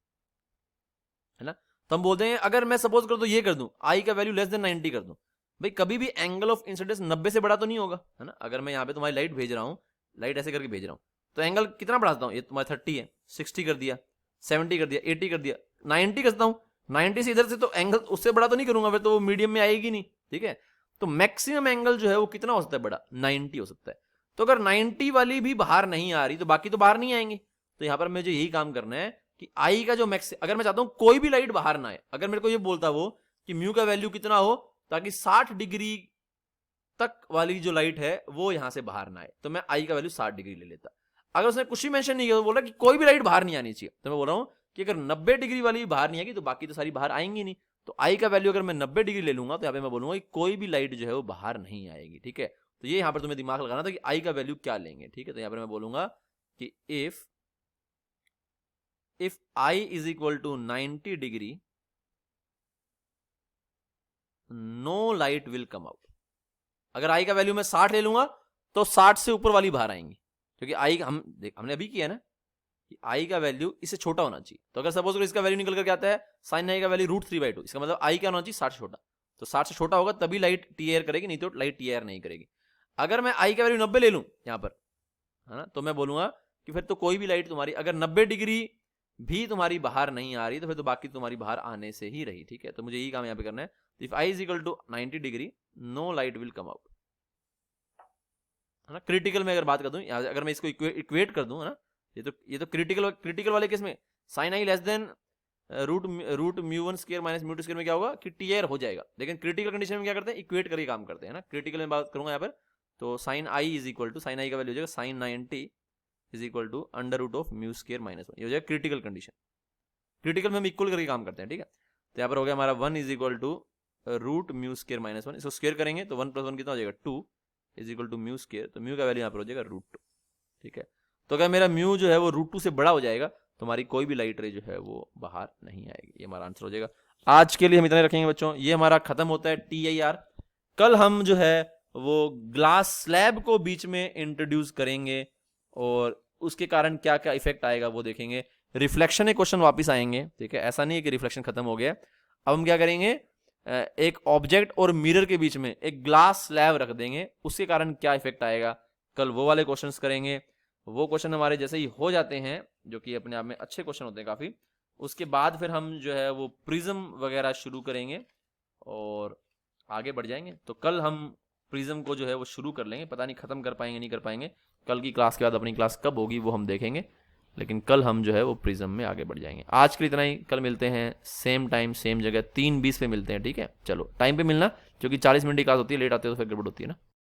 है ना, तो हम बोलते हैं अगर मैं सपोज कर दो ये कर दूं, आई का वैल्यू लेस देन 90 कर दूं, भाई कभी भी एंगल ऑफ इंसिडेंस 90 से बड़ा तो नहीं होगा, है ना, अगर मैं यहाँ पे तुम्हारी लाइट भेज रहा हूँ, लाइट ऐसे करके भेज रहा हूँ, तो एंगल कितना बढ़ाता हूँ, ये तुम्हारा 30 है, 60 कर दिया, 70 कर दिया, 80 कर दिया, 90 करता हूँ, 90 से इधर से तो एंगल उससे बड़ा तो नहीं करूंगा, फिर तो वो मीडियम में आएगी नहीं। ठीक है, तो मैक्सिमम एंगल जो है वो कितना हो सकता है बड़ा, 90 हो सकता है। तो अगर 90 वाली भी बाहर नहीं आ रही तो बाकी तो बाहर नहीं आएंगे, तो यहाँ पर मुझे यही काम करना है कि आई का जो मैक्स, अगर मैं चाहता हूं कोई भी लाइट बाहर ना आए, अगर मेरे को ये बोलता वो कि म्यू का वैल्यू कितना हो ताकि 60 डिग्री तक वाली जो लाइट है वो यहां से बाहर ना आए, तो मैं आई का वैल्यू 60 डिग्री ले लेता। अगर उसने कुछ ही मेंशन नहीं किया, तो बोल रहा कि कोई भी लाइट बाहर नहीं आनी चाहिए, तो मैं बोल रहा हूं कि अगर 90 डिग्री वाली बाहर नहीं आएगी तो बाकी तो सारी बाहर आएंगी नहीं, तो आई का वैल्यू अगर मैं 90 डिग्री ले लूंगा तो यहाँ पे मैं बोलूंगा कि कोई भी लाइट जो है वो बाहर नहीं आएगी। ठीक है, तो ये यहाँ पर तुम्हें दिमाग लगाना था कि आई का वैल्यू क्या लेंगे। ठीक है, तो यहाँ पर मैं बोलूंगा कि if i is equal to 90 degree no light will come out. अगर आई का वैल्यू मैं 60 ले लूंगा तो 60 से ऊपर वाली बाहर आएंगी, क्योंकि आई हमने अभी किया ना कि आई का वैल्यू इससे छोटा होना चाहिए। तो अगर सपोज करो इसका वैल्यू निकल करके आता है साइन आई का वैल्यू √3/2, इसका मतलब आई क्या होना चाहिए 60 से छोटा, तो 60 से छोटा होगा तभी लाइट टी एयर करेगी, नहीं तो लाइट टी एयर नहीं करेगी। अगर मैं आई का वैल्यू 90 ले लूं यहाँ पर, है ना, तो मैं बोलूंगा कि फिर तो कोई भी लाइट तुम्हारी अगर 90 डिग्री भी तुम्हारी बाहर नहीं आ रही तो फिर तो बाकी तुम्हारी बाहर आने से ही रही। ठीक है, तो मुझे यही काम यहाँ पे करना है। If i is equal to 90 degree no light will come out, है ना। क्रिटिकल में अगर बात कर दूं, अगर मैं इसको इक्वेट कर दूं, है ना, ये तो क्रिटिकल वाले केस में sine I less than root mu 1 square minus mu 2 square में क्या होगा कि टी एयर हो जाएगा। लेकिन क्रिटिकल कंडीशन में क्या करते हैं, इक्वेट करके काम करते हैं ना। क्रिटिकल में बात करूंगा यहाँ पर, तो sine I is equal to, sine I का वैल्यू हो जाएगा sine 90 is equal to under root of mu square minus 1, ये हो जाएगा क्रिटिकल कंडीशन। क्रिटिकल में हम इक्वल करके काम करते हैं। ठीक है, तो यहाँ पर हो गया हमारा 1 is equal to root mu square minus 1, इसको स्क्वायर करेंगे तो 1 + 1 कितना हो जाएगा 2 is equal to mu square, तो म्यू का वैल्यू यहाँ पर हो जाएगा √2। ठीक है, तो अगर मेरा म्यू जो है वो √2 से बड़ा हो जाएगा तो हमारी कोई भी लाइट रे जो है वो बाहर नहीं आएगी, ये हमारा आंसर हो जाएगा। आज के लिए हम इतना रखेंगे बच्चों, ये हमारा खत्म होता है TIR। कल हम जो है वो ग्लास स्लैब को बीच में इंट्रोड्यूस करेंगे और उसके कारण क्या क्या इफेक्ट आएगा वो देखेंगे। रिफ्लेक्शन के क्वेश्चन वापस आएंगे। ठीक है, ऐसा नहीं है कि रिफ्लेक्शन खत्म हो गया। अब हम क्या करेंगे, एक ऑब्जेक्ट और मिरर के बीच में एक ग्लास स्लैब रख देंगे, उसके कारण क्या इफेक्ट आएगा, कल वो वाले क्वेश्चंस करेंगे। वो क्वेश्चन हमारे जैसे ही हो जाते हैं, जो कि अपने आप में अच्छे क्वेश्चन होते हैं काफ़ी, उसके बाद फिर हम जो है वो प्रिज्म वगैरह शुरू करेंगे और आगे बढ़ जाएंगे। तो कल हम प्रिज्म को जो है वो शुरू कर लेंगे, पता नहीं ख़त्म कर पाएंगे नहीं कर पाएंगे, कल की क्लास के बाद अपनी क्लास कब होगी वो हम देखेंगे, लेकिन कल हम जो है वो प्रिज्म में आगे बढ़ जाएंगे। आज के लिए इतना ही, कल मिलते हैं सेम टाइम सेम जगह 3:20 पे मिलते हैं। ठीक है, चलो टाइम पे मिलना, क्योंकि 40 मिनट की क्लास होती है, लेट आते हो तो फिर गड़बड़ होती है ना।